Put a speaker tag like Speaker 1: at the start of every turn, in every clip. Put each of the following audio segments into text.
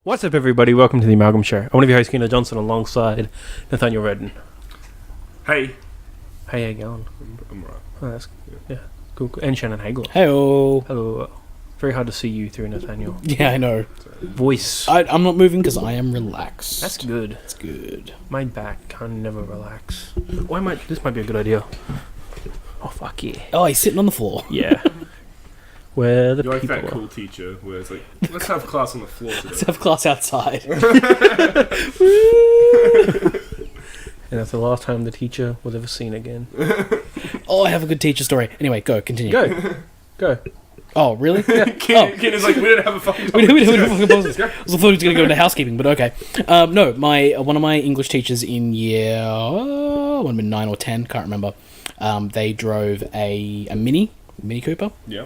Speaker 1: What's up, everybody? Welcome to the Amalgam Show. I'm one of your hosts, Keena Johnson, alongside Nathaniel Redden.
Speaker 2: Hey.
Speaker 1: Hey, how you going?
Speaker 2: I'm right.
Speaker 1: Oh, that's yeah, cool. And Shannon Haegler.
Speaker 3: Hello.
Speaker 1: Hello. Very hard to see you through, Nathaniel.
Speaker 3: Yeah, I know.
Speaker 1: Voice.
Speaker 3: I'm not moving because I am relaxed.
Speaker 1: That's good.
Speaker 3: That's good.
Speaker 1: My back can never relax. This might be a good idea. Oh, fuck yeah.
Speaker 3: Oh, he's sitting on the floor.
Speaker 1: Yeah. Where the
Speaker 2: You're like
Speaker 1: people
Speaker 2: that
Speaker 1: are.
Speaker 2: cool teacher where it's like, let's have class on the floor
Speaker 3: Let's
Speaker 2: today.
Speaker 3: have class outside.
Speaker 1: And that's the last time the teacher was ever seen again.
Speaker 3: Oh, I have a good teacher story. Anyway, continue.
Speaker 1: Go.
Speaker 3: Oh, really?
Speaker 2: Ken is like, we don't have a fucking
Speaker 3: We
Speaker 2: topic.
Speaker 3: don't fucking pause this. I thought he was going to go into housekeeping, but okay. No, one of my English teachers in year, I would have been 9 or 10, can't remember. They drove a Mini Cooper.
Speaker 2: Yeah.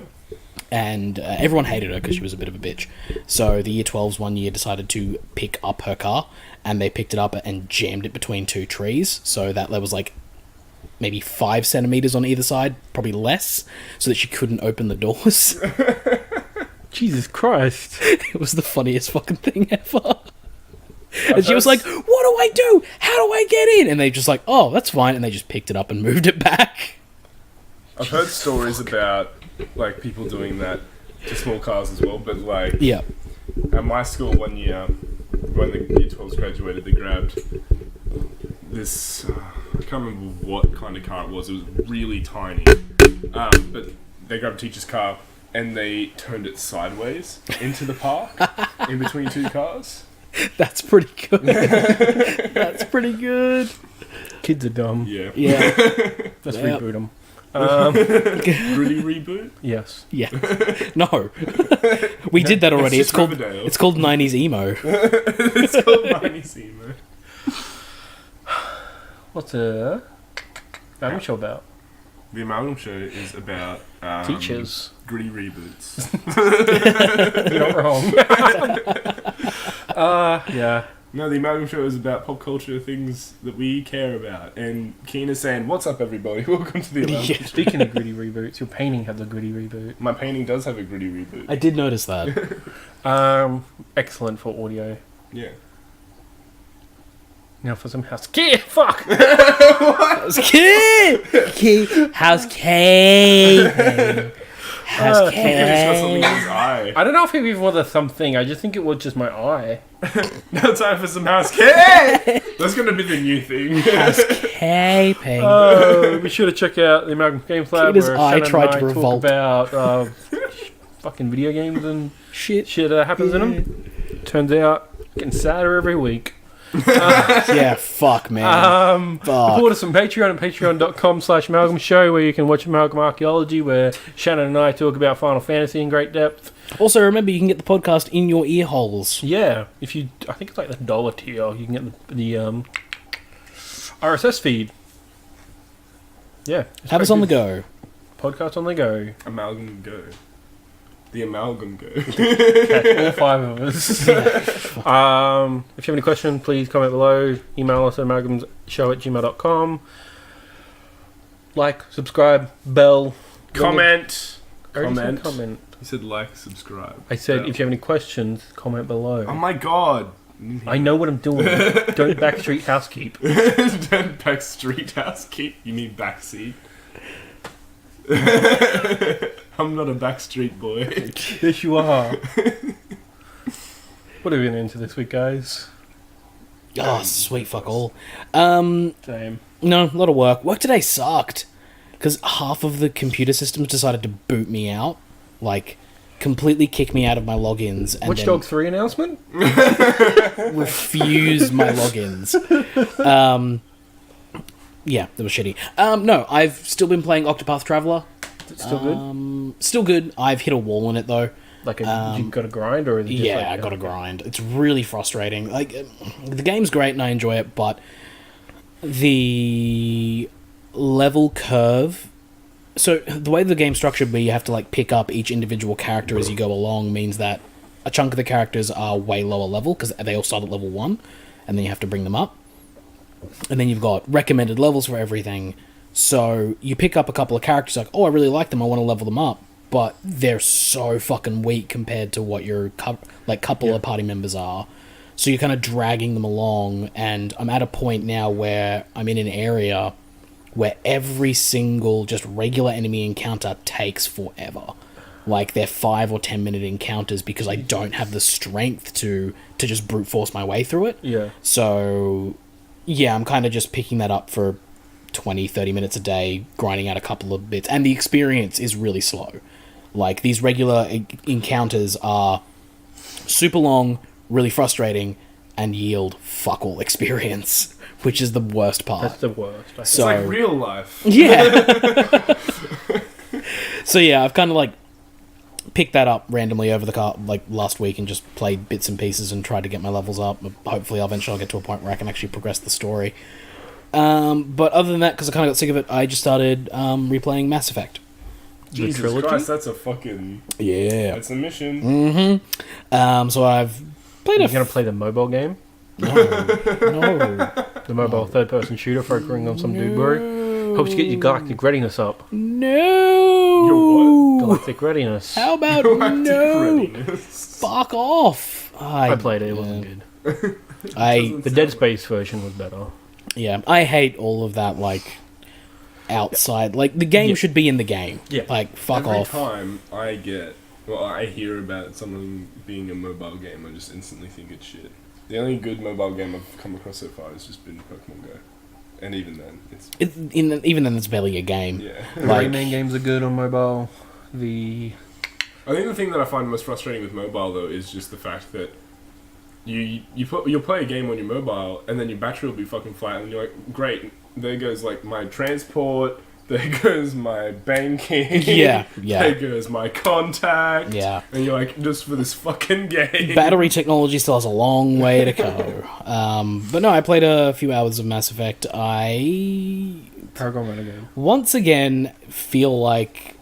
Speaker 3: And everyone hated her because she was a bit of a bitch. So the year 12s one year decided to pick up her car, and they picked it up and jammed it between two trees, so that there was like maybe 5 centimeters on either side, probably less, so that she couldn't open the doors.
Speaker 1: Jesus Christ.
Speaker 3: It was the funniest fucking thing ever. And she was like, what do I do? How do I get in? And they just like, oh, that's fine. And they just picked it up and moved it back.
Speaker 2: I've heard stories about like people doing that to small cars as well, but like
Speaker 3: Yeah.
Speaker 2: at my school one year, when the year 12s graduated, they grabbed this, I can't remember what kind of car it was really tiny, but they grabbed a teacher's car and they turned it sideways into the park, in between two cars.
Speaker 3: That's pretty good. That's pretty good.
Speaker 1: Kids are dumb.
Speaker 2: Yeah.
Speaker 3: Yeah.
Speaker 1: Let's
Speaker 3: Yep.
Speaker 1: reboot them.
Speaker 2: Really reboot?
Speaker 1: Yes.
Speaker 3: Yeah. No. We did that already.
Speaker 2: It's
Speaker 3: It's
Speaker 2: just
Speaker 3: called
Speaker 2: Riverdale.
Speaker 3: it's called 90s emo.
Speaker 2: It's called 90s emo.
Speaker 1: What's a Amalgam Show about?
Speaker 2: The Amalgam Show is about
Speaker 1: Teachers.
Speaker 2: gritty reboots.
Speaker 1: You're not wrong. Yeah.
Speaker 2: No, the Amalgam Show is about pop culture things that we care about. And Keena's saying, "What's up, everybody? Welcome to the Amalgam
Speaker 3: Yeah.
Speaker 2: Show."
Speaker 1: Speaking of gritty reboots, your painting has a gritty reboot.
Speaker 2: My painting does have a gritty reboot.
Speaker 3: I did notice that.
Speaker 1: Excellent for audio.
Speaker 2: Yeah.
Speaker 1: Now for some housekeeping. Fuck!
Speaker 3: Housekeeping. Housekeeping.
Speaker 2: Keena's got something in his eye.
Speaker 1: I don't know if it even was a something. I just think it was just my eye.
Speaker 2: Now time for some housekeeping. That's going to be the new thing.
Speaker 3: Housekeeping.
Speaker 1: We should have checked out the Amalgam Games Lab
Speaker 3: Keena's
Speaker 1: where
Speaker 3: eye
Speaker 1: Shannon
Speaker 3: tried
Speaker 1: and I
Speaker 3: to revolt.
Speaker 1: talk about fucking video games and
Speaker 3: Shit.
Speaker 1: shit that happens in them. Turns out, getting sadder every week.
Speaker 3: Yeah, fuck, man. Fuck.
Speaker 1: Support us on Patreon at patreon.com/Amalgam Show, where you can watch Amalgam Archaeology, where Shannon and I talk about Final Fantasy in great depth.
Speaker 3: Also, remember, you can get the podcast in your ear holes.
Speaker 1: Yeah, I think it's like the $1 tier, you can get the RSS feed. Yeah.
Speaker 3: Have us on the go.
Speaker 1: Podcast on the go.
Speaker 2: Amalgam go. The Amalgam go.
Speaker 1: Catch all 5 of us. If you have any questions, please comment below. Email us at amalgamshow@gmail.com. Like, subscribe, bell,
Speaker 2: Comment.
Speaker 1: I already said
Speaker 2: Comment.
Speaker 1: comment.
Speaker 2: You said like, subscribe.
Speaker 1: I said
Speaker 2: Yeah.
Speaker 1: if you have any questions, comment below.
Speaker 2: Oh my god.
Speaker 1: I know what I'm doing. Don't backstreet housekeep.
Speaker 2: Don't backstreet housekeep. You mean backseat. I'm not a backstreet boy.
Speaker 1: Yes, you are. What have we been into this week, guys?
Speaker 3: Oh, sweet fuck all.
Speaker 1: Same.
Speaker 3: No, a lot of work. Work today sucked. Because half of the computer systems decided to boot me out. Like, completely kick me out of my logins. And
Speaker 1: Watch
Speaker 3: then
Speaker 1: Dogs 3 announcement?
Speaker 3: refuse my logins. Yeah, that was shitty. No, I've still been playing Octopath Traveler.
Speaker 1: Is it still good?
Speaker 3: Still good. I've hit a wall in it, though.
Speaker 1: Like, you got a grind, or is it just
Speaker 3: Yeah,
Speaker 1: like,
Speaker 3: I got to grind. It's really frustrating. Like, the game's great and I enjoy it, but the level curve... So, the way the game's structured, where you have to, like, pick up each individual character as you go along, means that a chunk of the characters are way lower level, because they all start at level 1, and then you have to bring them up. And then you've got recommended levels for everything. So, you pick up a couple of characters, like, oh, I really like them, I want to level them up. but they're so fucking weak compared to what your couple of party members are. So you're kind of dragging them along, and I'm at a point now where I'm in an area where every single just regular enemy encounter takes forever. Like, they're 5 or 10 minute encounters because I don't have the strength to just brute force my way through it.
Speaker 1: Yeah.
Speaker 3: So, yeah, I'm kind of just picking that up for 20, 30 minutes a day, grinding out a couple of bits. And the experience is really slow. Like, these regular encounters are super long, really frustrating, and yield fuck all experience, which is the worst part.
Speaker 1: That's the worst.
Speaker 2: It's like real life.
Speaker 3: Yeah. So yeah, I've kind of like picked that up randomly over the last week and just played bits and pieces and tried to get my levels up. Hopefully, eventually I'll get to a point where I can actually progress the story. But other than that, because I kind of got sick of it, I just started replaying Mass Effect.
Speaker 2: Jesus
Speaker 1: trilogy?
Speaker 2: Christ, that's a fucking...
Speaker 3: Yeah.
Speaker 2: That's a mission.
Speaker 3: Mm-hmm. So I've played
Speaker 1: You're going to play the mobile game?
Speaker 3: No.
Speaker 1: The mobile third-person shooter focusing on some dude, bro. Helps you get your galactic readiness up.
Speaker 3: No.
Speaker 2: Your
Speaker 1: Galactic readiness.
Speaker 3: How about
Speaker 2: Galactic
Speaker 3: no?
Speaker 2: readiness.
Speaker 3: Fuck off.
Speaker 1: I played it. It wasn't good. The Dead Space version was better.
Speaker 3: Yeah, I hate all of that, like, outside. Like, the game should be in the game.
Speaker 1: Yeah.
Speaker 3: Like, fuck
Speaker 2: Every
Speaker 3: off.
Speaker 2: time I hear about something being a mobile game, I just instantly think it's shit. The only good mobile game I've come across so far has just been Pokemon Go. And even then,
Speaker 3: Even then, it's barely a game.
Speaker 2: yeah.
Speaker 3: Like-
Speaker 1: Rayman games are good on mobile.
Speaker 2: I think the thing that I find most frustrating with mobile, though, is just the fact that you'll play a game on your mobile, and then your battery will be fucking flat, and you're like, great, there goes, like, my transport, there goes my banking,
Speaker 3: Yeah.
Speaker 2: there goes my contact,
Speaker 3: Yeah.
Speaker 2: and you're like, just for this fucking game.
Speaker 3: Battery technology still has a long way to go. But no, I played a few hours of Mass Effect. I
Speaker 1: Paragon Renegade.
Speaker 3: once again feel like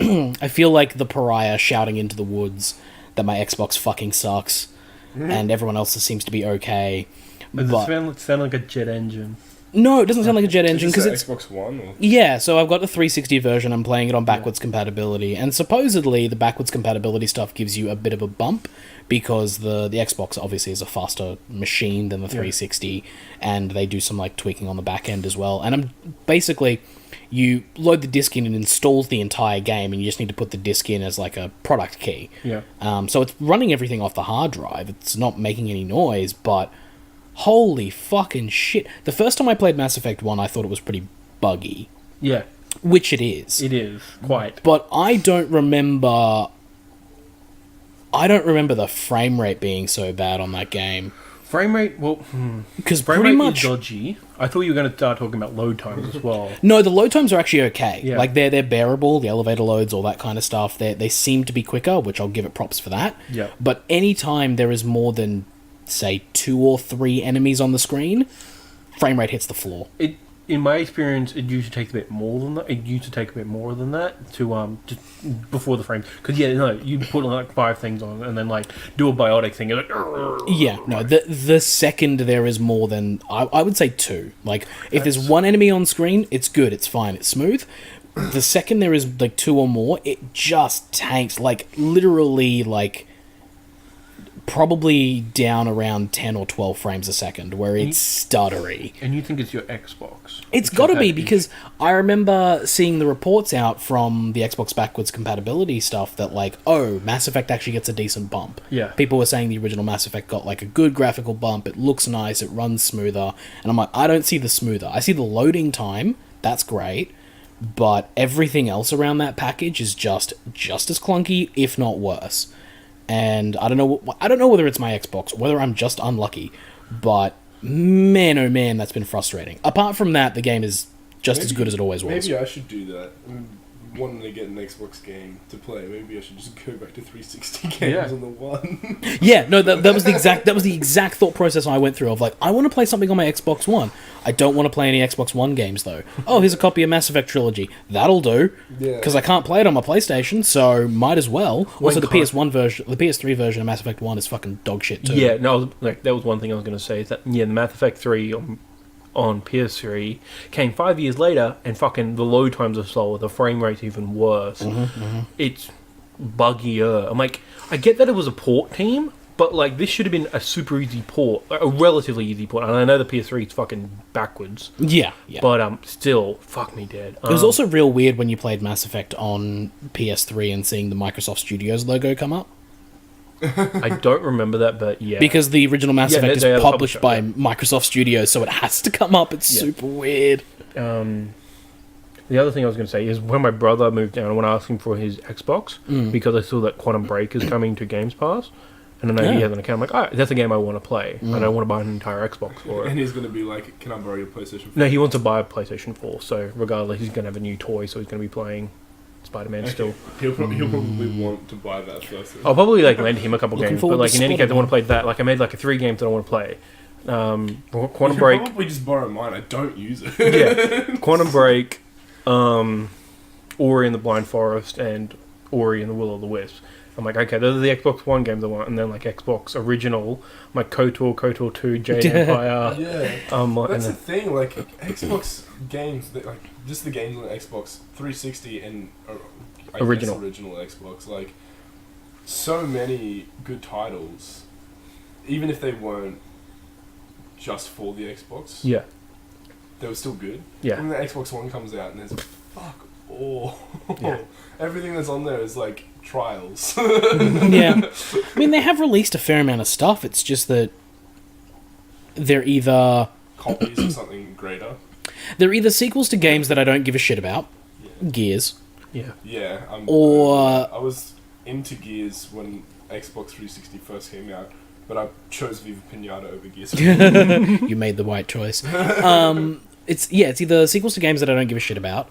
Speaker 3: I feel like the pariah shouting into the woods that my Xbox fucking sucks and everyone else seems to be okay.
Speaker 1: Does
Speaker 3: But
Speaker 1: it sound like a jet engine?
Speaker 3: no, it doesn't sound like a jet engine because
Speaker 2: Is
Speaker 3: it's
Speaker 2: this a Xbox One? Or?
Speaker 3: yeah. So I've got the 360 version. I'm playing it on backwards compatibility, and supposedly the backwards compatibility stuff gives you a bit of a bump because the Xbox obviously is a faster machine than the 360, and they do some like tweaking on the back end as well. And I'm basically you load the disc in and installs the entire game, and you just need to put the disc in as like a product key.
Speaker 1: Yeah.
Speaker 3: So it's running everything off the hard drive. It's not making any noise, but holy fucking shit. The first time I played Mass Effect 1, I thought it was pretty buggy,
Speaker 1: Yeah,
Speaker 3: which it is.
Speaker 1: it is. Quite.
Speaker 3: But I don't remember the frame rate being so bad on that game.
Speaker 1: Frame rate, well,
Speaker 3: Because
Speaker 1: frame
Speaker 3: pretty
Speaker 1: rate
Speaker 3: much...
Speaker 1: is dodgy. I thought you were going to start talking about load times as well.
Speaker 3: No, the load times are actually okay.
Speaker 1: Yeah.
Speaker 3: Like, they're bearable, the elevator loads, all that kind of stuff. They seem to be quicker, which I'll give it props for that.
Speaker 1: Yeah.
Speaker 3: But anytime there is more than, say, 2 or 3 enemies on the screen, frame rate hits the floor.
Speaker 1: In my experience, it usually takes a bit more than that. It used to take a bit more than that to just before the frames. Because you put like 5 things on and then like do a biotic thing. You're like, "Argh."
Speaker 3: Yeah, no, the second there is more than, I would say 2. Like, if there's 1 enemy on screen, it's good, it's fine, it's smooth. The second there is, like, 2 or more, it just tanks, like, literally, like, probably down around 10 or 12 frames a second, where it's stuttery.
Speaker 1: And you think it's your Xbox?
Speaker 3: It's got to be, because I remember seeing the reports out from the Xbox backwards compatibility stuff that, like, oh, Mass Effect actually gets a decent bump.
Speaker 1: Yeah.
Speaker 3: People were saying the original Mass Effect got, like, a good graphical bump, it looks nice, it runs smoother, and I'm like, I don't see the smoother. I see the loading time, that's great, but everything else around that package is just as clunky, if not worse. And I don't know whether it's my Xbox, whether I'm just unlucky, but man, oh man, that's been frustrating. Apart from that, the game is just as good as it always was.
Speaker 2: Maybe I should do that. I'm wanting to get an Xbox game to play. Maybe I should just go back to 360 games on the One.
Speaker 3: Yeah, no, that was the exact thought process I went through of like, I want to play something on my Xbox One. I don't want to play any Xbox One games though. Oh, here's a copy of Mass Effect Trilogy. That'll do.
Speaker 2: Yeah.
Speaker 3: Because I can't play it on my PlayStation, so might as well. Also, the
Speaker 1: can't-
Speaker 3: PS1 version, the PS3 version of Mass Effect 1 is fucking dog shit too.
Speaker 1: Yeah, no, like that was one thing I was going to say. Is that the Mass Effect 3 on on PS3, came 5 years later, and fucking the load times are slower, the frame rate's even worse. It's buggier. I'm like, I get that it was a port team, but like this should have been a super easy port, a relatively easy port. And I know the PS3 is fucking backwards.
Speaker 3: Yeah.
Speaker 1: But still, fuck me dead.
Speaker 3: It was also real weird when you played Mass Effect on PS3 and seeing the Microsoft Studios logo come up.
Speaker 1: I don't remember that, but yeah.
Speaker 3: Because the original Mass Effect
Speaker 1: they are
Speaker 3: is
Speaker 1: the
Speaker 3: published
Speaker 1: publisher,
Speaker 3: by Microsoft Studios, so it has to come up. It's super weird.
Speaker 1: The other thing I was going to say is when my brother moved down, I want to ask him for his Xbox because I saw that Quantum Break is coming to Games Pass. And I know he has an account. I'm like, oh, that's a game I want to play. I don't want to buy an entire Xbox for it.
Speaker 2: And he's going to be like, can I borrow your PlayStation 4?
Speaker 1: No, he wants to buy a PlayStation 4. So regardless, he's going to have a new toy, so he's going to be playing Spider-Man still.
Speaker 2: He'll probably want to buy that first.
Speaker 1: I'll probably like lend him a couple games, but like in any case, I
Speaker 3: Spider-Man.
Speaker 1: want to play that. Like I made like 3 games that I want to play. Quantum
Speaker 2: You
Speaker 1: Break.
Speaker 2: can probably just borrow mine. I don't use it.
Speaker 1: Yeah, Quantum Break, Ori and the Blind Forest, and Ori and the Will of the Wisps. I'm like, okay, those are the Xbox One games I want, and then like Xbox original, like KOTOR 2, Jade Empire.
Speaker 2: Yeah. That's the
Speaker 1: and
Speaker 2: thing. Like Xbox games, like just the games on Xbox 360 and I guess
Speaker 1: Original
Speaker 2: Xbox, like so many good titles, even if they weren't just for the Xbox.
Speaker 1: yeah,
Speaker 2: They were still good.
Speaker 1: yeah.
Speaker 2: When the Xbox One comes out and there's fuck all.
Speaker 1: Yeah.
Speaker 2: Everything that's on there is like trials.
Speaker 3: Yeah. I mean, they have released a fair amount of stuff. It's just that they're either
Speaker 2: Copies of something greater.
Speaker 3: they're either sequels to games that I don't give a shit about,
Speaker 2: Yeah.
Speaker 3: Gears,
Speaker 1: Yeah.
Speaker 2: Yeah.
Speaker 3: Or-
Speaker 2: I was into Gears when Xbox 360 first came out, but I chose Viva Pinata over Gears.
Speaker 3: you made the right choice. It's either sequels to games that I don't give a shit about,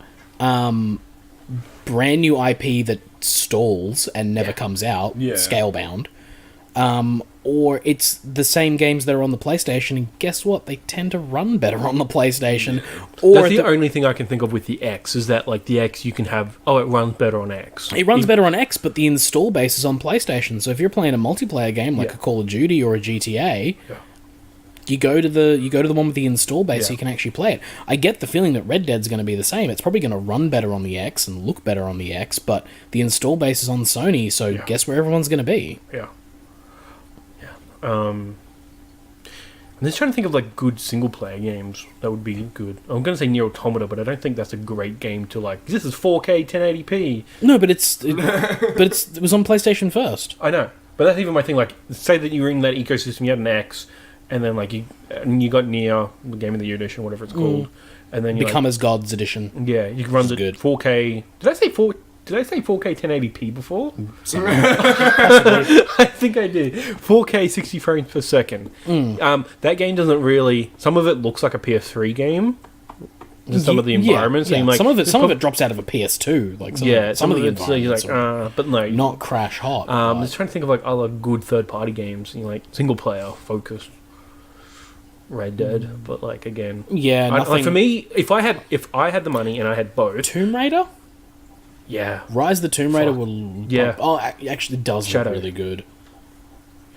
Speaker 3: brand new IP that stalls and never comes out,
Speaker 2: Yeah.
Speaker 3: scalebound, or it's the same games that are on the PlayStation, and guess what? They tend to run better on the PlayStation. Or
Speaker 1: That's the only thing I can think of with the X is that like the X you can have. Oh, it runs better on X.
Speaker 3: it runs better on X, but the install base is on PlayStation. So if you're playing a multiplayer game like a Call of Duty or a GTA, you go to the one with the install base so you can actually play it. I get the feeling that Red Dead's going to be the same. It's probably going to run better on the X and look better on the X, but the install base is on Sony, so guess where everyone's going to be?
Speaker 1: Yeah. I'm just trying to think of like good single player games that would be good. I'm going to say Nier Automata, but I don't think that's a great game to like. This is 4K 1080p.
Speaker 3: No, but it was on PlayStation first.
Speaker 1: I know, but that's even my thing. Like, say that you were in that ecosystem, you had an X, and then like you got Nier, the Game of the Year edition, whatever it's called, and then you
Speaker 3: Become as Gods edition.
Speaker 1: yeah, you can run the
Speaker 3: good.
Speaker 1: 4K. Did I say 4K 1080p before?
Speaker 3: Sorry.
Speaker 1: I think I did. 4K 60 frames per second. That game doesn't really. Some of it looks like a PS3 game. Some of the environments seem like
Speaker 3: some of it drops out of a PS2. Like some of the
Speaker 1: it's like,
Speaker 3: environments are
Speaker 1: but no,
Speaker 3: not crash hot.
Speaker 1: I'm just trying to think of like other good third party games, like single player focused. Red Dead, but like again,
Speaker 3: nothing.
Speaker 1: like for me, if I had the money and I had both,
Speaker 3: Tomb Raider.
Speaker 1: yeah,
Speaker 3: Rise of the Tomb Raider
Speaker 1: Fuck.
Speaker 3: will...
Speaker 1: Yeah.
Speaker 3: Oh, it actually does
Speaker 1: Shadow.
Speaker 3: look really good.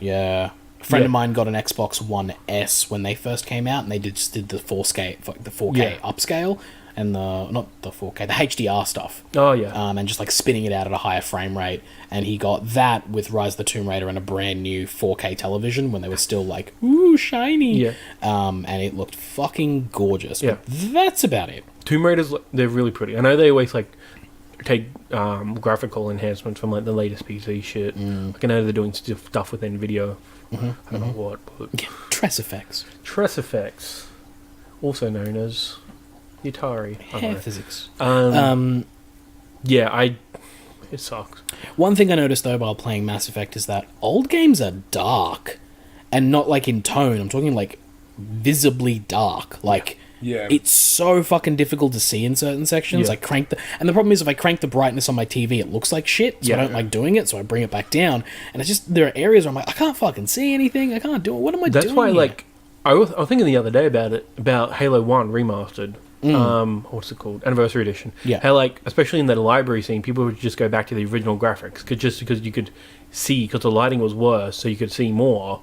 Speaker 3: Yeah. A friend of mine got an Xbox One S when they first came out, and they just did the 4K upscale, and not the 4K, the HDR stuff.
Speaker 1: Oh yeah,
Speaker 3: And just like spinning it out at a higher frame rate. And he got that with Rise of the Tomb Raider and a brand new 4K television when they were still like, ooh, shiny.
Speaker 1: Yeah.
Speaker 3: And it looked fucking gorgeous.
Speaker 1: Yeah.
Speaker 3: But that's about it.
Speaker 1: Tomb Raiders, they're really pretty. I know they always like take graphical enhancements from like the latest PC shit. Like I know they're doing stuff with NVIDIA. I don't know what, but
Speaker 3: Yeah. Tress effects.
Speaker 1: Tress Effects, also known as Atari. I don't
Speaker 3: Hair
Speaker 1: know.
Speaker 3: physics.
Speaker 1: Yeah, it sucks.
Speaker 3: One thing I noticed though while playing Mass Effect is that old games are dark, and not like in tone. I'm talking like visibly dark. Like
Speaker 2: Yeah.
Speaker 3: it's so fucking difficult to see in certain sections.
Speaker 1: Yeah.
Speaker 3: I and the problem is if I crank the brightness on my TV, it looks like shit. So I don't like doing it. So I bring it back down, and it's just there are areas where I'm like, I can't fucking see anything. I can't do it. What am I doing?
Speaker 1: That's why,
Speaker 3: here?
Speaker 1: like, I was thinking the other day about Halo 1 remastered. What's it called? Anniversary Edition.
Speaker 3: Yeah.
Speaker 1: How, like, especially in the library scene, people would just go back to the original graphics, just because you could see, because the lighting was worse, so you could see more.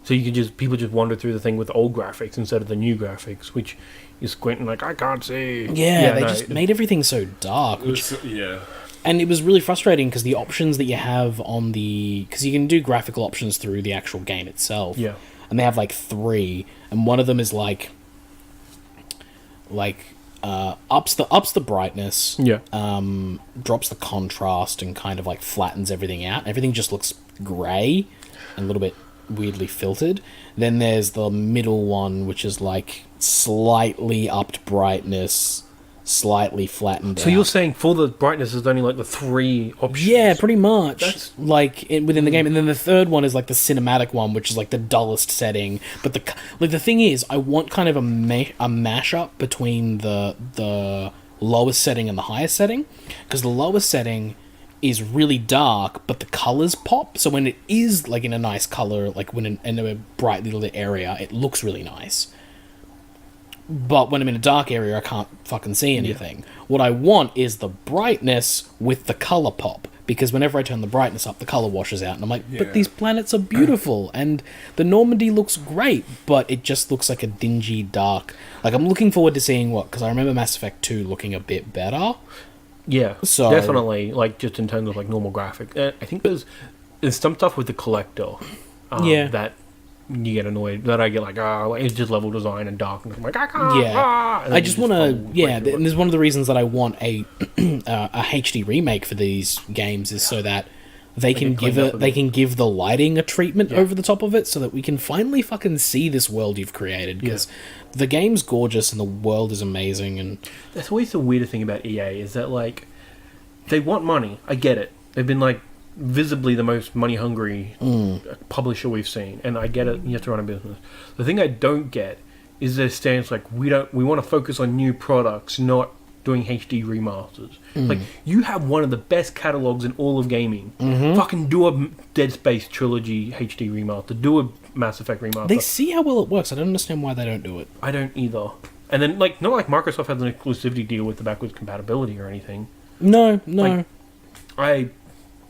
Speaker 1: So you could people just wander through the thing with old graphics instead of the new graphics, which you're squinting like, I can't see.
Speaker 3: Yeah, they just made everything so dark. And it was really frustrating because the options that you have on because you can do graphical options through the actual game itself.
Speaker 1: Yeah.
Speaker 3: And they have like 3, and one of them is ups the brightness.
Speaker 1: Yeah.
Speaker 3: Drops the contrast and kind of like flattens everything out. Everything just looks grey and a little bit weirdly filtered. Then there's the middle one, which is like slightly upped brightness, slightly flattened
Speaker 1: So
Speaker 3: out.
Speaker 1: you're saying for the brightness there's only like the 3 options?
Speaker 3: Yeah, pretty much.
Speaker 1: That's...
Speaker 3: within the game. And then the third one is like the cinematic one, which is like the dullest setting. But the thing is, I want kind of a mashup between the lowest setting and the highest setting, because the lowest setting is really dark, but the colors pop. So when it is like in a nice color, like when in a brightly lit area, it looks really nice. But when I'm in a dark area, I can't fucking see anything. Yeah. What I want is the brightness with the color pop, because whenever I turn the brightness up, the color washes out, and I'm like, but these planets are beautiful, and the Normandy looks great, but it just looks like a dingy, dark... Like, I'm looking forward to seeing because I remember Mass Effect 2 looking a bit better.
Speaker 1: Yeah,
Speaker 3: so
Speaker 1: definitely, like, just in terms of, like, normal graphic. I think there's some stuff with the collector that you get annoyed, that I get like, it's just level design and darkness. I'm like, I can't.
Speaker 3: Yeah, I just want to. Yeah, and there's one of the reasons that I want a HD remake for these games is so that they can give the lighting a treatment over the top of it, so that we can finally fucking see this world you've created, because the game's gorgeous and the world is amazing. And
Speaker 1: that's always the weirdest thing about EA is that, like, they want money. I get it. They've been like visibly the most money hungry publisher we've seen, and I get it. You have to run a business. The thing I don't get is their stance like, we want to focus on new products, not doing HD remasters. Like, you have one of the best catalogs in all of gaming. Fucking do a Dead Space trilogy HD remaster. Do a Mass Effect remaster.
Speaker 3: They see how well it works. I don't understand why they don't do it.
Speaker 1: I don't either. And then, like, not like Microsoft has an exclusivity deal with the backwards compatibility or anything.
Speaker 3: No.
Speaker 1: Like,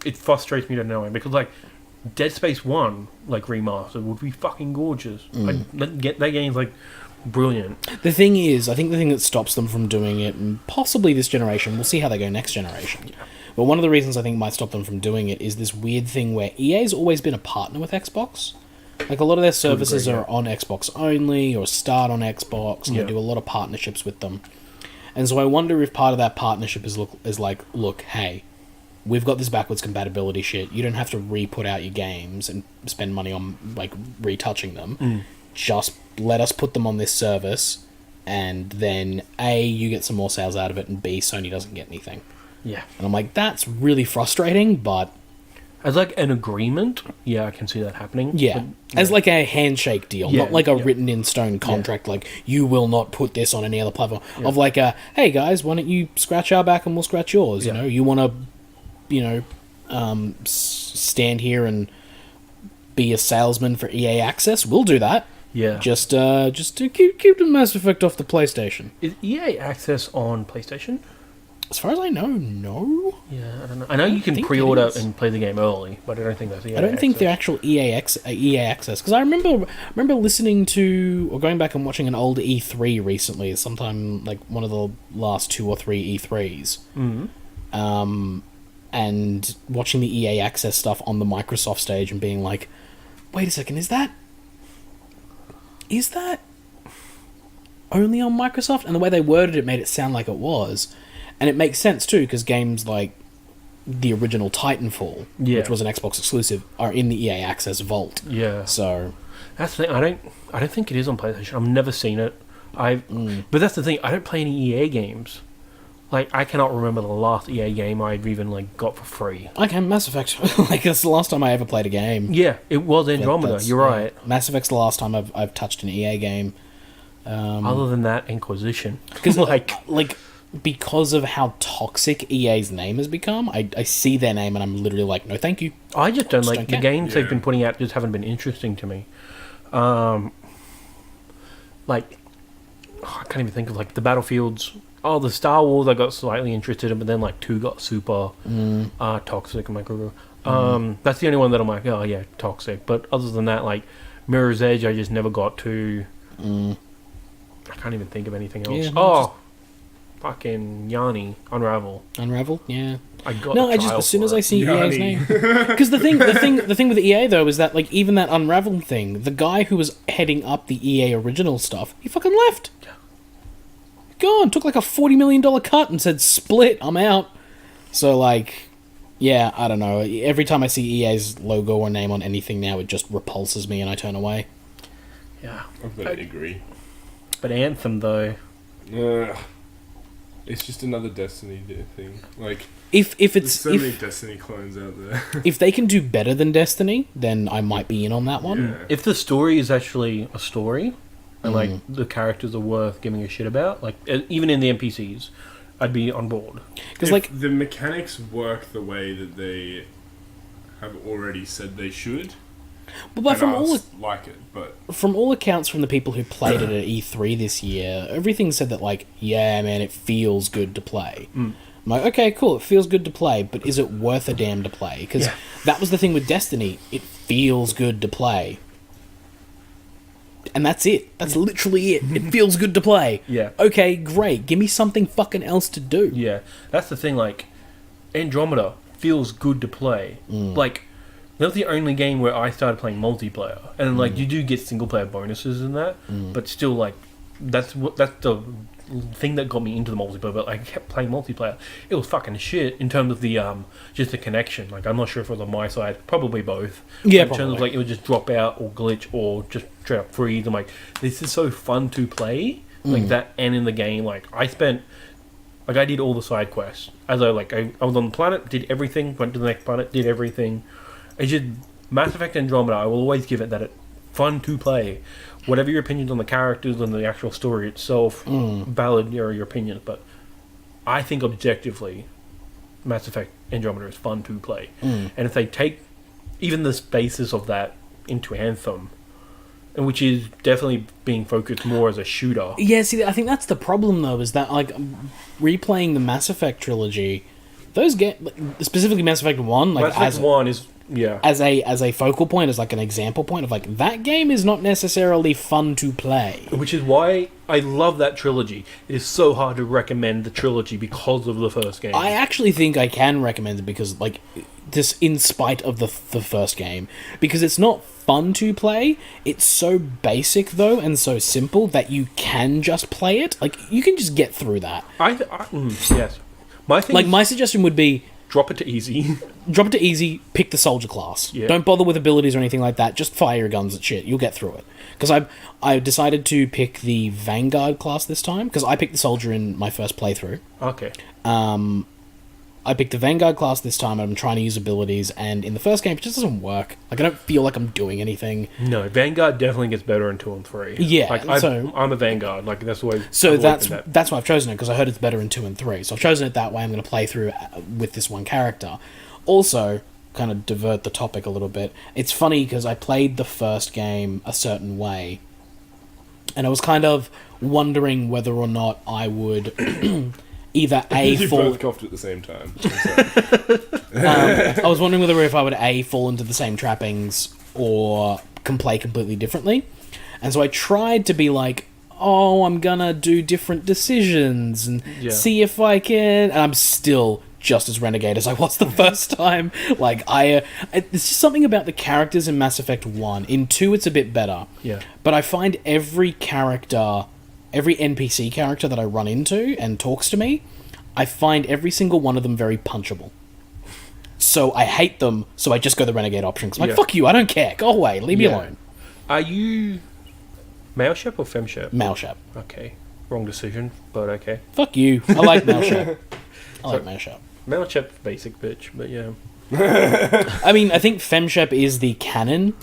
Speaker 1: it frustrates me to no end, because, like, Dead Space 1, like, remastered would be fucking gorgeous. That game's, like, brilliant.
Speaker 3: The thing is, I think the thing that stops them from doing it, and possibly this generation, we'll see how they go next generation, but one of the reasons I think might stop them from doing it is this weird thing where EA's always been a partner with Xbox. Like, a lot of their services are on Xbox only, or start on Xbox, and they do a lot of partnerships with them. And so I wonder if part of that partnership is like, look, hey, we've got this backwards compatibility shit. You don't have to re-put out your games and spend money on, like, retouching them. Just let us put them on this service, and then A, you get some more sales out of it, and B, Sony doesn't get anything.
Speaker 1: Yeah.
Speaker 3: And I'm like, that's really frustrating, but...
Speaker 1: As, like, an agreement, I can see that happening.
Speaker 3: Yeah.
Speaker 1: But,
Speaker 3: as, like, a handshake deal, not like a written-in-stone contract, like, you will not put this on any other platform. Of, like, hey, guys, why don't you scratch our back and we'll scratch yours, you know? You want to... stand here and be a salesman for EA Access, we'll do that.
Speaker 1: Yeah.
Speaker 3: Just to keep the Mass Effect off the PlayStation.
Speaker 1: Is EA Access on PlayStation?
Speaker 3: As far as I know, no.
Speaker 1: Yeah, I don't know. I know you can pre-order and play the game early, but I don't think that's EA
Speaker 3: I don't think they're actual EA Access, because I remember listening to, or going back and watching an old E3 recently, sometime like one of the last 2 or 3 E3s. And watching the EA Access stuff on the Microsoft stage and being like, wait a second, is that only on Microsoft? And the way they worded it made it sound like it was. And it makes sense too, because games like the original Titanfall, which was an Xbox exclusive, are in the EA Access vault. Yeah. So
Speaker 1: that's the thing. I don't think it is on PlayStation. I've never seen it. But that's the thing. I don't play any EA games. Like, I cannot remember the last EA game I've even, like, got for free.
Speaker 3: Okay, Mass Effect. Like, that's the last time I ever played a game.
Speaker 1: Yeah, it was Andromeda. You're right.
Speaker 3: Mass Effect's the last time I've touched an EA game.
Speaker 1: Other than that, Inquisition.
Speaker 3: Because, like, because of how toxic EA's name has become, I see their name and I'm literally like, no, thank you.
Speaker 1: I just don't like the games they've been putting out. Just haven't been interesting to me. Like, I can't even think of, like, the Battlefields. Oh, the Star Wars I got slightly interested in, but then, like, 2 got super toxic. I'm like, that's the only one that I'm like, oh, yeah, toxic. But other than that, like, Mirror's Edge, I just never got to. I can't even think of anything else.
Speaker 3: Yeah,
Speaker 1: Fucking Yanni, Unravel.
Speaker 3: Unravel, yeah.
Speaker 1: I got
Speaker 3: No,
Speaker 1: the
Speaker 3: I just
Speaker 1: trial
Speaker 3: as soon
Speaker 1: for
Speaker 3: as I
Speaker 1: it.
Speaker 3: see EA's
Speaker 2: Yanni.
Speaker 3: name, because the thing with EA though is that like even that Unravel thing, the guy who was heading up the EA original stuff, he fucking left. Gone, took like a $40 million cut and said, "Split, I'm out." So like, yeah, I don't know. Every time I see EA's logo or name on anything now, it just repulses me and I turn away.
Speaker 1: Yeah.
Speaker 2: I've got to agree.
Speaker 1: But Anthem though.
Speaker 2: It's just another Destiny thing. Like,
Speaker 3: If
Speaker 2: there's
Speaker 3: it's
Speaker 2: so many Destiny clones out there.
Speaker 3: if they can do better than Destiny, then I might be in on that one.
Speaker 2: Yeah.
Speaker 1: If the story is actually a story, and like the characters are worth giving a shit about, like even in the NPCs, I'd be on board.
Speaker 3: Because
Speaker 2: If
Speaker 3: like
Speaker 2: the mechanics work the way that they have already said they should,
Speaker 3: but
Speaker 2: and
Speaker 3: from
Speaker 2: I'll
Speaker 3: all
Speaker 2: like it, but
Speaker 3: from all accounts from the people who played it at E3 this year, everything said that like, yeah, man, it feels good to play. I'm like, okay, cool, it feels good to play, but is it worth a damn to play? Because that was the thing with Destiny. It feels good to play. And that's it. That's literally it. It feels good to play.
Speaker 1: Yeah.
Speaker 3: Okay, great. Give me something fucking else to do.
Speaker 1: Yeah, that's the thing. Like, Andromeda feels good to play. Like, that was the only game where I started playing multiplayer, and like you do get single player bonuses in that, but still, like, that's the thing that got me into the multiplayer. But I kept playing multiplayer. It was fucking shit in terms of the just the connection. Like, I'm not sure if it was on my side, probably both.
Speaker 3: Yeah,
Speaker 1: in terms of
Speaker 3: probably.
Speaker 1: like it would just drop out or glitch or just straight up freeze. I'm like, this is so fun to play. Like that, and in the game, like I did all the side quests as I was on the planet, did everything, went to the next planet, did everything. It's just Mass Effect Andromeda. I will always give it that it's fun to play. Whatever your opinions on the characters and the actual story itself, valid your opinions, but I think objectively, Mass Effect Andromeda is fun to play. And if they take even the basis of that into Anthem, and which is definitely being focused more as a shooter.
Speaker 3: Yeah, see, I think that's the problem, though, is that, like, replaying the Mass Effect trilogy, those specifically Mass Effect 1, like,
Speaker 1: Mass Effect 1 is, yeah.
Speaker 3: as a focal point, as, like, an example point of, like, that game is not necessarily fun to play.
Speaker 1: Which is why I love that trilogy. It is so hard to recommend the trilogy because of the first game.
Speaker 3: I actually think I can recommend it because, like, this in spite of the first game, because it's not fun to play. It's so basic though and so simple that you can just play it. Like, you can just get through that.
Speaker 1: Yes. My thing
Speaker 3: Like,
Speaker 1: is,
Speaker 3: my suggestion would be
Speaker 1: drop it to easy.
Speaker 3: drop it to easy, pick the soldier class.
Speaker 1: Yeah.
Speaker 3: Don't bother with abilities or anything like that. Just fire your guns at shit. You'll get through it. Because I decided to pick the Vanguard class this time because I picked the soldier in my first playthrough.
Speaker 1: Okay.
Speaker 3: I picked the Vanguard class this time, and I'm trying to use abilities, and in the first game, it just doesn't work. Like, I don't feel like I'm doing anything.
Speaker 1: No, Vanguard definitely gets better in 2 and 3.
Speaker 3: Yeah,
Speaker 1: Like,
Speaker 3: so-
Speaker 1: I'm a Vanguard. Like, that's the way...
Speaker 3: So
Speaker 1: I've always been
Speaker 3: that's why I've chosen it, because I heard it's better in 2 and 3. So I've chosen it that way. I'm going to play through with this one character. Also, kind of divert the topic a little bit, it's funny because I played the first game a certain way, and I was kind of wondering whether or not I would... either
Speaker 2: you
Speaker 3: fall.
Speaker 2: both coughed at the same time.
Speaker 3: I was wondering whether if I would fall into the same trappings or can play completely differently, and so I tried to be like, "Oh, I'm gonna do different decisions and see if I can." And I'm still just as renegade as I was the first time. Like, it's just something about the characters in Mass Effect 1. In 2, it's a bit better.
Speaker 1: Yeah.
Speaker 3: But I find every NPC character that I run into and talks to me, I find every single one of them very punchable. So I hate them, so I just go the renegade option. 'Cause I'm like, fuck you, I don't care. Go away, leave me alone.
Speaker 1: Are you male shep or fem shep?
Speaker 3: Male shep.
Speaker 1: Okay. Wrong decision, but okay.
Speaker 3: Fuck you. I like male shep. I like male shep.
Speaker 1: Male shep's basic bitch, but yeah.
Speaker 3: I mean, I think fem shep is the canon,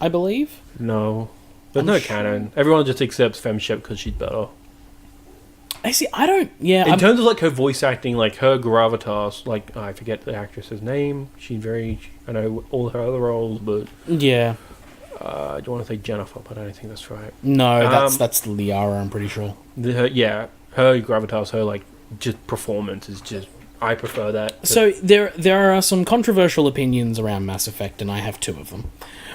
Speaker 3: I believe.
Speaker 1: No. There's no canon. Everyone just accepts fem shep because she's better.
Speaker 3: I see, I don't... Yeah,
Speaker 1: In terms of, like, her voice acting, like, her gravitas, like, I forget the actress's name. She's very... I know all her other roles, but...
Speaker 3: Yeah.
Speaker 1: I don't want to say Jennifer, but I don't think that's right.
Speaker 3: No, that's Liara, I'm pretty sure.
Speaker 1: Her gravitas, her, like, just performance is just... I prefer that.
Speaker 3: So there are some controversial opinions around Mass Effect, and I have 2 of them.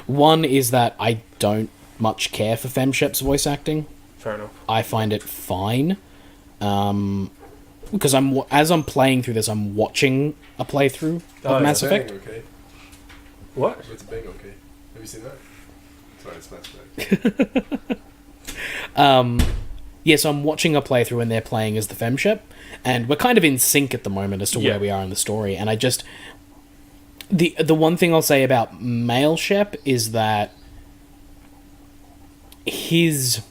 Speaker 3: One is that I don't much care for FemShep's voice acting.
Speaker 1: Fair enough.
Speaker 3: I find it fine. Because as I'm playing through this, I'm watching a playthrough of Mass Effect.
Speaker 2: Okay.
Speaker 1: What?
Speaker 2: It's bang okay. Have you seen that? Sorry, it's Mass Effect.
Speaker 3: Yeah, so I'm watching a playthrough and they're playing as the FemShep, and we're kind of in sync at the moment as to where we are in the story. And I just the one thing I'll say about male Shep is that his,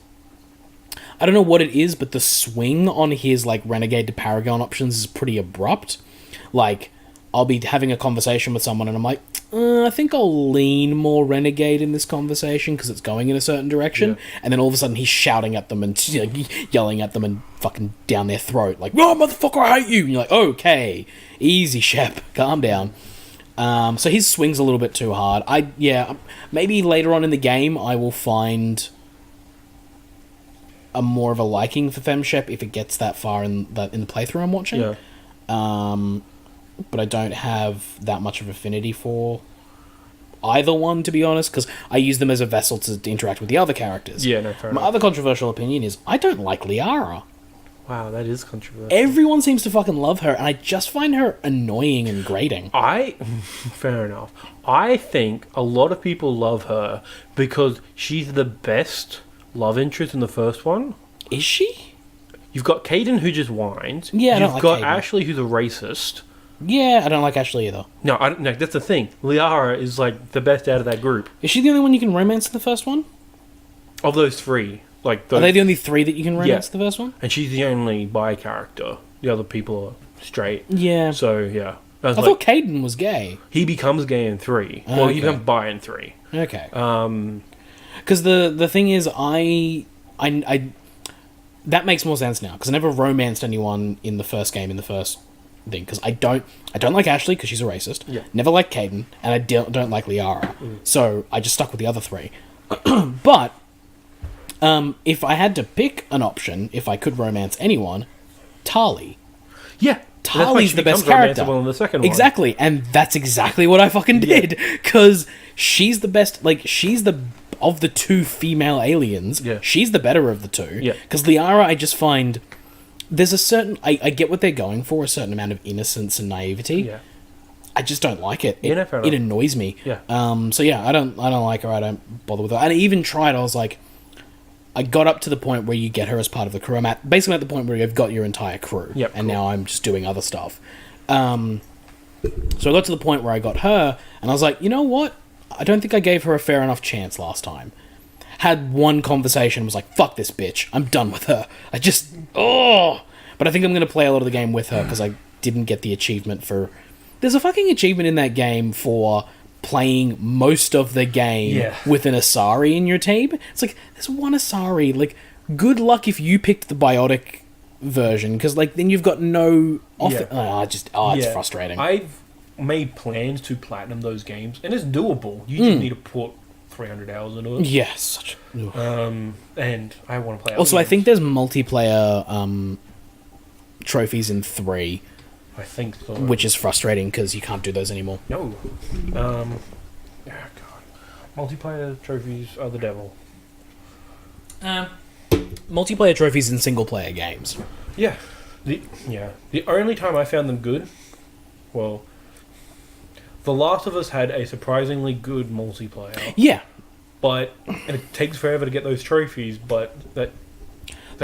Speaker 3: I don't know what it is, but the swing on his like Renegade to Paragon options is pretty abrupt. Like, I'll be having a conversation with someone and I'm like, I think I'll lean more Renegade in this conversation because it's going in a certain direction. Yeah. And then all of a sudden he's shouting at them and yelling at them and fucking down their throat. Like, oh, motherfucker, I hate you. And you're like, okay, easy, Shep, calm down. So his swing's a little bit too hard. Maybe later on in the game I will find a more of a liking for FemShep if it gets that far in the playthrough I'm watching. Yeah. But I don't have that much of affinity for either one, to be honest, because I use them as a vessel to interact with the other characters.
Speaker 1: Yeah, no, fair enough.
Speaker 3: My other controversial opinion is I don't like Liara.
Speaker 1: Wow, that is controversial.
Speaker 3: Everyone seems to fucking love her, and I just find her annoying and grating.
Speaker 1: Fair enough. I think a lot of people love her because she's the best love interest in the first one.
Speaker 3: Is she?
Speaker 1: You've got Caden, who just whines.
Speaker 3: Yeah,
Speaker 1: You've got Caden. Ashley, who's a racist.
Speaker 3: Yeah, I don't like Ashley either.
Speaker 1: No, that's the thing. Liara is like the best out of that group.
Speaker 3: Is she the only one you can romance in the first one?
Speaker 1: Of those three. Are
Speaker 3: they the only three that you can romance in the first one?
Speaker 1: And she's the only bi character. The other people are straight.
Speaker 3: Yeah.
Speaker 1: So, yeah.
Speaker 3: I thought Caden was gay.
Speaker 1: He becomes gay in 3. Well, he becomes bi in 3.
Speaker 3: Okay. Because the thing is, I that makes more sense now, because I never romanced anyone in the first game, in the first thing, because I don't like Ashley because she's a racist.
Speaker 1: Yeah.
Speaker 3: Never liked Caden, and I don't like Liara. So I just stuck with the other three. But if I had to pick an option, if I could romance anyone, Tali.
Speaker 1: Yeah.
Speaker 3: Tali's the best character.
Speaker 1: In the second one.
Speaker 3: Exactly, and that's exactly what I fucking did, because she's the best. Like, she's the of the two female aliens.
Speaker 1: Yeah.
Speaker 3: She's the better of the two.
Speaker 1: Yeah.
Speaker 3: Because Liara, I just find there's a certain. I get what they're going for, a certain amount of innocence and naivety.
Speaker 1: Yeah.
Speaker 3: I just don't like it.
Speaker 1: Fair enough.
Speaker 3: It annoys me.
Speaker 1: Yeah.
Speaker 3: So yeah, I don't like her. I don't bother with her. And I even tried. I was like, I got up to the point where you get her as part of the crew. I'm basically at the point where you've got your entire crew.
Speaker 1: Yep,
Speaker 3: and now I'm just doing other stuff. So I got to the point where I got her, and I was like, you know what? I don't think I gave her a fair enough chance last time. Had one conversation, was like, fuck this bitch. I'm done with her. But I think I'm going to play a lot of the game with her, because I didn't get the achievement for... There's a fucking achievement in that game for playing most of the game with an Asari in your team. It's like, there's one Asari. Like, good luck if you picked the biotic version, because like then you've got no... It's frustrating.
Speaker 1: I've made plans to platinum those games, and it's doable. You just need to put 300 hours into it.
Speaker 3: Yes.
Speaker 1: And I want to play...
Speaker 3: Also, I think there's multiplayer trophies in 3.
Speaker 1: I think so.
Speaker 3: Which is frustrating because you can't do those anymore.
Speaker 1: No. God. Multiplayer trophies are the devil.
Speaker 3: Multiplayer trophies in single-player games.
Speaker 1: Yeah. The only time I found them good, well, The Last of Us had a surprisingly good multiplayer.
Speaker 3: Yeah.
Speaker 1: And it takes forever to get those trophies, but that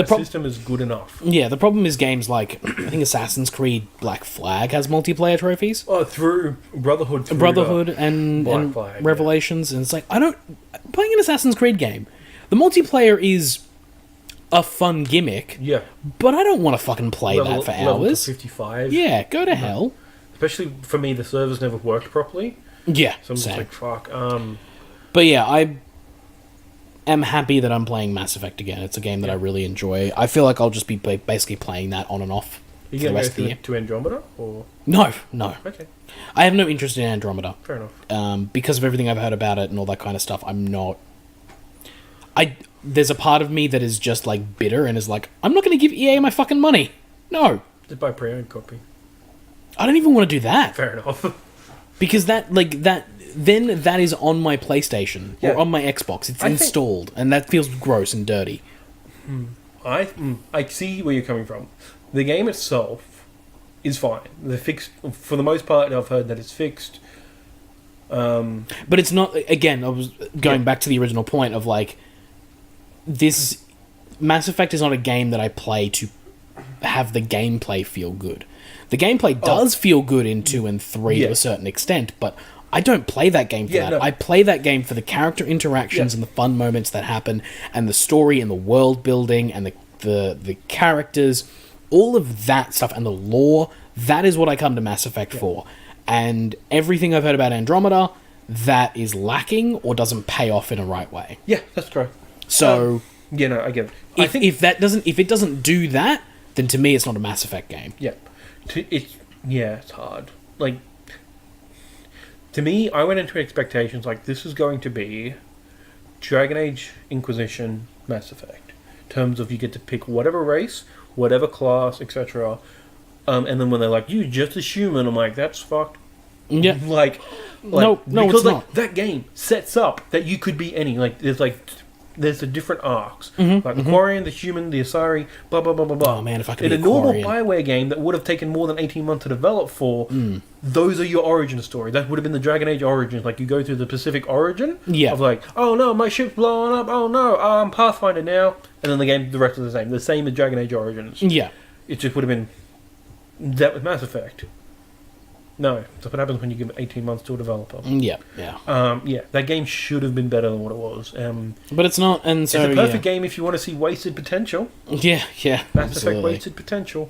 Speaker 1: system is good enough.
Speaker 3: Yeah, the problem is games like, I think Assassin's Creed Black Flag has multiplayer trophies.
Speaker 1: Oh, through Brotherhood.
Speaker 3: And
Speaker 1: Flag,
Speaker 3: Revelations, and it's like, playing an Assassin's Creed game, the multiplayer is a fun gimmick.
Speaker 1: Yeah.
Speaker 3: But I don't want to fucking play that for hours.
Speaker 1: 55.
Speaker 3: Yeah, go to hell.
Speaker 1: Especially for me, the servers never worked properly.
Speaker 3: Yeah,
Speaker 1: so I'm just like, fuck.
Speaker 3: But yeah, I am happy that I'm playing Mass Effect again. It's a game that I really enjoy. I feel like I'll just be basically playing that on and off
Speaker 1: for the rest of the year. To Andromeda? Or?
Speaker 3: No.
Speaker 1: Okay.
Speaker 3: I have no interest in Andromeda.
Speaker 1: Fair enough.
Speaker 3: Because of everything I've heard about it and all that kind of stuff, I'm not... There's a part of me that is just like bitter and is like, I'm not going to give EA my fucking money. No.
Speaker 1: Just buy a pre-owned copy.
Speaker 3: I don't even want to do that.
Speaker 1: Fair enough.
Speaker 3: Because that then that is on my PlayStation
Speaker 1: Yeah.
Speaker 3: or on my Xbox. It's
Speaker 1: I think-
Speaker 3: installed, and that feels gross and dirty.
Speaker 1: I see where you're coming from. The game itself is fine. The fixed, for the most part, I've heard that it's fixed.
Speaker 3: But it's not. Again, I was going back to the original point of like, this Mass Effect is not a game that I play to have the gameplay feel good. The gameplay does feel good in 2 and 3 to a certain extent, but I don't play that game for that.
Speaker 1: No.
Speaker 3: I play that game for the character interactions and the fun moments that happen, and the story and the world building and the characters, all of that stuff, and the lore. That is what I come to Mass Effect for. And everything I've heard about Andromeda, that is lacking or doesn't pay off in a right way.
Speaker 1: Yeah, that's correct.
Speaker 3: So
Speaker 1: Yeah, no, I get it.
Speaker 3: if it doesn't do that, then to me it's not a Mass Effect game.
Speaker 1: Yeah, it's hard. Like, to me, I went into expectations like this is going to be Dragon Age Inquisition Mass Effect. In terms of you get to pick whatever race, whatever class, etc. And then when they're like, "You just a human," I'm like, "That's fucked."
Speaker 3: Yeah.
Speaker 1: Like
Speaker 3: No,
Speaker 1: because
Speaker 3: it's
Speaker 1: like,
Speaker 3: not.
Speaker 1: that game sets up that you could be any. There's the different arcs, like the Quarian, the human, the Asari, blah blah blah blah blah.
Speaker 3: Oh man, if I could
Speaker 1: In
Speaker 3: be
Speaker 1: a
Speaker 3: a
Speaker 1: normal
Speaker 3: Quarian.
Speaker 1: Bioware game that would have taken more than 18 months to develop for, those are your origin story. That would have been the Dragon Age origins. Like, you go through the Pacific origin
Speaker 3: Yeah.
Speaker 1: of like, oh no, my ship's blowing up. Oh no, I'm Pathfinder now. And then the rest is the same. The same as Dragon Age Origins.
Speaker 3: Yeah.
Speaker 1: It just would have been that with Mass Effect. No, that's what happens when you give 18 months to a developer.
Speaker 3: Yeah.
Speaker 1: Yeah, that game should have been better than what it was.
Speaker 3: But it's not, and so
Speaker 1: it's a perfect game if you want to see wasted potential.
Speaker 3: Yeah,
Speaker 1: Mass
Speaker 3: absolutely.
Speaker 1: Effect wasted potential.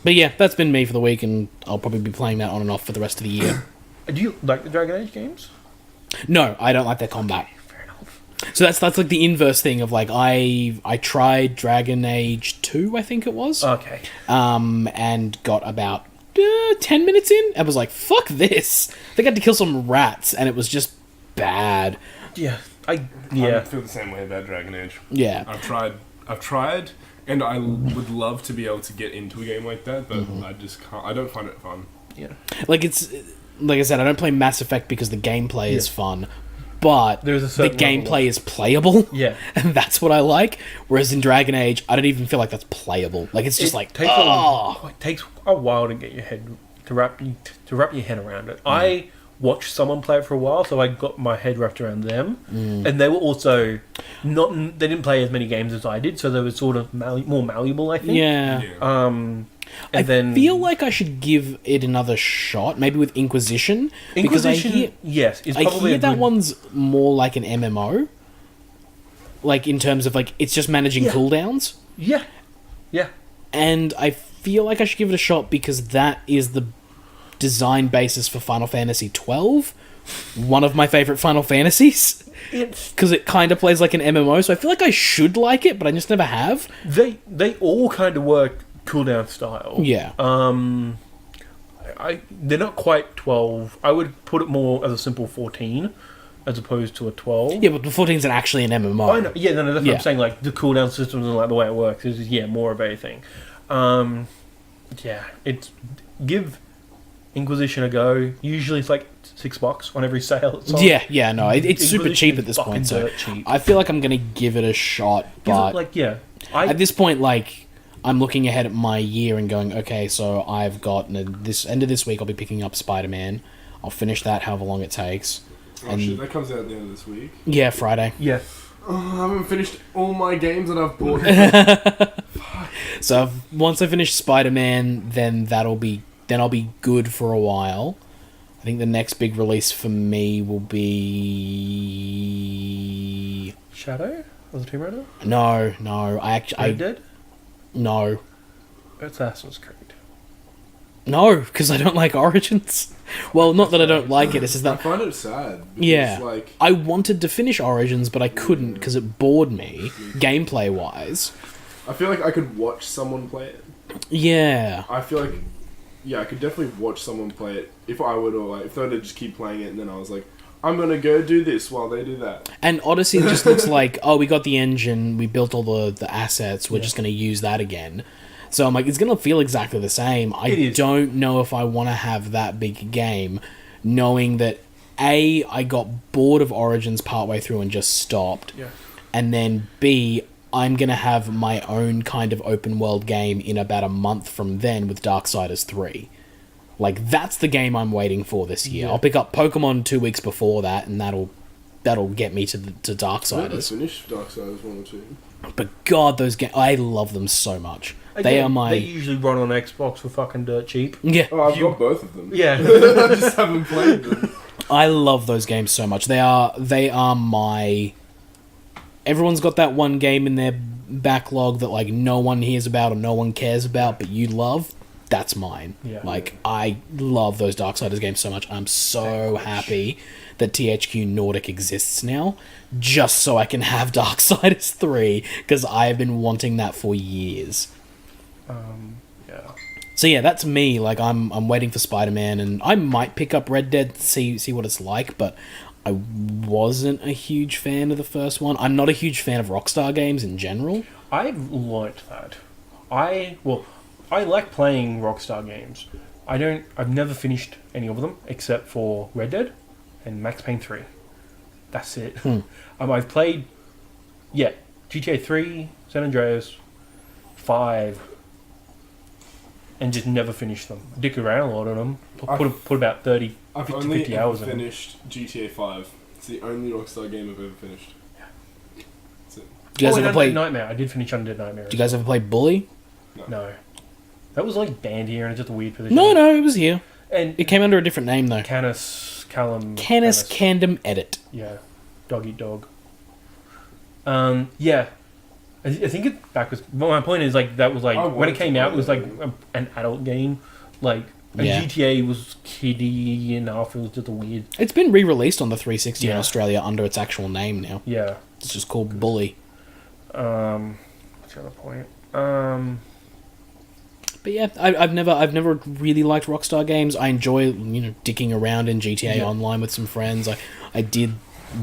Speaker 3: But yeah, that's been me for the week, and I'll probably be playing that on and off for the rest of the year.
Speaker 1: Do you like the Dragon Age games?
Speaker 3: No, I don't like their combat.
Speaker 1: Fair enough.
Speaker 3: So that's like the inverse thing of like I tried Dragon Age 2, I think it was,
Speaker 1: Okay.
Speaker 3: and got about 10 minutes in, and was like, fuck this. I think I had to kill some rats, and it was just bad.
Speaker 1: Yeah.
Speaker 2: I feel the same way about Dragon Age.
Speaker 3: Yeah.
Speaker 2: I've tried, and I would love to be able to get into a game like that, but I just can't. I don't find it fun.
Speaker 1: Yeah.
Speaker 3: Like I said, I don't play Mass Effect because the gameplay is fun, but
Speaker 1: There's a
Speaker 3: the
Speaker 1: certain
Speaker 3: gameplay is playable.
Speaker 1: Yeah.
Speaker 3: And that's what I like. Whereas in Dragon Age, I don't even feel like that's playable. Like, it's just
Speaker 1: It takes a while to get your head to wrap your head around it. I watched someone play it for a while, so I got my head wrapped around them, and they were also they didn't play as many games as I did, so they were sort of more malleable, I think.
Speaker 3: Yeah.
Speaker 1: And then
Speaker 3: feel like I should give it another shot, maybe with Inquisition, because I hear
Speaker 1: is probably
Speaker 3: that one's more like an MMO. Like, in terms of, like, it's just managing cooldowns.
Speaker 1: Yeah.
Speaker 3: And I feel like I should give it a shot because that is the design basis for Final Fantasy XII, one of my favourite Final Fantasies. Because it kind of plays like an MMO, so I feel like I should like it, but I just never have.
Speaker 1: They all kind of work cooldown style.
Speaker 3: Yeah.
Speaker 1: They're not quite 12. I would put it more as a simple 14 as opposed to a 12.
Speaker 3: Yeah, but the 14's actually an MMO.
Speaker 1: I know. Yeah, no, that's what I'm saying. Like, the cooldown systems and like the way it works is more of a thing. Give Inquisition a go. Usually it's like $6 on every sale. It's on.
Speaker 3: Yeah, no, it's super
Speaker 1: Inquisition
Speaker 3: cheap
Speaker 1: is
Speaker 3: at this
Speaker 1: fucking
Speaker 3: point, so
Speaker 1: dirt cheap.
Speaker 3: I feel like I'm gonna give it a shot, but at this point, like, I'm looking ahead at my year and going, okay, so I've got this end of this week I'll be picking up Spider-Man. I'll finish that however long it takes.
Speaker 2: Oh shit, that comes out at the end of this week.
Speaker 3: Yeah, Friday.
Speaker 1: Yeah.
Speaker 2: Oh, I haven't finished all my games that I've bought.
Speaker 3: So once I finish Spider-Man, then I'll be good for a while. I think the next big release for me will be
Speaker 1: Shadow? Was it Tomb Raider?
Speaker 3: No,
Speaker 1: Red Dead?
Speaker 3: No,
Speaker 1: Assassin's Creed.
Speaker 3: no, because I don't like Origins. Well, not that I don't like it. It's just
Speaker 2: I
Speaker 3: that
Speaker 2: find it sad. Because,
Speaker 3: yeah,
Speaker 2: like,
Speaker 3: I wanted to finish Origins, but I couldn't because it bored me gameplay wise.
Speaker 2: I feel like I could watch someone play it.
Speaker 3: Yeah,
Speaker 2: I feel like, I could definitely watch someone play it if I would, or like if they were to just keep playing it, and then I was like, I'm gonna go do this while they do that.
Speaker 3: and Odyssey just looks like, oh, we got the engine, we built all the assets, we're just going to use that again. So I'm like, it's going to feel exactly the same. I don't know if I want to have that big game knowing that I got bored of Origins partway through and just stopped.
Speaker 1: Yeah.
Speaker 3: And then B, I'm going to have my own kind of open world game in about a month from then with Darksiders 3. Like, that's the game I'm waiting for this year.
Speaker 1: Yeah.
Speaker 3: I'll pick up Pokemon 2 weeks before that, and that'll get me to Darksiders.
Speaker 2: Finish Darksiders 1 or 2.
Speaker 3: But God, those games, I love them so much.
Speaker 1: Again,
Speaker 3: They are my...
Speaker 1: They usually run on Xbox for fucking dirt cheap.
Speaker 3: Yeah.
Speaker 2: Oh, I've got both of them.
Speaker 1: Yeah.
Speaker 2: I just haven't played them.
Speaker 3: I love those games so much. They are my... Everyone's got that one game in their backlog that like no one hears about or no one cares about, but you love. That's mine.
Speaker 1: Yeah.
Speaker 3: Like, I love those Darksiders games so much. I'm so happy that THQ Nordic exists now, just so I can have Darksiders 3, because I've been wanting that for years.
Speaker 1: Yeah.
Speaker 3: So yeah, that's me. Like, I'm waiting for Spider-Man, and I might pick up Red Dead to see what it's like, but I wasn't a huge fan of the first one. I'm not a huge fan of Rockstar games in general.
Speaker 1: I've learnt that. I like playing Rockstar games. I've never finished any of them except for Red Dead and Max Payne 3. That's it. I've played, GTA 3, San Andreas, 5, and just never finished them. Dick around a lot of them. Put about 30,
Speaker 2: I've
Speaker 1: 50,
Speaker 2: only
Speaker 1: 50 hours in them.
Speaker 2: finished GTA 5. It's the only Rockstar game I've ever finished. That's it.
Speaker 3: Do you guys ever play?
Speaker 1: Nightmare? I did finish Undead Nightmare.
Speaker 3: Do you guys ever play Bully?
Speaker 1: No. That was like banned here and it's just a weird position.
Speaker 3: No, it was here.
Speaker 1: And
Speaker 3: It came under a different name though.
Speaker 1: Canis
Speaker 3: Candom Edit.
Speaker 1: Yeah. Dog eat dog. Yeah. I think it backwards. Well, my point is like that was like when it came out, it was like an adult game. Like GTA was kiddie enough. It was just a weird.
Speaker 3: It's been re-released on the 360 in
Speaker 1: Yeah.
Speaker 3: Australia under its actual name now.
Speaker 1: Yeah.
Speaker 3: It's just called Bully.
Speaker 1: What's the other point?
Speaker 3: But yeah, I've never really liked Rockstar games. I enjoy dicking around in GTA Online with some friends. I did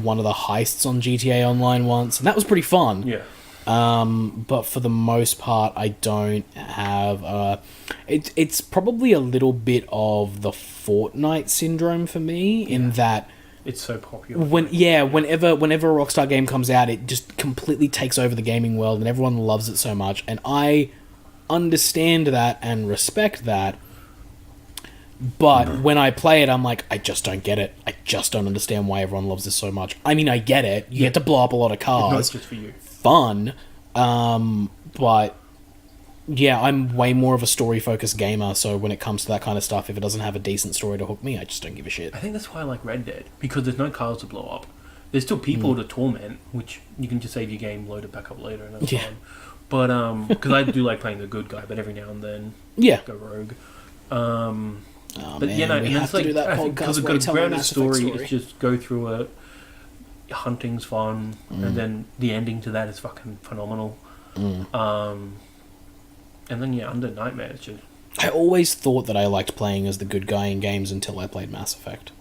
Speaker 3: one of the heists on GTA Online once, and that was pretty fun.
Speaker 1: Yeah.
Speaker 3: But for the most part, I don't have. It's probably a little bit of the Fortnite syndrome for me in that.
Speaker 1: It's so popular.
Speaker 3: Whenever a Rockstar game comes out, it just completely takes over the gaming world, and everyone loves it so much. And I understand that and respect that. But when I play it, I'm like, I just don't get it. I just don't understand why everyone loves this so much. I mean, I get it. You get to blow up a lot of cars.
Speaker 1: It's not just for you.
Speaker 3: Fun. But yeah, I'm way more of a story-focused gamer, so when it comes to that kind of stuff, if it doesn't have a decent story to hook me, I just don't give a shit.
Speaker 1: I think that's why I like Red Dead, because there's no cars to blow up. There's still people to torment, which you can just save your game, load it back up later, and that's fine. But, because I do like playing the good guy, but every now and then, go rogue. But
Speaker 3: man,
Speaker 1: you know,
Speaker 3: we
Speaker 1: and
Speaker 3: have
Speaker 1: it's
Speaker 3: to
Speaker 1: like,
Speaker 3: do that
Speaker 1: because
Speaker 3: podcast
Speaker 1: it's
Speaker 3: where I
Speaker 1: got a
Speaker 3: tell my
Speaker 1: grounded
Speaker 3: Mass Effect
Speaker 1: story, it's just go through it, hunting's fun, and then the ending to that is fucking phenomenal. And then Under Nightmare, it's just...
Speaker 3: I always thought that I liked playing as the good guy in games until I played Mass Effect.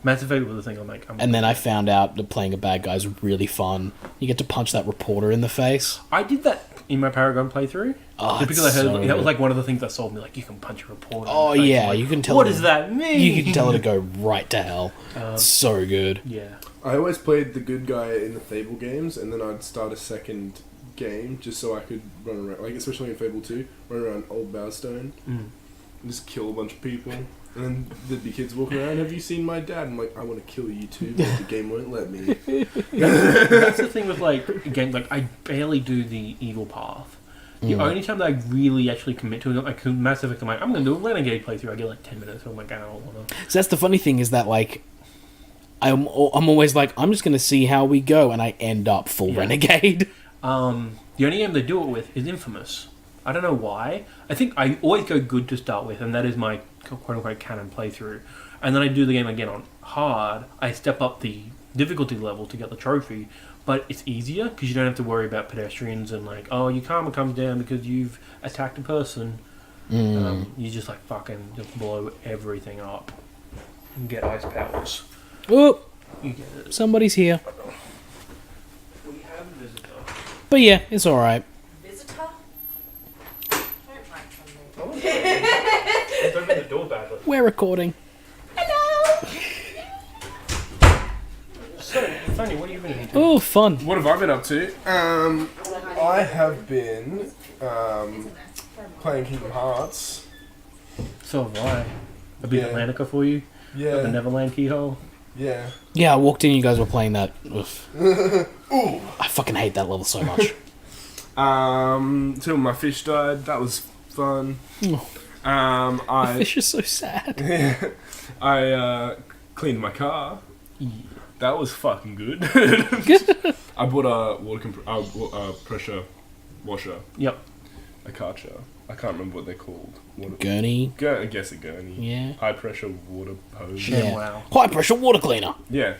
Speaker 1: Mass Effect was the thing I'm like...
Speaker 3: And then I found out that playing a bad guy is really fun. You get to punch that reporter in the face.
Speaker 1: I did that in my Paragon playthrough.
Speaker 3: Oh,
Speaker 1: because I heard that was like one of the things that sold me. Like, you can punch a reporter.
Speaker 3: Oh,
Speaker 1: in the face.
Speaker 3: yeah,
Speaker 1: Like,
Speaker 3: you can tell.
Speaker 1: What does that mean?
Speaker 3: You can tell it to go right to hell. So good.
Speaker 1: Yeah.
Speaker 2: I always played the good guy in the Fable games, and then I'd start a second game just so I could run around, like especially in Fable 2, run around Old Bowstone and just kill a bunch of people. And then there'd be kids walking around, have you seen my dad? I'm like, I want to kill you too, but the game won't let me.
Speaker 1: That's the thing with, like, again, like, I barely do the evil path. The only time that I really actually commit to it, like, Mass Effect, I'm like, I'm going to do a Renegade playthrough. I get, like, 10 minutes, so I'm like, I don't want to.
Speaker 3: So that's the funny thing is that, like, I'm always like, I'm just going to see how we go, and I end up full Renegade.
Speaker 1: The only game they do it with is Infamous. I don't know why. I think I always go good to start with, and that is my quote-unquote canon playthrough. And then I do the game again on hard. I step up the difficulty level to get the trophy, but it's easier because you don't have to worry about pedestrians and like, oh, your karma comes down because you've attacked a person. You just like fucking just blow everything up and get ice powers.
Speaker 3: Oh,
Speaker 1: You get it.
Speaker 3: somebody's here.
Speaker 1: We have a visitor.
Speaker 3: But yeah, it's alright.
Speaker 4: Visitor? Don't write from me.
Speaker 1: Let's open the door badly.
Speaker 3: We're recording.
Speaker 4: Hello!
Speaker 3: Oh, fun.
Speaker 2: What have I been up to? I have been playing Kingdom Hearts.
Speaker 1: So have I. A big
Speaker 2: Yeah.
Speaker 1: Atlantica for you.
Speaker 2: Yeah.
Speaker 1: The Neverland keyhole.
Speaker 2: Yeah.
Speaker 3: Yeah, I walked in, you guys were playing that. I fucking hate that level so much.
Speaker 2: Till my fish died. That was fun.
Speaker 3: The
Speaker 2: I
Speaker 3: fish is so sad.
Speaker 2: I cleaned my car. That was fucking good. I bought a pressure washer,
Speaker 1: Yep.
Speaker 2: a Karcher. I can't remember what they're called.
Speaker 3: Gurney.
Speaker 2: I guess a gurney.
Speaker 3: Yeah.
Speaker 2: High pressure water hose.
Speaker 1: Yeah. Wow.
Speaker 3: High pressure water cleaner.
Speaker 2: Yeah.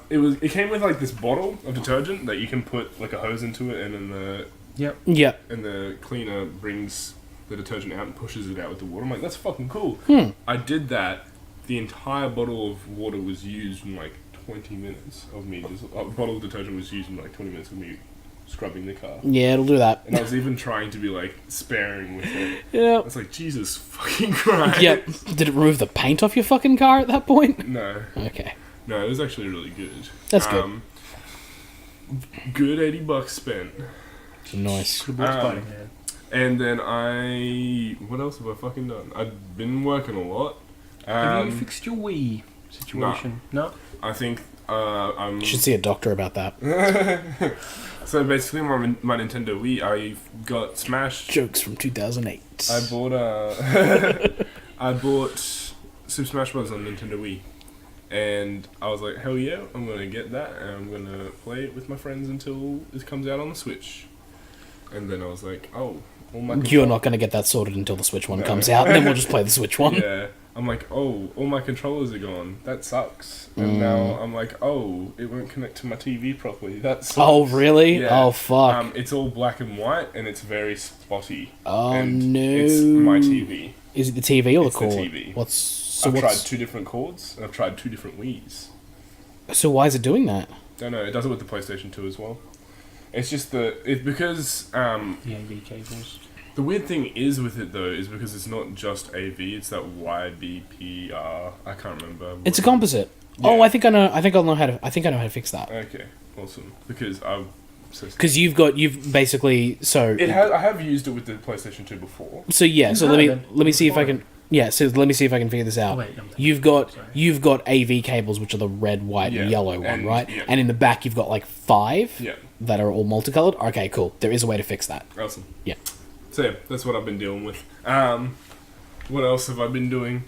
Speaker 2: It came with like this bottle of detergent that you can put like a hose into it, and then
Speaker 1: Yep.
Speaker 3: Yep.
Speaker 2: the cleaner brings the detergent out and pushes it out with the water. I'm like, that's fucking cool. I did that. The entire bottle of water was used in like 20 minutes of me. A bottle of detergent was used in like 20 minutes of me scrubbing the car.
Speaker 3: Yeah, it'll do that.
Speaker 2: And I was even trying to be like sparing with it. I
Speaker 3: Yeah.
Speaker 2: was like, Jesus fucking Christ.
Speaker 3: Yep. Did it remove the paint off your fucking car at that point?
Speaker 2: No.
Speaker 3: Okay.
Speaker 2: No, it was actually really good.
Speaker 3: That's good.
Speaker 2: Good $80 spent.
Speaker 3: Nice.
Speaker 1: Good bought Spider-Man.
Speaker 2: And then what else have I fucking done? I've been working a lot.
Speaker 1: Have you fixed your Wii situation? No.
Speaker 2: I think I'm...
Speaker 3: You should see a doctor about that.
Speaker 2: So basically, my Nintendo Wii, I got smashed.
Speaker 3: Jokes from 2008.
Speaker 2: I bought Super Smash Bros. On Nintendo Wii. And I was like, hell yeah, I'm going to get that, and I'm going to play it with my friends until it comes out on the Switch. And then I was like, oh, all my...
Speaker 3: You're not going to get that sorted until the Switch one comes out, and then we'll just play the Switch one.
Speaker 2: Yeah. I'm like, oh, all my controllers are gone. That sucks. And now I'm like, oh, it won't connect to my TV properly. That sucks.
Speaker 3: Oh, really?
Speaker 2: Yeah.
Speaker 3: Oh, fuck.
Speaker 2: It's all black and white, and it's very spotty.
Speaker 3: Oh,
Speaker 2: and
Speaker 3: no.
Speaker 2: It's my TV.
Speaker 3: Is it the TV or
Speaker 2: It's
Speaker 3: the
Speaker 2: the
Speaker 3: cord?
Speaker 2: TV. I've tried 2 different cords, and I've tried 2 different Wiis.
Speaker 3: So why is it doing that?
Speaker 2: Don't know. It does it with the PlayStation 2 as well. It's just because
Speaker 1: The AV cables.
Speaker 2: the weird thing is with it though is because it's not just AV. It's that YBPR. I can't remember.
Speaker 3: It's a composite.
Speaker 2: Yeah.
Speaker 3: Oh, I think I know how to fix that.
Speaker 2: Okay, awesome. Because I've
Speaker 3: Because you've basically
Speaker 2: I have used it with the PlayStation 2 before.
Speaker 3: So yeah, so
Speaker 1: No,
Speaker 3: let me see if I can. Yeah, so let me see if I can figure this out.
Speaker 1: Oh, wait, I'm
Speaker 3: You've got AV cables, which are the red, white, and yellow one, right?
Speaker 2: Yeah.
Speaker 3: And in the back, you've got like 5
Speaker 2: Yeah.
Speaker 3: that are all multicolored. Okay, cool. There is a way to fix that.
Speaker 2: Awesome.
Speaker 3: Yeah.
Speaker 2: So yeah, that's what I've been dealing with. What else have I been doing?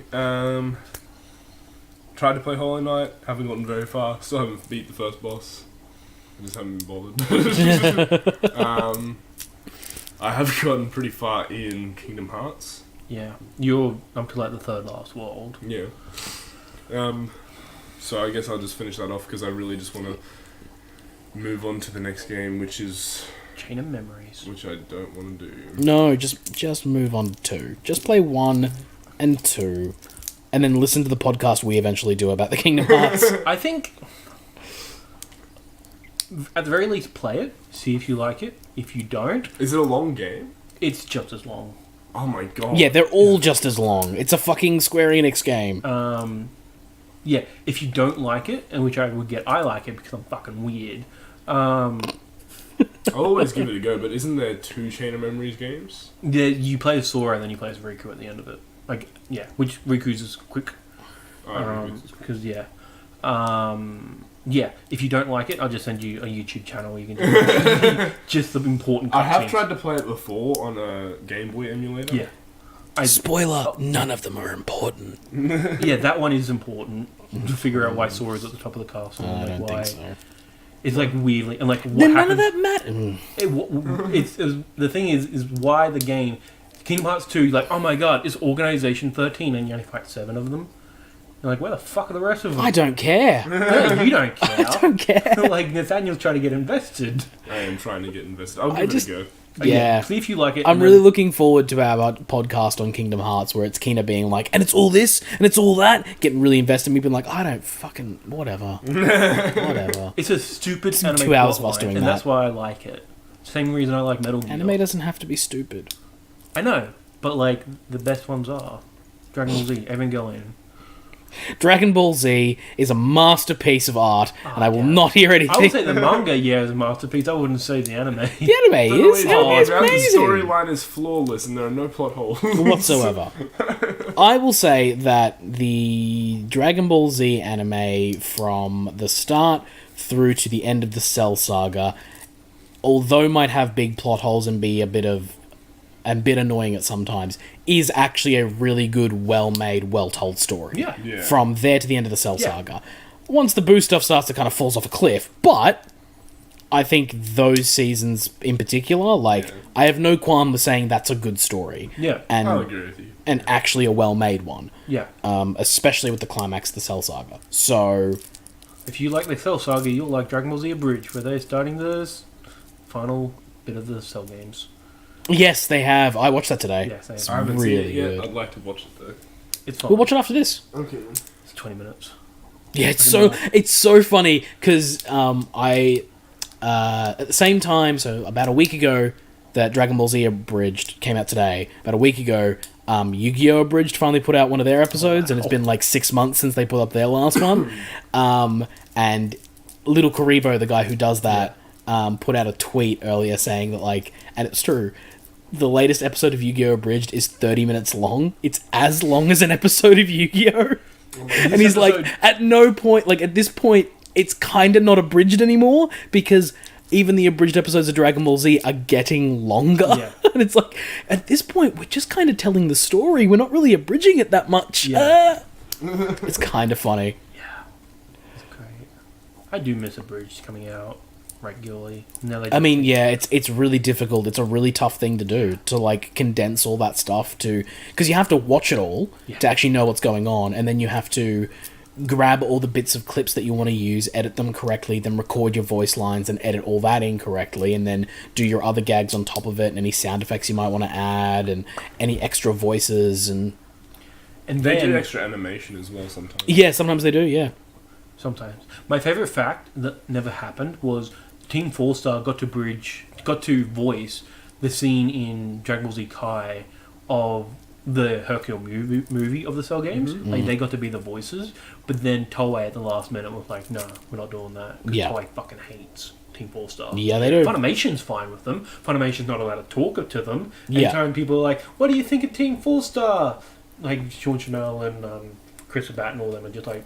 Speaker 2: Tried to play Hollow Knight, haven't gotten very far, still haven't beat the first boss. I just haven't been bothered. I have gotten pretty far in Kingdom Hearts.
Speaker 1: Yeah. You're up to like the third last world.
Speaker 2: Yeah. So I guess I'll just finish that off because I really just want to move on to the next game, which is...
Speaker 1: Chain of Memories.
Speaker 2: Which I don't want to do.
Speaker 3: No, just move on to 2. Just play 1 and 2, and then listen to the podcast we eventually do about the Kingdom Hearts.
Speaker 1: I think, at the very least, play it. See if you like it. If you don't,
Speaker 2: Is it a long game?
Speaker 1: it's just as long.
Speaker 2: Oh my god.
Speaker 3: Yeah, they're all just as long. It's a fucking Square Enix game.
Speaker 1: Yeah, if you don't like it, and which I would get, I like it because I'm fucking weird.
Speaker 2: I'll always give it a go, but isn't there 2 Chain of Memories games?
Speaker 1: Yeah, you play as Sora and then you play as Riku at the end of it. Like, yeah, which Riku's is quick. Because yeah, if you don't like it, I'll just send you a YouTube channel where you can just the important cutscenes.
Speaker 2: I have tried to play it before on a Game Boy emulator.
Speaker 1: Yeah.
Speaker 3: Spoiler, none of them are important.
Speaker 1: Yeah, that one is important to figure out why Sora's at the top of the castle.
Speaker 3: I
Speaker 1: and
Speaker 3: don't
Speaker 1: why
Speaker 3: think so.
Speaker 1: It's like weirdly, and like what
Speaker 3: Then none of
Speaker 1: happens.
Speaker 3: that matters.
Speaker 1: The thing is why the game Kingdom Hearts 2, like, oh my god, it's Organization 13 and you only fight 7 of them. You're like, where the fuck are the rest of them?
Speaker 3: I don't care.
Speaker 1: No, you don't care.
Speaker 3: I don't care.
Speaker 1: Like, Nathaniel's trying to get invested.
Speaker 2: I am trying to get invested. I'll give it a go.
Speaker 3: Yeah.
Speaker 1: See if you like it.
Speaker 3: I'm
Speaker 1: and
Speaker 3: really
Speaker 1: then-
Speaker 3: looking forward to our podcast on Kingdom Hearts where it's Keena being like, and it's all this, and it's all that, getting really invested, me being like, I don't fucking, whatever. Whatever.
Speaker 1: It's a stupid anime
Speaker 3: 2 hours of us
Speaker 1: plotline,
Speaker 3: doing
Speaker 1: and
Speaker 3: that.
Speaker 1: that's why I like it. Same reason I like Metal Gear.
Speaker 3: Anime doesn't have to be stupid.
Speaker 1: I know, but like, the best ones are Dragon Ball Z, Evangelion.
Speaker 3: Dragon Ball Z is a masterpiece of art, and I will
Speaker 1: yeah.
Speaker 3: not hear anything.
Speaker 1: I would say the manga, is a masterpiece. I wouldn't say the anime.
Speaker 3: The anime is. The anime is
Speaker 2: The
Speaker 3: amazing.
Speaker 2: storyline is flawless, and there are no plot holes
Speaker 3: Whatsoever. I will say that the Dragon Ball Z anime from the start through to the end of the Cell Saga, although might have big plot holes and be a bit annoying at sometimes, is actually a really good, well-made, well-told story.
Speaker 1: Yeah.
Speaker 2: Yeah.
Speaker 3: From there to the end of the Cell
Speaker 1: Yeah.
Speaker 3: Saga. Once the Boo stuff starts to kind of falls off a cliff, but I think those seasons in particular, like, I have no qualm with saying that's a good story.
Speaker 1: Yeah.
Speaker 3: And
Speaker 2: I'll agree with you.
Speaker 3: and actually a well-made one.
Speaker 1: Yeah.
Speaker 3: Especially with the climax of the Cell Saga. So,
Speaker 1: If you like the Cell Saga, you'll like Dragon Ball Z Abridged, where they're starting the final bit of the Cell games.
Speaker 3: yes, they have. I watched that today.
Speaker 1: Yes, they
Speaker 3: It's
Speaker 1: have.
Speaker 2: I haven't
Speaker 3: really
Speaker 2: seen it yet.
Speaker 3: good.
Speaker 2: I'd like to watch it though.
Speaker 1: It's fun.
Speaker 3: We'll watch it after this.
Speaker 2: Okay.
Speaker 1: It's 20 minutes.
Speaker 3: Yeah, it's so funny because I at the same time, so about a week ago, that Dragon Ball Z Abridged came out today. About a week ago, Yu-Gi-Oh! Abridged finally put out one of their episodes, and it's been like 6 months since they put up their last one. And Little Karibo, the guy who does that, put out a tweet earlier saying that, like, and it's true, the latest episode of Yu-Gi-Oh! Abridged is 30 minutes long. It's as long as an episode of Yu-Gi-Oh! And he's like, at no point, like, at this point, it's kind of not abridged anymore, because even the abridged episodes of Dragon Ball Z are getting longer.
Speaker 1: Yeah.
Speaker 3: And it's like, at this point, we're just kind of telling the story. We're not really abridging it that much.
Speaker 1: Yeah.
Speaker 3: It's kind of funny.
Speaker 1: It's great. I do miss Abridged coming out regularly. No, they
Speaker 3: I mean, yeah, it's really difficult. It's a really tough thing to do, to, like, condense all that stuff to... Because you have to watch it all to actually know what's going on, and then you have to grab all the bits of clips that you want to use, edit them correctly, then record your voice lines and edit all that in correctly, and then do your other gags on top of it, and any sound effects you might want to add, and any extra voices, and...
Speaker 1: And
Speaker 2: They
Speaker 1: then,
Speaker 2: do extra animation as well sometimes.
Speaker 3: Yeah, sometimes they do, yeah.
Speaker 1: sometimes. My favourite fact that never happened was Team 4-Star got to voice the scene in Dragon Ball Z Kai of the Hercule movie of the Cell games. Like, they got to be the voices, but then Toei at the last minute was like, no, we're not doing that. Because
Speaker 3: Yeah.
Speaker 1: Toei fucking hates Team 4-Star.
Speaker 3: Yeah, they do.
Speaker 1: Funimation's fine with them. Funimation's not allowed to talk to them.
Speaker 3: Yeah.
Speaker 1: Anytime people are like, what do you think of Team 4-Star? Like, Sean Chanel and Chris Sabat and all them are just like,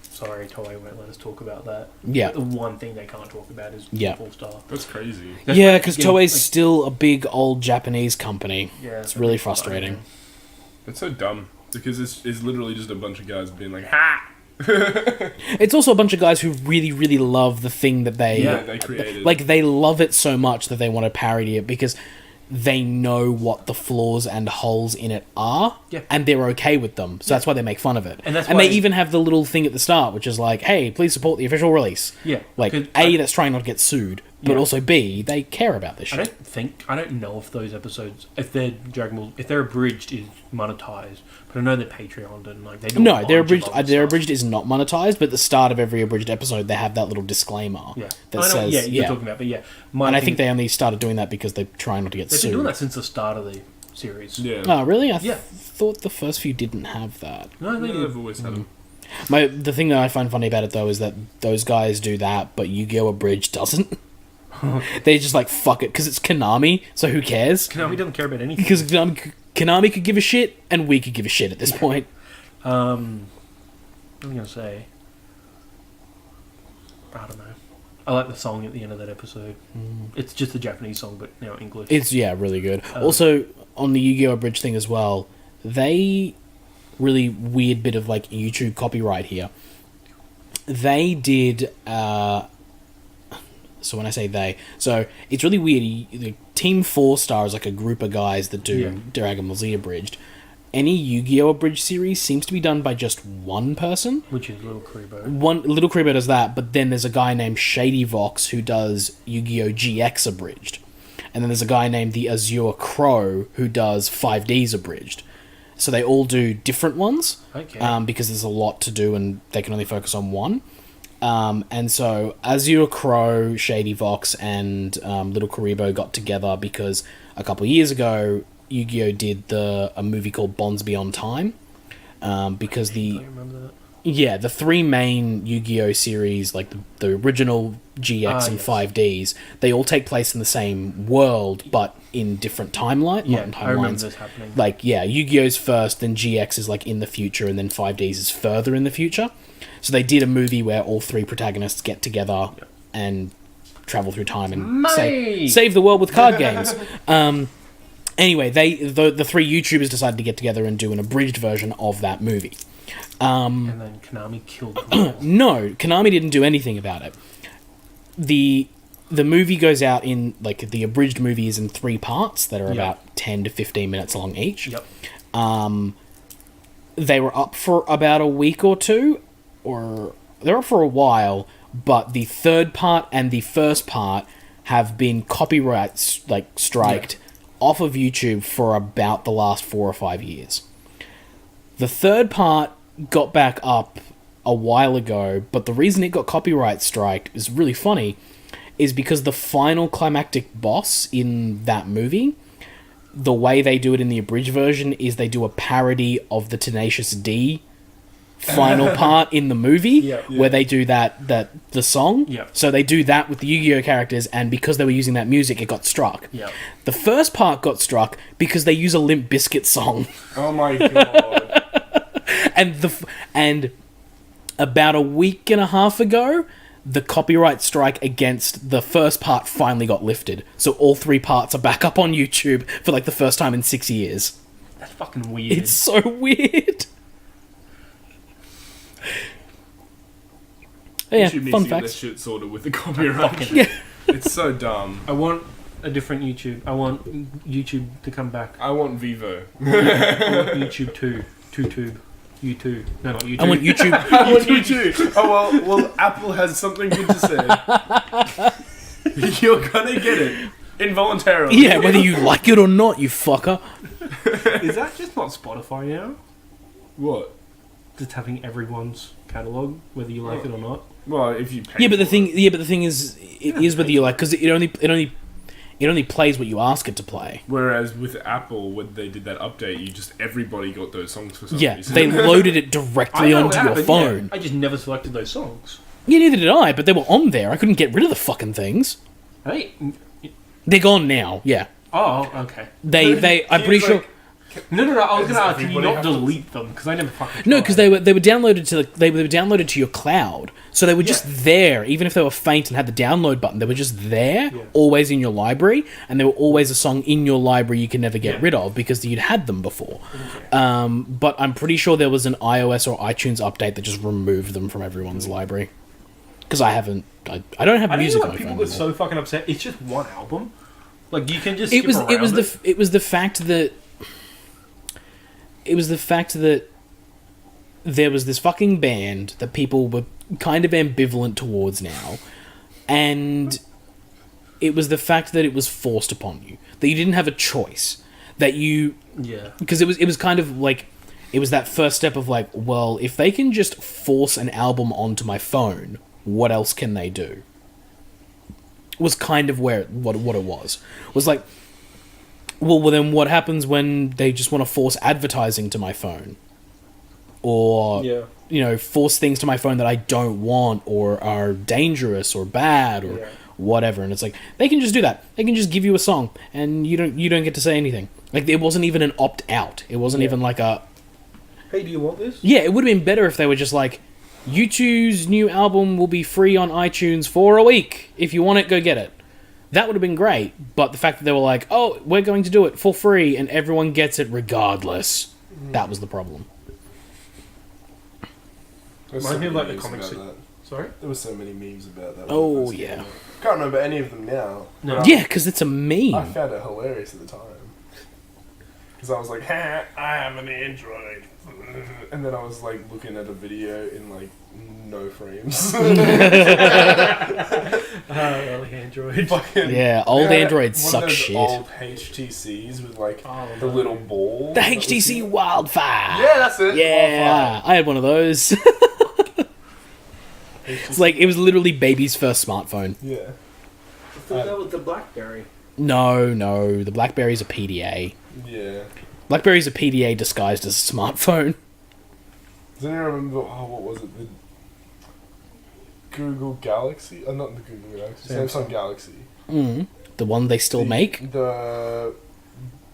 Speaker 1: sorry, Toei won't let us talk about that.
Speaker 3: Yeah.
Speaker 1: The one thing they can't talk about is
Speaker 3: Yeah.
Speaker 1: Team 4-Star.
Speaker 2: That's crazy.
Speaker 1: That's
Speaker 3: Yeah,
Speaker 1: why
Speaker 3: because
Speaker 1: again,
Speaker 3: Toei's
Speaker 1: like,
Speaker 3: still a big old Japanese company.
Speaker 1: yeah,
Speaker 3: It's really frustrating.
Speaker 2: It's so dumb because it's literally just a bunch of guys being like, ha!
Speaker 3: It's also a bunch of guys who really, really love the thing that they...
Speaker 2: Yeah, they created.
Speaker 3: Like, they love it so much that they want to parody it because they know what the flaws and holes in it are,
Speaker 1: Yeah.
Speaker 3: and they're okay with them. So that's why they make fun of it.
Speaker 1: And that's
Speaker 3: they
Speaker 1: why-
Speaker 3: even have the little thing at the start, which is like, hey, please support the official release.
Speaker 1: Yeah,
Speaker 3: Like,
Speaker 1: 'cause
Speaker 3: A, that's trying not to get sued, but
Speaker 1: Yeah.
Speaker 3: also B, they care about this shit.
Speaker 1: I don't know if those episodes, if they're Dragon Ball, if they're abridged, is monetized. But I know they're Patreoned and like they do.
Speaker 3: No,
Speaker 1: a
Speaker 3: their
Speaker 1: bunch of
Speaker 3: abridged.
Speaker 1: other
Speaker 3: Their
Speaker 1: stuff.
Speaker 3: abridged is not monetized, but at the start of every abridged episode, they have that little disclaimer
Speaker 1: Yeah,
Speaker 3: that
Speaker 1: I know,
Speaker 3: says,
Speaker 1: yeah, you're talking about, but yeah,
Speaker 3: And I think they only started doing that because they're trying not to get
Speaker 1: they've
Speaker 3: sued.
Speaker 1: been doing that since the start of the series.
Speaker 2: Yeah.
Speaker 3: Oh, really? I
Speaker 1: Yeah.
Speaker 3: thought the first few didn't have that.
Speaker 1: No, they
Speaker 2: Yeah,
Speaker 1: do.
Speaker 2: they've always had them.
Speaker 3: The thing that I find funny about it though is that those guys do that, but Yu-Gi-Oh! Abridged doesn't. They're just like, fuck it, because it's Konami, so who cares?
Speaker 1: Konami doesn't care about anything.
Speaker 3: Because Konami could give a shit, and we could give a shit at this point.
Speaker 1: What am I gonna say? I don't know. I like the song at the end of that episode. It's just a Japanese song, but now English.
Speaker 3: It's, yeah, really good. Also, on the Yu-Gi-Oh! Abridged thing as well, they... Really weird bit of, like, YouTube copyright here. They did... So when I say they... So, it's really weird. Team 4-Star is like a group of guys that do Dragon Ball Z Abridged. Any Yu-Gi-Oh! Abridged series seems to be done by just one person.
Speaker 1: Which is Little Karibo.
Speaker 3: Little Karibo does that, but then there's a guy named Shady Vox who does Yu-Gi-Oh! GX Abridged. And then there's a guy named the Azure Crow who does 5Ds Abridged. So they all do different ones.
Speaker 1: Okay.
Speaker 3: Because there's a lot to do and they can only focus on one. And so Azure Crow, Shady Vox, and Little Karibo got together because a couple of years ago, Yu-Gi-Oh! Did a movie called Bonds Beyond Time. because
Speaker 1: I
Speaker 3: the
Speaker 1: remember that.
Speaker 3: the three main Yu-Gi-Oh series, like the original GX and
Speaker 1: Yes.
Speaker 3: 5Ds, they all take place in the same world, but in different timelines.
Speaker 1: Yeah, I remember this happening.
Speaker 3: Like, Yu-Gi-Oh's first, then GX is like in the future, and then 5Ds is further in the future. So they did a movie where all three protagonists get together and travel through time and save the world with card games. Anyway, the three YouTubers decided to get together and do an abridged version of that movie.
Speaker 1: And then Konami killed them all.
Speaker 3: No, Konami didn't do anything about it. The movie goes out in, like, the abridged movie is in 3 parts that are about 10 to 15 minutes long each.
Speaker 1: Yep.
Speaker 3: They were up for about a week or two, or they were up for a while, but the third part and the first part have been copyright striked off of YouTube for about the last 4 or 5 years. The third part got back up a while ago, but the reason it got copyright striked is really funny, is because the final climactic boss in that movie, the way they do it in the abridged version is they do a parody of the Tenacious D final part in the movie, where they do the song. So they do that with the Yu-Gi-Oh characters, and because they were using that music, it got struck. The first part got struck because they use a Limp Bizkit song.
Speaker 2: Oh my god.
Speaker 3: and about a week and a half ago, the copyright strike against the first part finally got lifted. So all 3 parts are back up on YouTube for like the first time in 6 years.
Speaker 1: That's fucking weird.
Speaker 3: It's so weird. Yeah,
Speaker 2: YouTube
Speaker 3: fun
Speaker 2: needs to get
Speaker 3: facts.
Speaker 2: this shit sorted with the copyright. It's so dumb.
Speaker 1: I want a different YouTube. I want YouTube to come back.
Speaker 2: I want Vivo.
Speaker 1: I want YouTube 2. YouTube. No, not YouTube.
Speaker 3: I want YouTube.
Speaker 2: I want YouTube. Oh well, Apple has something good to say. You're gonna get it involuntarily.
Speaker 3: Yeah, whether you like it or not, you fucker.
Speaker 1: Is that just not Spotify now?
Speaker 2: What?
Speaker 1: Just having everyone's catalog, whether you like it or not.
Speaker 2: Well, if you pay
Speaker 3: Yeah, but the
Speaker 2: for
Speaker 3: thing,
Speaker 2: it.
Speaker 3: is, it is whether you like, because it only plays what you ask it to play.
Speaker 2: Whereas with Apple, when they did that update, everybody got those songs for some
Speaker 3: Yeah,
Speaker 2: reason.
Speaker 3: they loaded it directly onto your phone.
Speaker 1: I just never selected those songs.
Speaker 3: Yeah, neither did I, but they were on there. I couldn't get rid of the fucking things.
Speaker 1: Hey.
Speaker 3: They're gone now. Yeah,
Speaker 1: Oh, okay.
Speaker 3: they. I'm pretty sure.
Speaker 1: No. I was
Speaker 2: Does
Speaker 1: gonna ask, can you
Speaker 2: everybody
Speaker 1: not
Speaker 2: have to-
Speaker 1: delete them? Because I never fucking.
Speaker 3: No,
Speaker 1: tried.
Speaker 3: because they were downloaded to your cloud, so they were just there. Even if they were faint and had the download button, they were just there, always in your library, and there were always a song in your library you could never get rid of because you'd had them before. But I'm pretty sure there was an iOS or iTunes update that just removed them from everyone's library. Because I don't have
Speaker 1: I don't
Speaker 3: music
Speaker 1: know
Speaker 3: on
Speaker 1: why
Speaker 3: my
Speaker 1: people
Speaker 3: phone
Speaker 1: get
Speaker 3: anymore.
Speaker 1: so fucking upset. It's just one album. Like you can just.
Speaker 3: It was
Speaker 1: skip
Speaker 3: it was
Speaker 1: around
Speaker 3: the fact that there was this fucking band that people were kind of ambivalent towards now, and it was the fact that it was forced upon you, that you didn't have a choice, that you because it was kind of like it was that first step of like, well, if they can just force an album onto my phone, what else can they do? Was kind of what it was like. Well, then what happens when they just want to force advertising to my phone? Or, force things to my phone that I don't want or are dangerous or bad or whatever. And it's like, they can just do that. They can just give you a song and you don't get to say anything. Like, it wasn't even an opt-out. It wasn't even like a...
Speaker 1: Hey, do you want this?
Speaker 3: Yeah, it would have been better if they were just like, U2's new album will be free on iTunes for a week. If you want it, go get it. That would have been great, but the fact that they were like, oh, we're going to do it for free, and everyone gets it regardless, that was the problem.
Speaker 2: There's
Speaker 1: Reminds me of like the
Speaker 2: memes
Speaker 1: comics.
Speaker 2: about that.
Speaker 1: Sorry?
Speaker 2: There were so many memes about that.
Speaker 3: Oh,
Speaker 2: when I first
Speaker 3: yeah.
Speaker 2: came out. Can't remember any of them now.
Speaker 1: No.
Speaker 2: but
Speaker 3: Yeah, because it's a
Speaker 2: I
Speaker 3: meme.
Speaker 2: found it hilarious at the time. Because I was like, ha, I am an android. And then I was like looking at a video in like no frames.
Speaker 1: Android.
Speaker 2: Fucking,
Speaker 3: Yeah, old Androids
Speaker 2: one
Speaker 3: suck
Speaker 2: of those
Speaker 3: shit.
Speaker 2: Old HTCs with like the little ball.
Speaker 3: The HTC Wildfire!
Speaker 2: Yeah, that's it.
Speaker 3: Yeah, I had one of those. It's like, it was literally baby's first smartphone.
Speaker 2: Yeah.
Speaker 1: I thought that was the BlackBerry.
Speaker 3: No, the BlackBerry's a PDA.
Speaker 2: Yeah.
Speaker 3: BlackBerry's a PDA disguised as a smartphone.
Speaker 2: Does anyone remember? Oh, what was it? The Google Galaxy? Not the Google Galaxy. Samsung Galaxy.
Speaker 3: The one they still make?
Speaker 2: The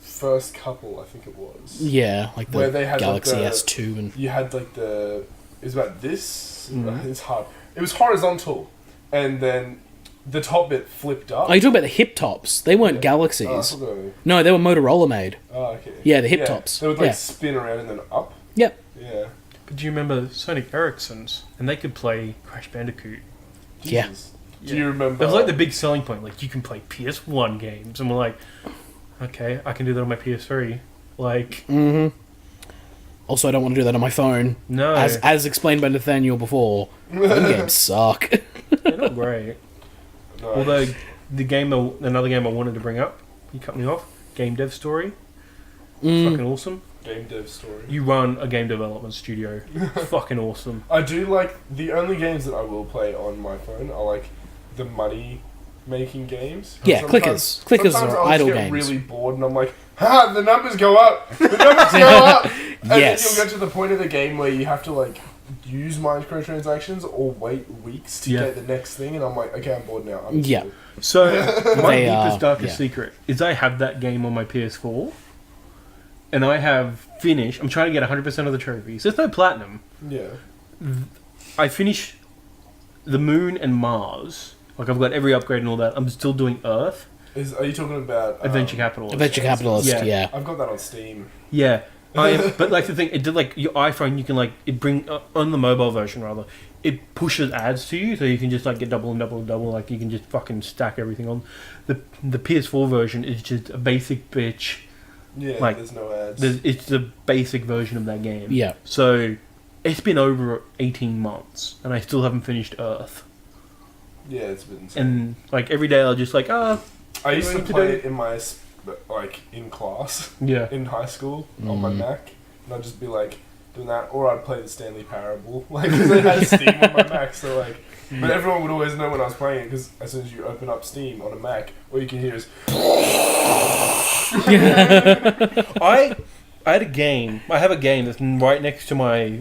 Speaker 2: first couple, I think it was.
Speaker 3: Yeah, like the
Speaker 2: where they had
Speaker 3: Galaxy
Speaker 2: like
Speaker 3: S2 and...
Speaker 2: You had like the... It was about this. It's hard. It was horizontal. And then the top bit flipped up.
Speaker 3: Oh, you're talking about the hip tops. They weren't Galaxies. No, they were Motorola made.
Speaker 2: Oh, okay.
Speaker 3: Yeah, the hip tops.
Speaker 2: They would like spin around and then up.
Speaker 3: Yep.
Speaker 2: Yeah.
Speaker 1: But do you remember Sony Ericsson's? And they could play Crash Bandicoot.
Speaker 2: Jesus. Yeah. Do you remember?
Speaker 1: It was like the big selling point. Like, you can play PS1 games. And we're like, okay, I can do that on my PS3. Like...
Speaker 3: Also, I don't want to do that on my phone.
Speaker 1: No.
Speaker 3: As explained by Nathaniel before, them games suck.
Speaker 1: They're not great.
Speaker 2: No.
Speaker 1: Although, another game I wanted to bring up, you cut me off, Game Dev Story. Fucking awesome.
Speaker 2: Game Dev Story.
Speaker 1: You run a game development studio. Fucking awesome.
Speaker 2: I do like... The only games that I will play on my phone are like the money making games.
Speaker 3: Yeah, clickers. Clickers are idle games.
Speaker 2: I get really bored and I'm like, the numbers go up! The numbers go up! And then you'll get to the point of the game where you have to like use microtransactions or wait weeks to get the next thing, and I'm like, okay, I'm bored now.
Speaker 1: So, my deepest, darkest secret is I have that game on my PS4, and I have finished... I'm trying to get 100% of the trophies. There's no platinum.
Speaker 2: Yeah.
Speaker 1: I finished the Moon and Mars. Like, I've got every upgrade and all that. I'm still doing Earth.
Speaker 2: Are you talking about...
Speaker 1: Adventure Capitalist.
Speaker 3: Adventure Capitalist, yeah.
Speaker 2: I've got that on Steam.
Speaker 1: Yeah. But like the thing, it did like your iPhone. You can like it bring on the mobile version rather. It pushes ads to you, so you can just like get double and double and double. Like you can just fucking stack everything on. The PS4 version is just a basic bitch.
Speaker 2: Yeah,
Speaker 1: like,
Speaker 2: there's no ads.
Speaker 1: It's the basic version of that game.
Speaker 3: Yeah.
Speaker 1: So it's been over 18 months, and I still haven't finished Earth.
Speaker 2: Yeah, it's been insane.
Speaker 1: And like every day, I'll just like
Speaker 2: I used to play it in my in class.
Speaker 1: Yeah.
Speaker 2: In high school on my Mac, and I'd just be like doing that, or I'd play the Stanley Parable, like because I had Steam on my Mac, so like. But everyone would always know when I was playing it because as soon as you open up Steam on a Mac, all you can hear is.
Speaker 1: I had a game. I have a game that's right next to my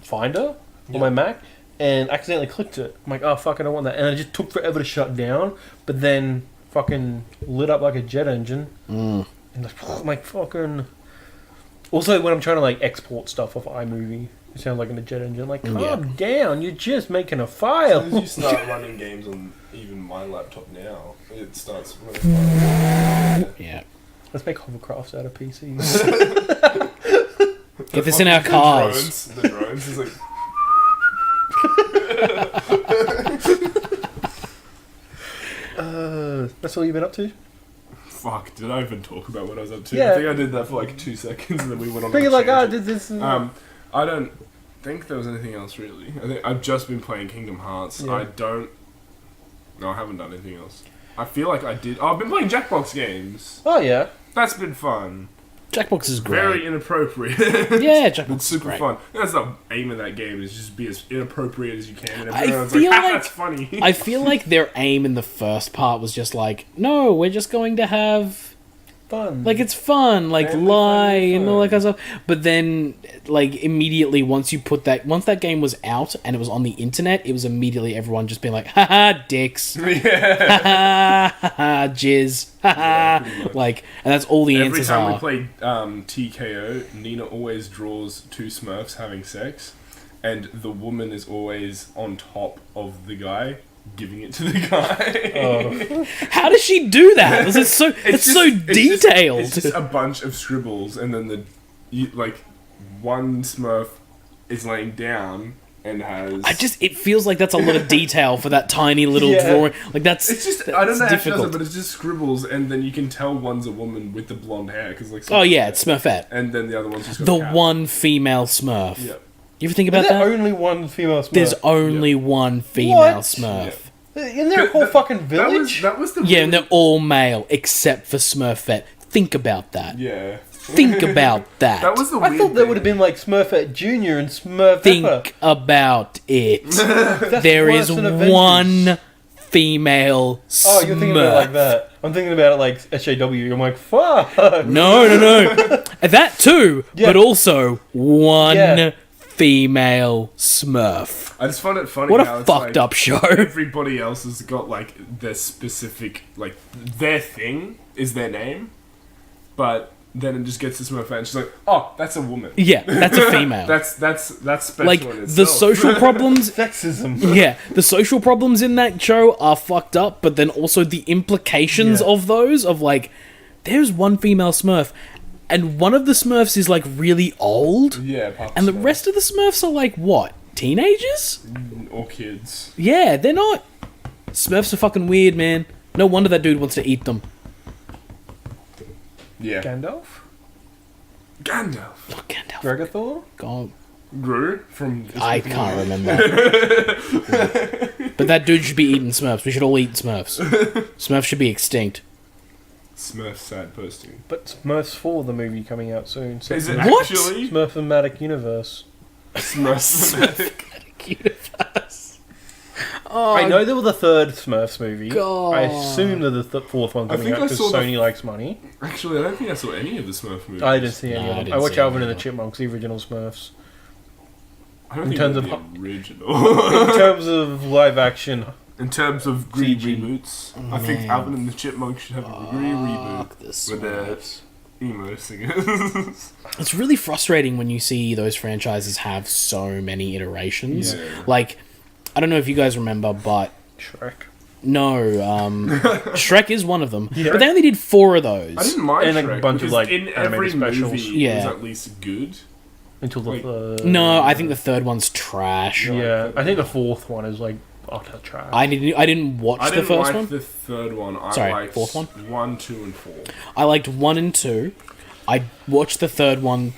Speaker 1: Finder on my Mac, and accidentally clicked it. I'm like, oh fuck, I don't want that, and it just took forever to shut down. But then fucking lit up like a jet engine, and like fucking. Also, when I'm trying to like export stuff off iMovie, it sounds like in a jet engine. Like, calm down, you're just making a file.
Speaker 2: As soon as you start running games on even my laptop now, it starts running.
Speaker 3: Yeah.
Speaker 1: Let's make hovercrafts out of PCs.
Speaker 3: Get this in our cars.
Speaker 2: The drones is like.
Speaker 1: That's all you've been up to?
Speaker 2: Fuck, did I even talk about what I was up to?
Speaker 1: Yeah.
Speaker 2: I think I did that for like 2 seconds and then we went on.
Speaker 1: Thinking like, did this.
Speaker 2: I don't think there was anything else really. I think I've just been playing Kingdom Hearts.
Speaker 1: Yeah.
Speaker 2: No, I haven't done anything else. I feel like I did. Oh, I've been playing Jackbox games.
Speaker 1: Oh, yeah.
Speaker 2: That's been fun.
Speaker 3: Jackbox is great.
Speaker 2: Very inappropriate.
Speaker 3: Yeah, Jackbox
Speaker 2: It's super
Speaker 3: is great.
Speaker 2: fun. That's the aim of that game, is just be as inappropriate as you can. And
Speaker 3: I
Speaker 2: everyone's
Speaker 3: feel
Speaker 2: like,
Speaker 3: like-
Speaker 2: that's funny.
Speaker 3: I feel like their aim in the first part was just like, no, we're just going to have...
Speaker 1: Fun.
Speaker 3: Like, it's fun, like,
Speaker 2: Family
Speaker 3: lie
Speaker 2: friendly
Speaker 3: and all that
Speaker 2: fun.
Speaker 3: kind of stuff. But then, like, immediately once that game was out and it was on the internet, it was immediately everyone just being like, haha, dicks.
Speaker 2: Yeah.
Speaker 3: Haha, jizz. Haha.
Speaker 2: pretty much.
Speaker 3: Like, and that's all the
Speaker 2: Every
Speaker 3: answers
Speaker 2: time we
Speaker 3: are.
Speaker 2: play TKO, Nina always draws 2 Smurfs having sex, and the woman is always on top of the guy, giving it to the guy.
Speaker 1: Oh.
Speaker 3: How does she do that? It's so detailed.
Speaker 2: It's just a bunch of scribbles, and then one Smurf is laying down and has.
Speaker 3: It feels like that's a lot of detail for that tiny little
Speaker 1: Yeah.
Speaker 3: drawing. Like that's.
Speaker 2: It's just I don't know how she does it, but it's just scribbles, and then you can tell one's a woman with the blonde hair because like.
Speaker 3: Oh yeah, it's Smurfette.
Speaker 2: And then the other one's just got
Speaker 3: The
Speaker 2: a cat.
Speaker 3: one female Smurf.
Speaker 2: Yeah.
Speaker 3: You ever think
Speaker 1: Is
Speaker 3: about
Speaker 1: there
Speaker 3: that?
Speaker 1: only one female Smurf?
Speaker 3: There's only one female
Speaker 1: What?
Speaker 3: Smurf.
Speaker 1: Isn't there a whole fucking village?
Speaker 2: That was the
Speaker 3: Yeah, and they're all male except for Smurfette. Think about that.
Speaker 2: Yeah.
Speaker 3: Think about that.
Speaker 2: That was the
Speaker 1: I
Speaker 2: weird
Speaker 1: thought there
Speaker 2: thing.
Speaker 1: would have been like Smurfette Junior and Smurf
Speaker 3: Think about it. There is one female Smurf.
Speaker 1: Oh, you're thinking about it like that. I'm thinking about it like SAW. I'm like, fuck.
Speaker 3: No. That too,
Speaker 1: Yeah.
Speaker 3: but also one
Speaker 1: Yeah.
Speaker 3: female Smurf.
Speaker 2: I just find it funny.
Speaker 3: What
Speaker 2: how
Speaker 3: a
Speaker 2: it's
Speaker 3: fucked
Speaker 2: like
Speaker 3: up show.
Speaker 2: Everybody else has got like their specific, like their thing is their name, but then it just gets to Smurf and she's like, oh, that's a woman.
Speaker 3: Yeah, that's a female.
Speaker 2: That's special.
Speaker 3: Like,
Speaker 2: in itself.
Speaker 3: the social problems...
Speaker 1: Sexism.
Speaker 3: Yeah, the social problems in that show are fucked up, but then also the implications of those, of like, there's one female Smurf, and one of the Smurfs is like really old,
Speaker 2: Yeah, Papa
Speaker 3: and the
Speaker 2: Smurf.
Speaker 3: rest of the Smurfs are like, what, teenagers?
Speaker 2: Or kids.
Speaker 3: Yeah, they're not. Smurfs are fucking weird, man. No wonder that dude wants to eat them.
Speaker 2: Yeah.
Speaker 1: Gandalf?
Speaker 2: Gandalf.
Speaker 3: Not Gandalf.
Speaker 1: Gregathor?
Speaker 3: God,
Speaker 2: Gru from...
Speaker 3: I can't remember. But that dude should be eating Smurfs. We should all eat Smurfs. Smurfs should be extinct.
Speaker 2: Smurf sad posting.
Speaker 1: But Smurfs 4, the movie coming out soon. So
Speaker 2: Is it
Speaker 3: What?
Speaker 2: actually
Speaker 1: Smurf-matic universe.
Speaker 2: Smurf?
Speaker 3: Universe. Oh,
Speaker 1: I know there was a third Smurfs movie.
Speaker 3: God.
Speaker 1: I assume that the fourth one coming
Speaker 2: think
Speaker 1: out
Speaker 2: I
Speaker 1: because
Speaker 2: saw the-
Speaker 1: Sony likes money.
Speaker 2: Actually, I don't think I saw any of the Smurf movies.
Speaker 1: I didn't see any
Speaker 3: No, I
Speaker 1: of them.
Speaker 3: didn't
Speaker 1: I watched
Speaker 3: see any
Speaker 1: Alvin and the
Speaker 3: either.
Speaker 1: Chipmunks, the original Smurfs.
Speaker 2: I don't
Speaker 1: in
Speaker 2: think
Speaker 1: terms
Speaker 2: they're
Speaker 1: of
Speaker 2: the original.
Speaker 1: In terms of live action,
Speaker 2: In terms of Gree
Speaker 1: CG.
Speaker 2: reboots, I think
Speaker 3: Man.
Speaker 2: Alvin and the Chipmunks should have a Gree reboot
Speaker 3: Fuck the
Speaker 2: with their
Speaker 3: Smurfs.
Speaker 2: emo singers.
Speaker 3: It's really frustrating when you see those franchises have so many iterations.
Speaker 2: Yeah.
Speaker 3: Like, I don't know if you guys remember, but
Speaker 1: Shrek.
Speaker 3: no, Shrek is one of them.
Speaker 1: Yeah.
Speaker 3: But they only did 4 of those.
Speaker 2: I didn't mind
Speaker 1: And a
Speaker 2: Shrek,
Speaker 1: bunch of,
Speaker 2: because
Speaker 1: like,
Speaker 2: in
Speaker 1: animated
Speaker 2: every
Speaker 1: specials.
Speaker 2: movie
Speaker 3: Yeah.
Speaker 2: was at least good.
Speaker 1: Until the
Speaker 2: Wait.
Speaker 1: third.
Speaker 3: No, I think the third one's trash.
Speaker 1: Yeah, I think the fourth one is like utter trash.
Speaker 3: I didn't watch
Speaker 2: I
Speaker 3: the
Speaker 2: didn't
Speaker 3: first
Speaker 2: like
Speaker 3: one.
Speaker 2: the third one. I
Speaker 3: Sorry,
Speaker 2: liked
Speaker 3: fourth one?
Speaker 2: 1, 2, and 4.
Speaker 3: I liked 1 and 2. I watched the third one,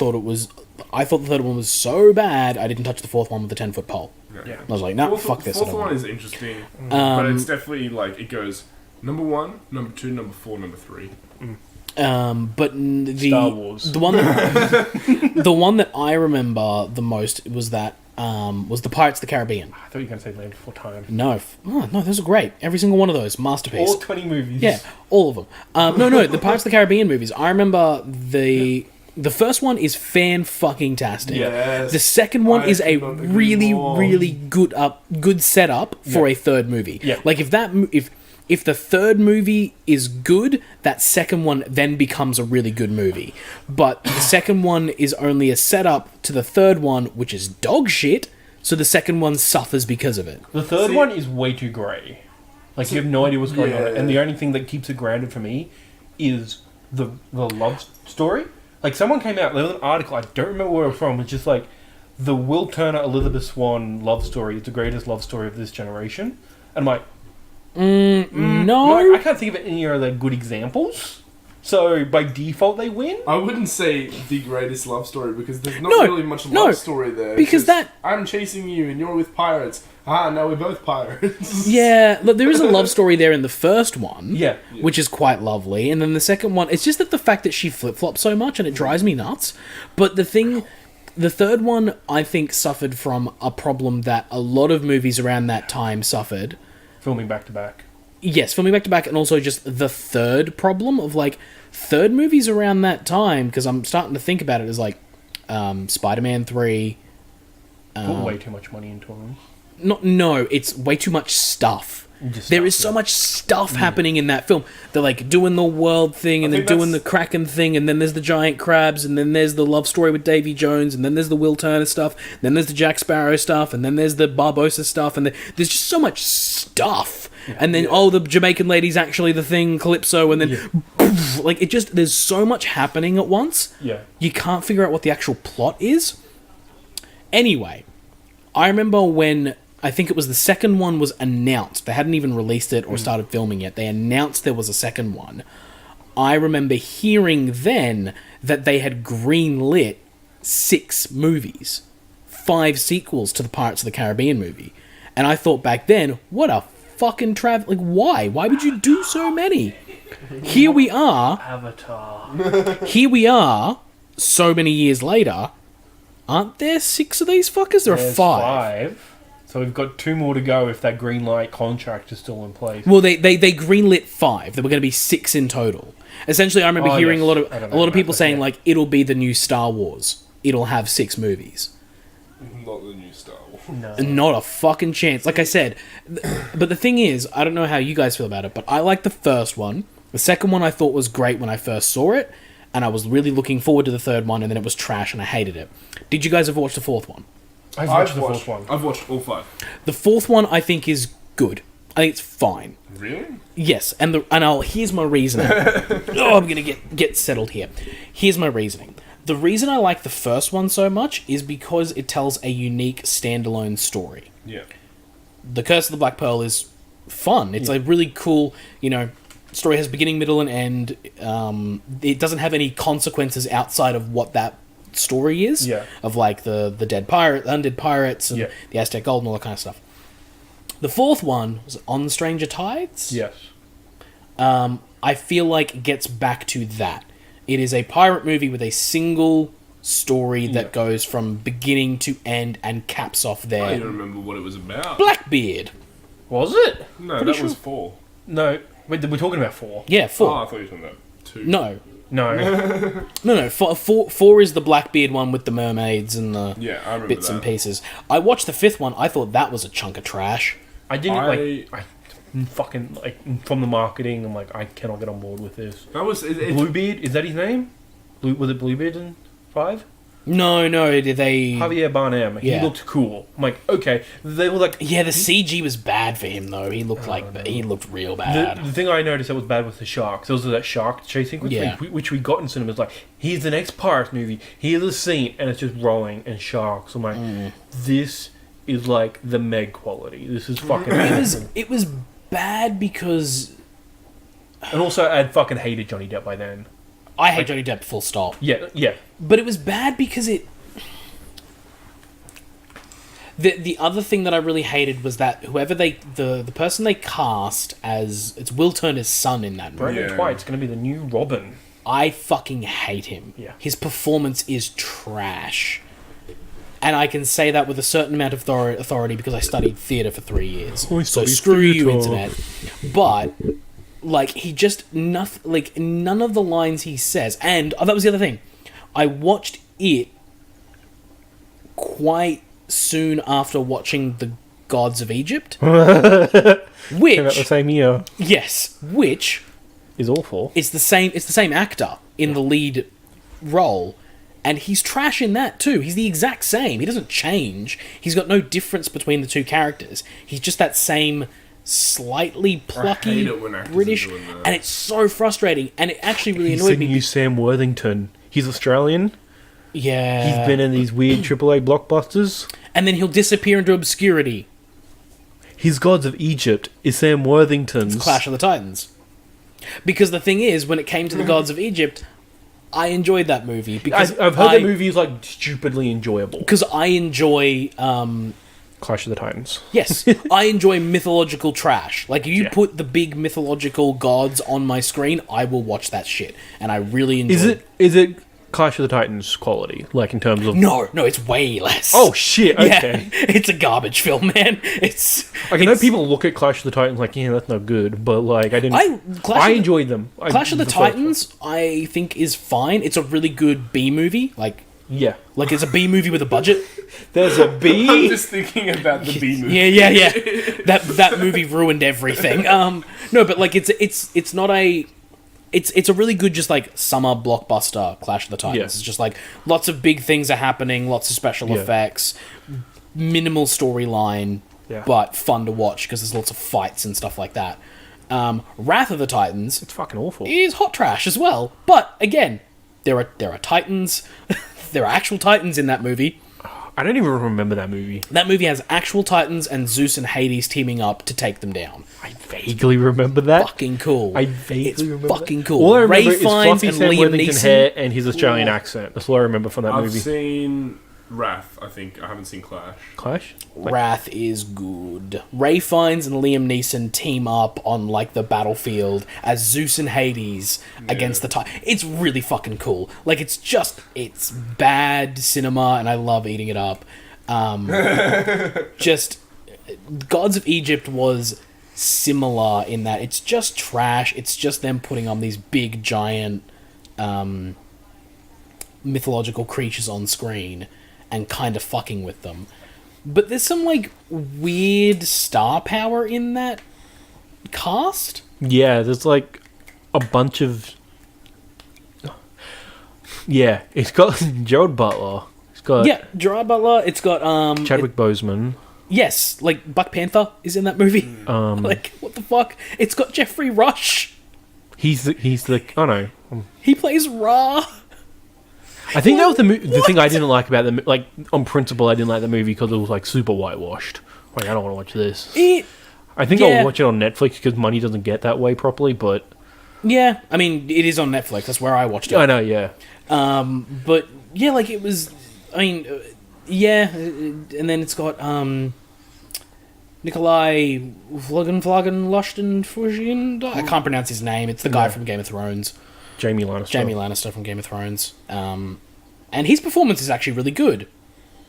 Speaker 3: I thought the third one was so bad, I didn't touch the fourth one with the 10-foot pole.
Speaker 1: Yeah.
Speaker 3: I was like, nah, fuck this. I
Speaker 2: Fourth
Speaker 3: don't
Speaker 2: one
Speaker 3: want
Speaker 2: is interesting, but it's definitely like it goes number 1, number 2, number 4, number 3.
Speaker 3: But the
Speaker 1: Star Wars.
Speaker 3: the one that, the one that I remember the most was that was the Pirates of the Caribbean.
Speaker 1: I thought you were going to say Land Before Time.
Speaker 3: No, no, those are great. Every single one of those masterpiece.
Speaker 1: All 20 movies.
Speaker 3: Yeah, all of them. No, the Pirates of the Caribbean movies. I remember the first one is fan-fucking-tastic.
Speaker 2: Yes.
Speaker 3: The second one
Speaker 2: I
Speaker 3: is a
Speaker 2: could not agree
Speaker 3: really,
Speaker 2: more.
Speaker 3: really good setup for a third movie.
Speaker 1: Yeah.
Speaker 3: Like if the third movie is good, that second one then becomes a really good movie. But the second one is only a setup to the third one, which is dog shit. So the second one suffers because of it.
Speaker 1: The third
Speaker 2: See-
Speaker 1: one is way too grey. Like, you have no idea what's going on.
Speaker 2: Yeah.
Speaker 1: And the only thing that keeps it grounded for me is the love story. Like, someone came out, there was an article, I don't remember where it was from, it's just like, the Will Turner, Elizabeth Swann love story is the greatest love story of this generation. And I'm like,
Speaker 3: No.
Speaker 1: like, I can't think of any other good examples. So, by default, they win?
Speaker 2: I wouldn't say the greatest love story because there's not
Speaker 3: No,
Speaker 2: really much
Speaker 3: no,
Speaker 2: love story there.
Speaker 3: because
Speaker 2: It's
Speaker 3: that-
Speaker 2: I'm chasing you and you're with pirates. Now we're both pirates.
Speaker 3: Yeah, look, there is a love story there in the first one.
Speaker 1: Yeah.
Speaker 3: Which is quite lovely. And then the second one, it's just that the fact that she flip-flops so much and it drives me nuts. But the third one, I think, suffered from a problem that a lot of movies around that time suffered.
Speaker 1: Filming back to back.
Speaker 3: Yes, filming back to back, and also just the third problem of, like, third movies around that time, because I'm starting to think about it as, like, Spider-Man 3.
Speaker 1: Put way too much money into them.
Speaker 3: No, it's way too much stuff.
Speaker 1: Just
Speaker 3: There
Speaker 1: stuff,
Speaker 3: is so
Speaker 1: yeah.
Speaker 3: much stuff happening in that film. They're like doing the world thing, and
Speaker 2: I
Speaker 3: then
Speaker 2: think
Speaker 3: doing the
Speaker 2: that's-
Speaker 3: Kraken thing, and then there's the giant crabs, and then there's the love story with Davy Jones, and then there's the Will Turner stuff, then there's the Jack Sparrow stuff, and then there's the Barbossa stuff, and there's just so much stuff. And then the Jamaican lady's actually the thing, Calypso, and then like it just there's so much happening at once.
Speaker 1: Yeah.
Speaker 3: You can't figure out what the actual plot is. Anyway, I remember when I think it was the second one was announced. They hadn't even released it or started filming yet. They announced there was a second one. I remember hearing then that they had greenlit 6 movies, 5 sequels to the Pirates of the Caribbean movie. And I thought back then, what a fucking like, why? Why would you do so many? Here we are,
Speaker 1: Avatar.
Speaker 3: here we are, so many years later. Aren't there 6 of these fuckers? There are
Speaker 1: There's
Speaker 3: 5.
Speaker 1: So we've got 2 more to go if that green light contract is still in place.
Speaker 3: Well, they greenlit 5. There were going to be 6 in total. Essentially, I remember
Speaker 1: Oh,
Speaker 3: hearing
Speaker 1: yes.
Speaker 3: a lot
Speaker 1: I don't
Speaker 3: of
Speaker 1: know
Speaker 3: people
Speaker 1: about
Speaker 3: saying
Speaker 1: that, yeah.
Speaker 3: like it'll be the new Star Wars. It'll have 6 movies.
Speaker 2: Not the new Star Wars.
Speaker 1: No.
Speaker 3: Not a fucking chance. Like I said, but the thing is, I don't know how you guys feel about it, but I like the first one. The second one I thought was great when I first saw it, and I was really looking forward to the third one, and then it was trash and I hated it. Did you guys ever watch the fourth one?
Speaker 1: I've watched the fourth one.
Speaker 2: I've watched all 5.
Speaker 3: The fourth one I think is good. I think it's fine.
Speaker 2: Really?
Speaker 3: Yes, here's my reasoning. I'm gonna get settled here. Here's my reasoning. The reason I like the first one so much is because it tells a unique standalone story.
Speaker 2: Yeah.
Speaker 3: The Curse of the Black Pearl is fun. It's a really cool, story has beginning, middle, and end. It doesn't have any consequences outside of what that story is.
Speaker 1: Yeah.
Speaker 3: Of like the undead pirates and the Aztec gold and all that kind of stuff. The fourth one was On Stranger Tides.
Speaker 1: Yes.
Speaker 3: I feel like it gets back to that. It is a pirate movie with a single story that goes from beginning to end and caps off
Speaker 2: I
Speaker 3: there.
Speaker 2: don't remember what it was about.
Speaker 3: Blackbeard.
Speaker 1: Was it?
Speaker 2: No,
Speaker 3: Pretty
Speaker 2: that was
Speaker 3: sure.
Speaker 2: 4.
Speaker 1: No. We're talking about 4.
Speaker 3: Yeah, 4.
Speaker 2: Oh, I thought you were talking about 2.
Speaker 3: No.
Speaker 1: No.
Speaker 3: Four is the Blackbeard one with the mermaids and the
Speaker 2: Yeah, I remember
Speaker 3: bits
Speaker 2: that.
Speaker 3: and pieces. I watched the fifth one. I thought that was a chunk of trash.
Speaker 1: I didn't I fucking from the marketing. I'm like, I cannot get on board with this.
Speaker 2: That was...
Speaker 1: Bluebeard, is that his name? Was it Bluebeard in 5?
Speaker 3: No, they...
Speaker 1: Javier Bardem. He
Speaker 3: Yeah.
Speaker 1: looked cool. I'm like, okay. They were like...
Speaker 3: Yeah, the CG was bad for him, though. He looked he looked real bad.
Speaker 1: The thing I noticed that was bad was the sharks. There was that shark chase sequence,
Speaker 3: Yeah.
Speaker 1: which we got in cinemas. Like, here's the next Pirates movie. Here's the scene, and it's just rolling and sharks. I'm like, this is like the Meg quality. This is fucking.
Speaker 3: It was bad because
Speaker 1: And also, I'd fucking hated Johnny Depp by then.
Speaker 3: I hate Johnny Depp, full stop.
Speaker 1: Yeah.
Speaker 3: But it was bad because it... The other thing that I really hated was that whoever the person they cast as... It's Will Turner's son in that movie.
Speaker 1: Brandon
Speaker 2: Yeah.
Speaker 1: White's going to be the new Robin.
Speaker 3: I fucking hate him.
Speaker 1: Yeah.
Speaker 3: His performance is trash. And I can say that with a certain amount of authority because I studied theatre for 3 years.
Speaker 1: I
Speaker 3: So
Speaker 1: studied
Speaker 3: screw you,
Speaker 1: theatre.
Speaker 3: internet. But... Like, he just... Nothing, like, none of the lines he says... And that was the other thing. I watched it quite soon after watching The Gods of Egypt.
Speaker 1: Came out the
Speaker 3: Which...
Speaker 1: same year.
Speaker 3: Yes. Which
Speaker 1: Is awful.
Speaker 3: is the same... It's the same actor in the lead role. And he's trash in that, too. He's the exact same. He doesn't change. He's got no difference between the two characters. He's just that same... slightly plucky
Speaker 2: I hate it when actors
Speaker 3: British,
Speaker 2: are doing that.
Speaker 3: and it's so frustrating, and it actually really
Speaker 1: He's
Speaker 3: annoyed
Speaker 1: the
Speaker 3: me.
Speaker 1: new Sam Worthington. He's Australian.
Speaker 3: Yeah,
Speaker 1: He's been in these weird AAA blockbusters.
Speaker 3: and then he'll disappear into obscurity.
Speaker 1: His Gods of Egypt is Sam Worthington's.
Speaker 3: Clash of the Titans. Because the thing is, when it came to the Gods of Egypt, I enjoyed that movie because
Speaker 1: I've heard that movie is like stupidly enjoyable.
Speaker 3: because I enjoy.
Speaker 1: Clash of the Titans.
Speaker 3: Yes, I enjoy mythological trash. Like, if you
Speaker 1: Yeah.
Speaker 3: put the big mythological gods on my screen, I will watch that shit, and I really enjoy.
Speaker 1: Is it Clash of the Titans quality? Like in terms of
Speaker 3: No, it's way less.
Speaker 1: Oh shit! Okay.
Speaker 3: Yeah, it's a garbage film, man. It's.
Speaker 1: Like, I know people look at Clash of the Titans like, yeah, that's no good, but like I didn't.
Speaker 3: I
Speaker 1: enjoyed them.
Speaker 3: Clash of the Titans, I think, is fine. It's a really good B movie. Like
Speaker 1: Yeah.
Speaker 3: it's a B movie with a budget.
Speaker 1: There's a
Speaker 2: I'm
Speaker 1: bee.
Speaker 2: just thinking about the B movie.
Speaker 3: Yeah. That movie ruined everything. No, but like it's not a. It's a really good just like summer blockbuster Clash of the Titans.
Speaker 1: Yeah.
Speaker 3: It's just like lots of big things are happening, lots of special
Speaker 1: Yeah.
Speaker 3: effects, minimal storyline,
Speaker 1: Yeah.
Speaker 3: but fun to watch because there's lots of fights and stuff like that. Wrath of the Titans
Speaker 1: It's fucking awful.
Speaker 3: is hot trash as well, but again, there are titans, there are actual titans in that movie.
Speaker 1: I don't even remember that movie.
Speaker 3: That movie has actual titans and Zeus and Hades teaming up to take them down.
Speaker 1: I vaguely remember that.
Speaker 3: Fucking cool.
Speaker 1: I vaguely
Speaker 3: it's
Speaker 1: remember
Speaker 3: fucking
Speaker 1: that.
Speaker 3: cool.
Speaker 1: All I remember
Speaker 3: Ray
Speaker 1: is
Speaker 3: Fiennes
Speaker 1: fluffy
Speaker 3: and
Speaker 1: Sam
Speaker 3: Liam
Speaker 1: Worthington
Speaker 3: Neeson.
Speaker 1: hair and his Australian accent. That's all I remember from that
Speaker 2: I've
Speaker 1: movie.
Speaker 2: seen Wrath, I think. I haven't seen Clash.
Speaker 1: Clash?
Speaker 3: Wrath is good. Ray Fiennes and Liam Neeson team up on like the battlefield as Zeus and Hades against the Titan. It's really fucking cool. Like it's bad cinema, and I love eating it up. Just Gods of Egypt was similar in that it's just trash. It's just them putting on these big giant mythological creatures on screen. and kind of fucking with them. But there's some, like, weird star power in that cast.
Speaker 1: Yeah, there's like a bunch of. Yeah, it's got Gerald Butler. It's got
Speaker 3: Gerard Butler. It's got
Speaker 1: Chadwick Boseman.
Speaker 3: yes, like Buck Panther is in that movie. Like, what the fuck? It's got Jeffrey Rush.
Speaker 1: He's the oh no.
Speaker 3: He plays Ra.
Speaker 1: I think that was the thing I didn't like about the like on principle I didn't like the movie because it was like super whitewashed. Like I don't want to watch this. I think I'll watch it on Netflix because money doesn't get that way properly. But
Speaker 3: yeah, I mean it is on Netflix. That's where I watched it.
Speaker 1: I know, yeah.
Speaker 3: But yeah, like it was. I mean, yeah, and then it's got Nikolai Vlagen I can't pronounce his name. It's the guy from Game of Thrones.
Speaker 1: Jamie Lannister
Speaker 3: from Game of Thrones. And his performance is actually really good.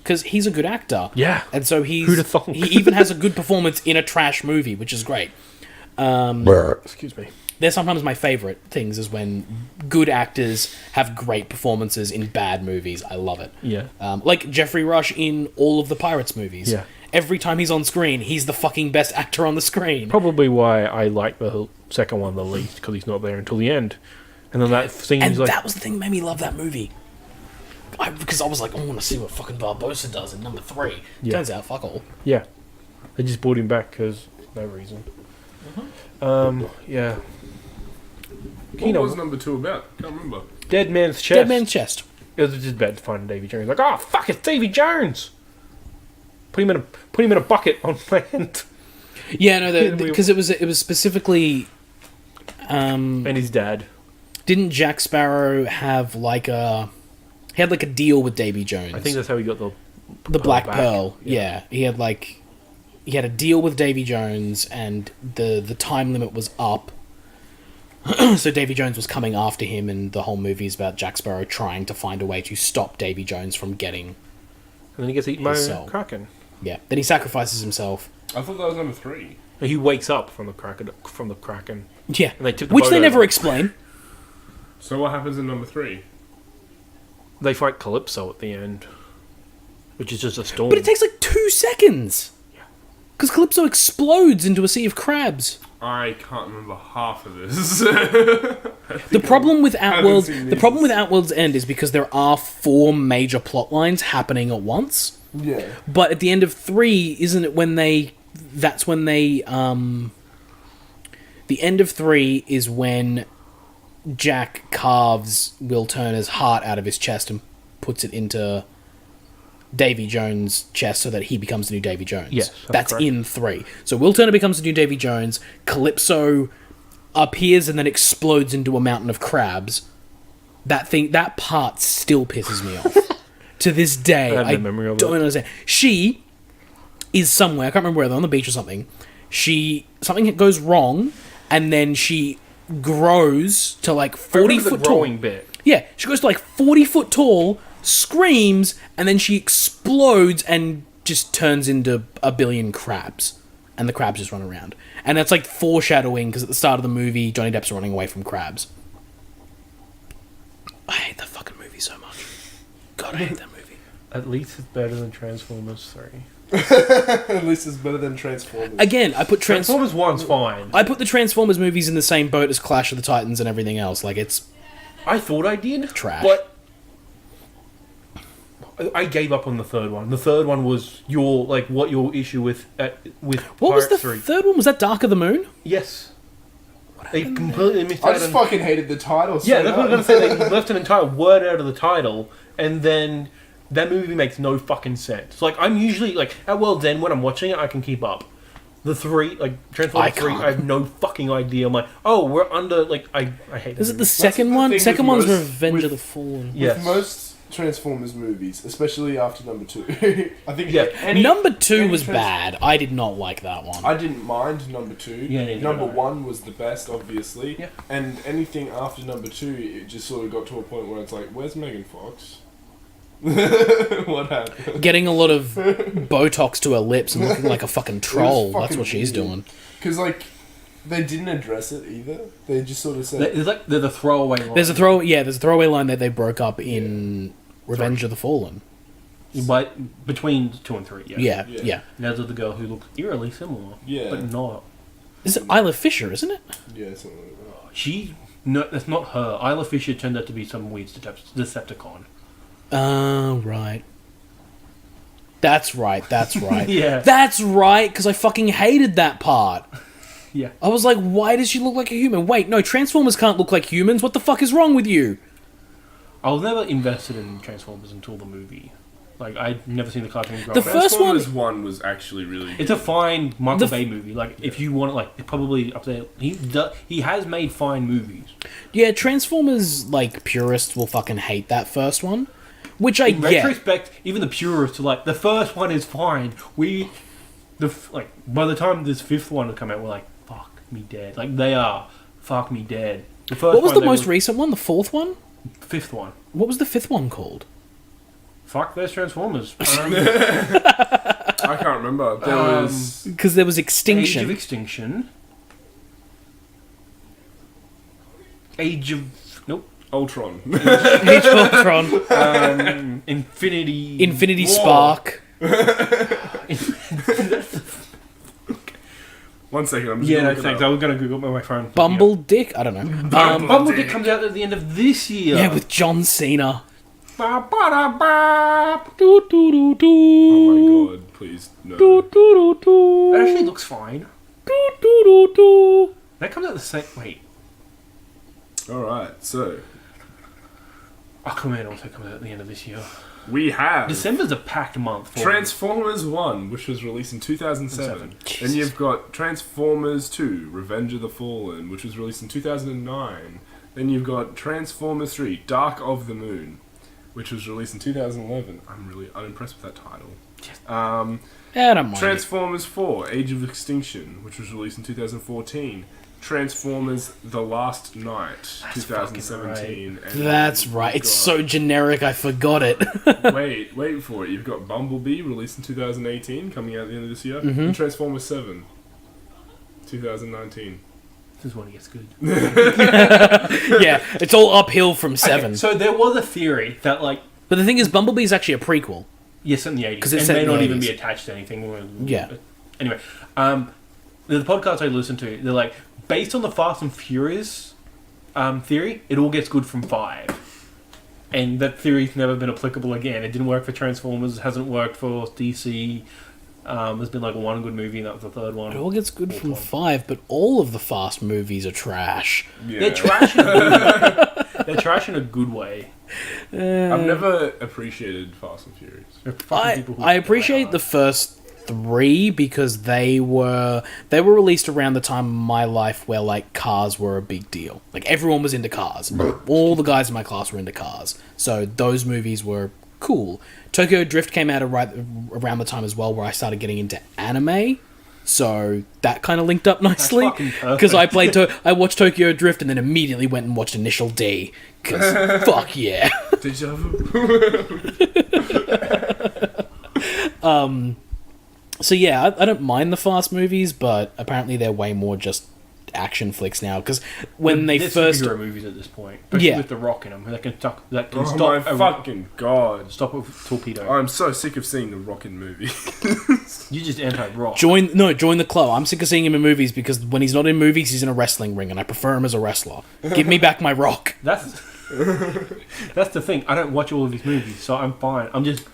Speaker 3: Because he's a good actor.
Speaker 1: Yeah.
Speaker 3: And so
Speaker 1: Who'd have thought?
Speaker 3: he even has a good performance in a trash movie, which is great.
Speaker 1: Excuse me.
Speaker 3: They're sometimes my favourite things is when good actors have great performances in bad movies. I love it.
Speaker 1: Yeah.
Speaker 3: Like Jeffrey Rush in all of the Pirates movies.
Speaker 1: Yeah.
Speaker 3: Every time he's on screen, he's the fucking best actor on the screen.
Speaker 1: Probably why I like the second one the least, because he's not there until the end. And then that scene
Speaker 3: And
Speaker 1: is like...
Speaker 3: that was the thing that made me love that movie. Because I was like, I want to see what fucking Barbossa does in number 3.
Speaker 1: Yeah.
Speaker 3: Turns out, fuck all.
Speaker 1: Yeah. They just brought him back because no reason. Yeah.
Speaker 2: What was number 2 about? Can't remember.
Speaker 1: Dead Man's Chest.
Speaker 3: Dead Man's Chest.
Speaker 1: It was just bad to find Davy Jones. Like, oh fuck, it's Davy Jones. Put him in a bucket on land.
Speaker 3: Yeah, no, because it was specifically.
Speaker 1: And his dad.
Speaker 3: Didn't Jack Sparrow have like a? He had like a deal with Davy Jones.
Speaker 1: I think that's how he got
Speaker 3: the Black
Speaker 1: back.
Speaker 3: Pearl. Yeah, he had a deal with Davy Jones, and the time limit was up. So Davy Jones was coming after him, and the whole movie is about Jack Sparrow trying to find a way to stop Davy Jones from getting.
Speaker 1: And then he gets eaten by
Speaker 3: his
Speaker 1: a
Speaker 3: soul.
Speaker 1: kraken.
Speaker 3: Yeah. Then he sacrifices himself.
Speaker 2: I thought that was number 3.
Speaker 1: He wakes up from the kraken.
Speaker 3: Yeah.
Speaker 1: And they took the
Speaker 3: Which
Speaker 1: boat
Speaker 3: they never
Speaker 1: over.
Speaker 3: explain.
Speaker 2: So what happens in number 3?
Speaker 1: They fight Calypso at the end, which is just a storm.
Speaker 3: But it takes like 2 seconds.
Speaker 1: Yeah.
Speaker 3: Because Calypso explodes into a sea of crabs.
Speaker 2: I can't remember half of this.
Speaker 3: The problem with Outworld's
Speaker 2: seen
Speaker 3: the problem with Outworld's End is because there are 4 major plot lines happening at once.
Speaker 2: Yeah.
Speaker 3: But at the end of 3, isn't it when they? That's when they. The end of 3 is when Jack carves Will Turner's heart out of his chest and puts it into Davy Jones' chest so that he becomes the new Davy Jones.
Speaker 1: Yes,
Speaker 3: that's
Speaker 1: correct.
Speaker 3: in 3. So Will Turner becomes the new Davy Jones. Calypso appears and then explodes into a mountain of crabs. That part still pisses me off. To this day,
Speaker 1: I have no memory of
Speaker 3: don't
Speaker 1: it.
Speaker 3: understand. She is somewhere, I can't remember where, they're on the beach or something. Something goes wrong, and then she grows to like 40 foot tall.
Speaker 1: growing bit.
Speaker 3: Yeah, she goes to like 40 foot tall, screams, and then she explodes and just turns into a billion crabs. And the crabs just run around. And that's like foreshadowing, because at the start of the movie, Johnny Depp's running away from crabs. I hate that fucking movie so much. God, I hate that movie.
Speaker 1: At least it's better than Transformers 3.
Speaker 5: At least it's better than Transformers.
Speaker 3: Again, I put
Speaker 1: Transformers 1's fine.
Speaker 3: I put the Transformers movies in the same boat as Clash of the Titans and everything else. Like, it's
Speaker 1: I thought I did.
Speaker 3: Trash.
Speaker 1: But I gave up on the third one. The third one was what your issue with
Speaker 3: what was the
Speaker 1: Pirates 3.
Speaker 3: third one? Was that Dark of the Moon?
Speaker 1: Yes. They completely missed
Speaker 5: I
Speaker 1: out
Speaker 5: just
Speaker 1: on...
Speaker 5: fucking hated the title.
Speaker 1: Yeah, that's what I'm going to say. They left an entire word out of the title, and then that movie makes no fucking sense. Like, I'm usually, like, at World's End, when I'm watching it, I can keep up. The 3, like, Transformers 3,
Speaker 3: can't.
Speaker 1: I have no fucking idea. I'm like, oh, we're under, like, I hate that
Speaker 3: Is it the
Speaker 1: movie.
Speaker 3: second
Speaker 5: the
Speaker 3: one?
Speaker 5: thing
Speaker 3: Second
Speaker 5: with
Speaker 3: one's
Speaker 5: most-
Speaker 3: Revenge
Speaker 5: with-
Speaker 3: of the Fallen.
Speaker 1: Yes.
Speaker 5: With most Transformers movies, especially after number 2, I think
Speaker 1: Yeah.
Speaker 3: Number 2
Speaker 5: any
Speaker 3: was bad. I did not like that one.
Speaker 5: I didn't mind number 2.
Speaker 1: Yeah, neither
Speaker 5: number
Speaker 1: did I.
Speaker 5: 1 was the best, obviously.
Speaker 1: Yeah.
Speaker 5: And anything after number 2, it just sort of got to a point where it's like, where's Megan Fox? What happened?
Speaker 3: Getting a lot of Botox to her lips and looking like a fucking troll. That's
Speaker 5: fucking
Speaker 3: what she's
Speaker 5: weird.
Speaker 3: doing.
Speaker 5: Because, like, they didn't address it either. They just sort of said...
Speaker 1: They're the throwaway line.
Speaker 3: There's a throwaway line that they broke up in Revenge of the Fallen.
Speaker 1: But between 2 and 3,
Speaker 3: Yeah,
Speaker 5: Yeah.
Speaker 3: yeah.
Speaker 1: Now there's the girl who looks eerily similar,
Speaker 5: Yeah.
Speaker 1: but not.
Speaker 3: Is it Isla Fisher, isn't it?
Speaker 5: Yeah, something like that.
Speaker 1: No, that's not her. Isla Fisher turned out to be some weird Decepticon.
Speaker 3: Oh, right. That's right, that's right.
Speaker 1: Yeah.
Speaker 3: That's right, because I fucking hated that part.
Speaker 1: Yeah.
Speaker 3: I was like, why does she look like a human? Wait, no, Transformers can't look like humans. What the fuck is wrong with you?
Speaker 1: I was never invested in Transformers until the movie. Like, I'd never seen the cartoon growing
Speaker 3: The
Speaker 1: up.
Speaker 3: first one-
Speaker 2: Transformers 1 was actually really
Speaker 1: It's a fine Michael
Speaker 3: The
Speaker 1: Bay movie. Like, if you want it, like, it's probably up there. He has made fine movies.
Speaker 3: Yeah, Transformers, like, purists will fucking hate that first one. Which I
Speaker 1: In
Speaker 3: get.
Speaker 1: retrospect, even the purists are like, the first one is fine. By the time this fifth one will come out, we're like, fuck me dead. Like, they are fuck me dead. The first
Speaker 3: What was
Speaker 1: one,
Speaker 3: the most recent one? The fourth one?
Speaker 1: fifth one.
Speaker 3: What was the fifth one called?
Speaker 1: Fuck those Transformers.
Speaker 2: I can't remember. There was...
Speaker 3: Because there was
Speaker 1: Age
Speaker 3: Extinction.
Speaker 1: of Extinction. Age of... Nope.
Speaker 2: Ultron.
Speaker 3: Age of Ultron.
Speaker 1: Infinity...
Speaker 3: Infinity
Speaker 1: War.
Speaker 3: Spark.
Speaker 2: 1 second, I'm just
Speaker 1: Yeah,
Speaker 2: gonna
Speaker 1: no,
Speaker 2: look it
Speaker 1: thanks.
Speaker 2: up.
Speaker 1: I was going to Google my phone.
Speaker 3: Bumble Dick? I don't know.
Speaker 1: Bumblebee comes out at the end of this year.
Speaker 3: Yeah, with John Cena.
Speaker 1: Ba-ba-da-ba.
Speaker 3: Do, do, do, do.
Speaker 2: Oh my god, please, no.
Speaker 3: Do, do, do,
Speaker 1: It
Speaker 3: do.
Speaker 1: actually looks fine.
Speaker 3: Do, do, do, do.
Speaker 1: That comes out the same... Wait.
Speaker 2: Alright, so...
Speaker 1: Aquaman also comes out at the end of this year.
Speaker 2: We have...
Speaker 1: December's a packed month for
Speaker 2: Transformers 1, which was released in 2007. Then you've got Transformers 2, Revenge of the Fallen, which was released in 2009. Then you've got Transformers 3, Dark of the Moon, which was released in 2011. I'm really unimpressed with that title.
Speaker 3: Yeah, I don't mind.
Speaker 2: Transformers 4, Age of Extinction, which was released in 2014. Transformers The Last Night,
Speaker 1: That's
Speaker 2: 2017. And
Speaker 3: That's
Speaker 2: you've
Speaker 3: right. It's
Speaker 2: got-
Speaker 3: so generic, I forgot it.
Speaker 2: Wait for it. You've got Bumblebee, released in 2018, coming out at the end of this year.
Speaker 3: Mm-hmm.
Speaker 2: And Transformers 7, 2019.
Speaker 1: This is when it gets good.
Speaker 3: Yeah, it's all uphill from 7.
Speaker 1: Okay, so there was a theory that, like,
Speaker 3: But the thing is, Bumblebee's actually a prequel.
Speaker 1: yes, in the 80s.
Speaker 3: 'Cause it's
Speaker 1: And
Speaker 3: set
Speaker 1: may
Speaker 3: in the
Speaker 1: not even
Speaker 3: 80s.
Speaker 1: be attached to anything.
Speaker 3: Yeah.
Speaker 1: Anyway, the podcast I listen to, they're like, based on the Fast and Furious theory, it all gets good from 5. And that theory's never been applicable again. It didn't work for Transformers, hasn't worked for DC. There's been like one good movie, and that was the third one.
Speaker 3: It all gets good from
Speaker 1: Fourth
Speaker 3: 5, but all of the Fast movies are trash.
Speaker 2: Yeah.
Speaker 1: They're trash in a good way. They're trash in a good way.
Speaker 2: I've never appreciated Fast and Furious.
Speaker 1: They're fucking people who
Speaker 3: I appreciate the first 3 because they were released around the time of my life where like cars were a big deal. Like everyone was into cars. All the guys in my class were into cars. So those movies were cool. Tokyo Drift came out around the time as well where I started getting into anime. So that kind of linked up nicely
Speaker 1: fucking perfect.
Speaker 3: because I watched Tokyo Drift and then immediately went and watched Initial D because fuck yeah.
Speaker 2: Deja vu.
Speaker 3: So yeah, I don't mind the Fast movies, but apparently they're way more just action flicks now. Because when they
Speaker 1: They're
Speaker 3: first,
Speaker 1: superhero movies at this point, especially
Speaker 3: Yeah.
Speaker 1: with the Rock in them, that can stop
Speaker 2: Oh
Speaker 1: stop
Speaker 2: my
Speaker 1: a
Speaker 2: fucking god.
Speaker 1: stop a torpedo.
Speaker 2: I'm so sick of seeing the Rockin' movie.
Speaker 1: You just anti-Rock.
Speaker 3: join the club. I'm sick of seeing him in movies because when he's not in movies, he's in a wrestling ring, and I prefer him as a wrestler. Give me back my Rock.
Speaker 1: That's that's the thing. I don't watch all of his movies, so I'm fine. I'm just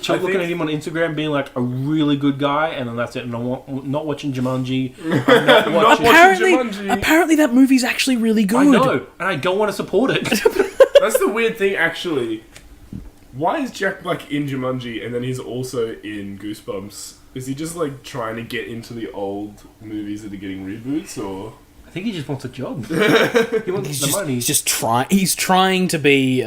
Speaker 1: chill
Speaker 2: I
Speaker 1: looking
Speaker 2: think-
Speaker 1: at him on Instagram, being like a really good guy, and then that's it. And I'm not watching Jumanji. I'm not watching.
Speaker 2: Jumanji.
Speaker 3: Apparently that movie's actually really good.
Speaker 1: I know, and I don't want to support it.
Speaker 2: That's the weird thing, actually. Why is Jack Black in Jumanji and then he's also in Goosebumps? Is he just like trying to get into the old movies that are getting reboots, or?
Speaker 1: I think he just wants a job. He wants the money.
Speaker 3: He's just trying. He's trying to be.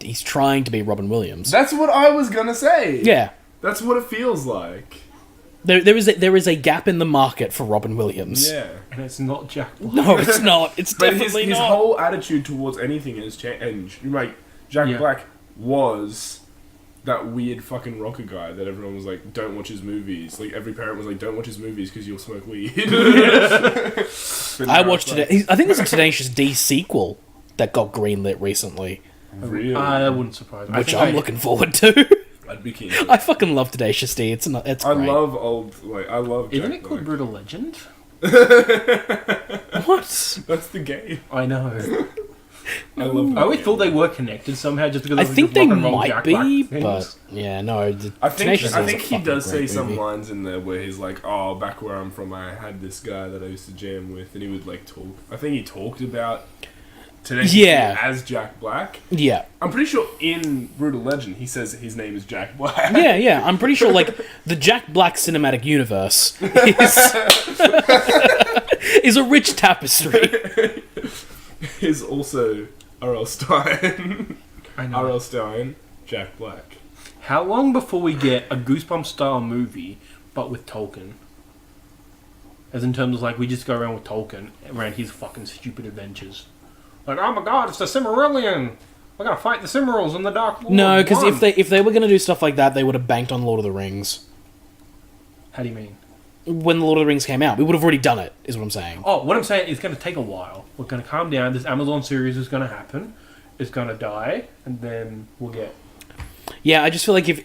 Speaker 3: He's trying to be Robin Williams.
Speaker 2: That's what I was gonna say.
Speaker 3: Yeah.
Speaker 2: That's what it feels like.
Speaker 3: There is a gap in the market for Robin Williams.
Speaker 2: Yeah.
Speaker 1: And it's not Jack Black.
Speaker 3: No, it's not. It's
Speaker 2: But
Speaker 3: definitely
Speaker 2: his
Speaker 3: not.
Speaker 2: whole attitude towards anything has changed. Like, Jack
Speaker 1: Yeah.
Speaker 2: Black was that weird fucking rocker guy that everyone was like, don't watch his movies. Like, every parent was like, don't watch his movies because you'll smoke weed.
Speaker 3: I watched it. I think there's a Tenacious D sequel that got greenlit recently,
Speaker 2: Really?
Speaker 1: That wouldn't surprise me.
Speaker 3: which I'm looking forward to.
Speaker 2: I'd be keen.
Speaker 3: I fucking love Tenacious D. It's great.
Speaker 2: I love old, like, I love
Speaker 1: Isn't
Speaker 2: Jack
Speaker 1: it called
Speaker 2: Black.
Speaker 1: Brutal Legend?
Speaker 3: What?
Speaker 2: That's the game.
Speaker 1: I know.
Speaker 2: I love
Speaker 1: I always thought they were connected somehow, just because
Speaker 3: I
Speaker 1: of the
Speaker 3: think they
Speaker 1: rock and roll
Speaker 3: might
Speaker 1: Jack
Speaker 3: be,
Speaker 1: Black
Speaker 3: but
Speaker 1: things.
Speaker 3: yeah, no.
Speaker 2: I think
Speaker 3: Tenacious
Speaker 2: I
Speaker 3: D is
Speaker 2: think
Speaker 3: a
Speaker 2: he
Speaker 3: fucking
Speaker 2: does say
Speaker 3: great
Speaker 2: some
Speaker 3: movie.
Speaker 2: lines in there where he's like, "Oh, back where I'm from, I had this guy that I used to jam with," and he would like talk. I think he talked about Tenacious D
Speaker 3: Yeah.
Speaker 2: as Jack Black.
Speaker 3: Yeah.
Speaker 2: I'm pretty sure in Brutal Legend he says his name is Jack Black.
Speaker 3: Yeah. I'm pretty sure, like, the Jack Black cinematic universe is a rich tapestry.
Speaker 2: Is also R.L. Stein.
Speaker 1: I know.
Speaker 2: R.L. Stein, Jack Black.
Speaker 1: How long before we get a Goosebumps style movie, but with Tolkien? As in terms of, like, we just go around with Tolkien, around his fucking stupid adventures. Like, oh my god, it's the Cimmerillion! We're gonna fight the Cimmerals in the Dark Lord.
Speaker 3: No, because
Speaker 1: One.
Speaker 3: if they were going to do stuff like that, they would have banked on Lord of the Rings.
Speaker 1: How do you mean?
Speaker 3: When the Lord of the Rings came out, we would have already done it, is what I'm saying.
Speaker 1: Oh, what I'm saying is it's going to take a while. We're going to calm down. This Amazon series is going to happen. It's going to die, and then we'll get...
Speaker 3: Yeah, I just feel like if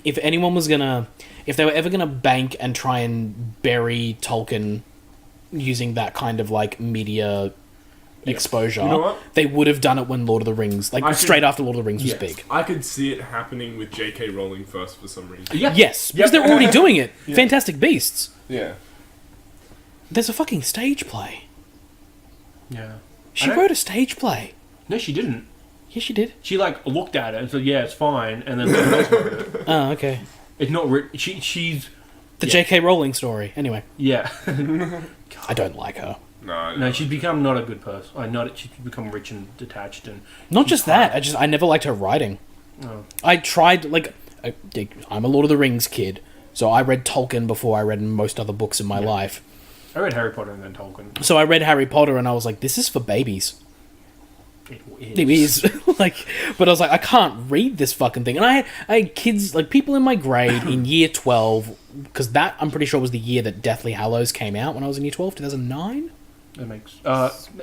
Speaker 3: if anyone was gonna, if they were ever gonna bank and try and bury Tolkien using that kind of like media exposure,
Speaker 2: You know what?
Speaker 3: they would have done it when Lord of the Rings, like
Speaker 2: I
Speaker 3: straight
Speaker 2: could-
Speaker 3: after Lord of the Rings was
Speaker 1: Yes.
Speaker 3: big.
Speaker 2: I could see it happening with J.K. Rowling first for some reason.
Speaker 1: Yeah.
Speaker 3: Yes, because they're already doing it.
Speaker 2: Yeah.
Speaker 3: Fantastic Beasts.
Speaker 2: Yeah.
Speaker 3: There's a fucking stage play.
Speaker 1: Yeah.
Speaker 3: She wrote a stage play.
Speaker 1: No, she didn't.
Speaker 3: Yes, she did.
Speaker 1: She, like, looked at it and said, yeah, it's fine, and then someone else wrote it.
Speaker 3: Oh, okay.
Speaker 1: It's not written... She's...
Speaker 3: The
Speaker 1: Yeah.
Speaker 3: J.K. Rowling story. Anyway,
Speaker 1: Yeah.
Speaker 3: I don't like her.
Speaker 1: No, she's become not a good person. She's become rich and detached, and...
Speaker 3: Not just that. I never liked her writing.
Speaker 1: Oh.
Speaker 3: I tried, like, I'm a Lord of the Rings kid, so I read Tolkien before I read most other books in my life.
Speaker 1: I read Harry Potter and then Tolkien.
Speaker 3: So I read Harry Potter and I was like, this is for babies. It is. Like, but I was like, I can't read this fucking thing. And I had kids, like people in my grade in year 12, because that, I'm pretty sure, was the year that Deathly Hallows came out when I was in year 12, 2009?
Speaker 1: That makes...